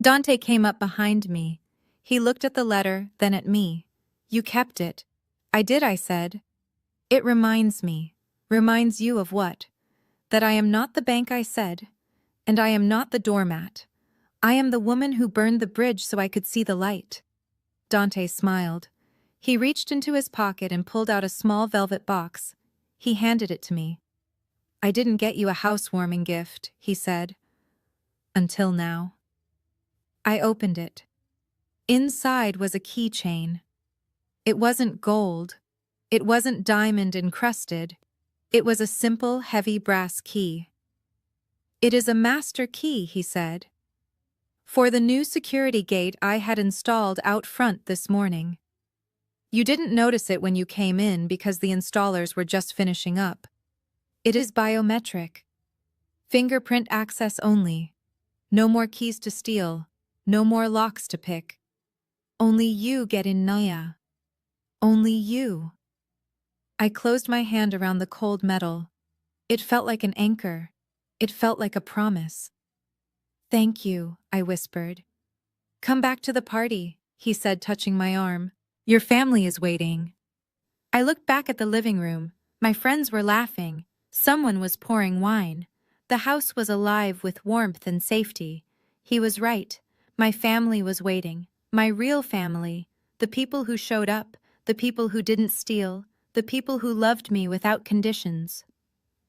Speaker 1: Dante came up behind me. He looked at the letter, then at me. You kept it. I did, I said. It reminds me. Reminds you of what? That I am not the bank I said, and I am not the doormat. I am the woman who burned the bridge so I could see the light. Dante smiled. He reached into his pocket and pulled out a small velvet box. He handed it to me. I didn't get you a housewarming gift, he said. Until now. I opened it. Inside was a keychain. It wasn't gold. It wasn't diamond encrusted. It was a simple, heavy brass key. It is a master key, he said. For the new security gate I had installed out front this morning. You didn't notice it when you came in because the installers were just finishing up. It is biometric. Fingerprint access only. No more keys to steal. No more locks to pick. Only you get in, Naya. Only you. I closed my hand around the cold metal. It felt like an anchor. It felt like a promise. Thank you, I whispered. Come back to the party, he said, touching my arm. Your family is waiting. I looked back at the living room. My friends were laughing. Someone was pouring wine. The house was alive with warmth and safety. He was right. My family was waiting. My real family. The people who showed up. The people who didn't steal. The people who loved me without conditions.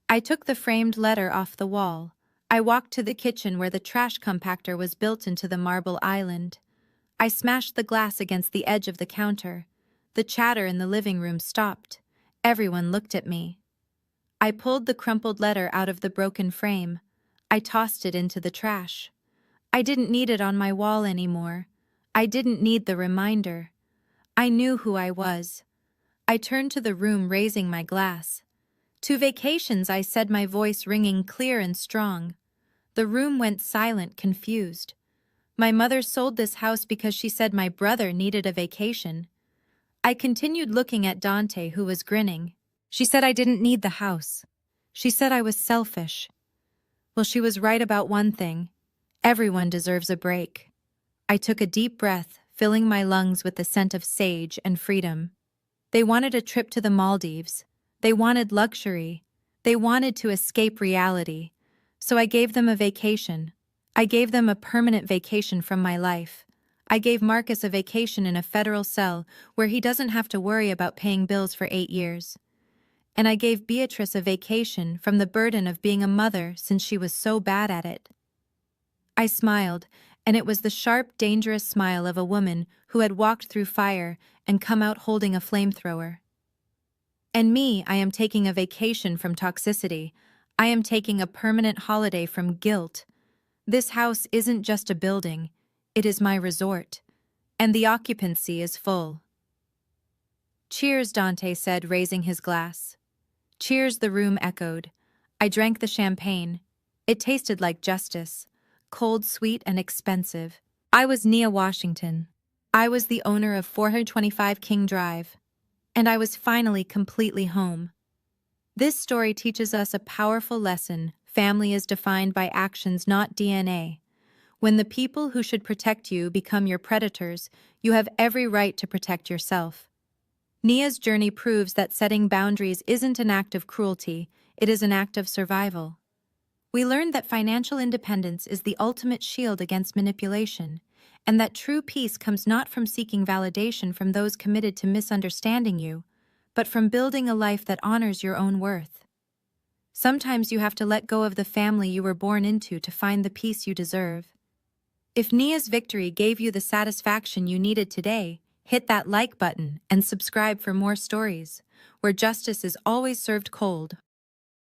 Speaker 1: I took the framed letter off the wall. I walked to the kitchen where the trash compactor was built into the marble island. I smashed the glass against the edge of the counter. The chatter in the living room stopped. Everyone looked at me. I pulled the crumpled letter out of the broken frame. I tossed it into the trash. I didn't need it on my wall anymore. I didn't need the reminder. I knew who I was. I turned to the room, raising my glass. To vacations, I said, my voice ringing clear and strong. The room went silent, confused. My mother sold this house because she said my brother needed a vacation. I continued looking at Dante, who was grinning. She said I didn't need the house. She said I was selfish. Well, she was right about one thing. Everyone deserves a break. I took a deep breath, filling my lungs with the scent of sage and freedom. They wanted a trip to the Maldives. They wanted luxury. They wanted to escape reality. So I gave them a vacation. I gave them a permanent vacation from my life. I gave Marcus a vacation in a federal cell where he doesn't have to worry about paying bills for 8 years. And I gave Beatrice a vacation from the burden of being a mother since she was so bad at it. I smiled, and it was the sharp, dangerous smile of a woman who had walked through fire and come out holding a flamethrower. And me, I am taking a vacation from toxicity. I am taking a permanent holiday from guilt. This house isn't just a building, it is my resort, and the occupancy is full. Cheers, Dante said, raising his glass. Cheers, the room echoed. I drank the champagne. It tasted like justice, cold, sweet, and expensive. I was Nia Washington. I was the owner of 425 King Drive. And I was finally completely home. This story teaches us a powerful lesson. Family is defined by actions, not DNA. When the people who should protect you become your predators, you have every right to protect yourself. Nia's journey proves that setting boundaries isn't an act of cruelty, it is an act of survival. We learned that financial independence is the ultimate shield against manipulation, and that true peace comes not from seeking validation from those committed to misunderstanding you, but from building a life that honors your own worth. Sometimes you have to let go of the family you were born into to find the peace you deserve. If Nia's victory gave you the satisfaction you needed today, hit that like button and subscribe for more stories, where justice is always served cold.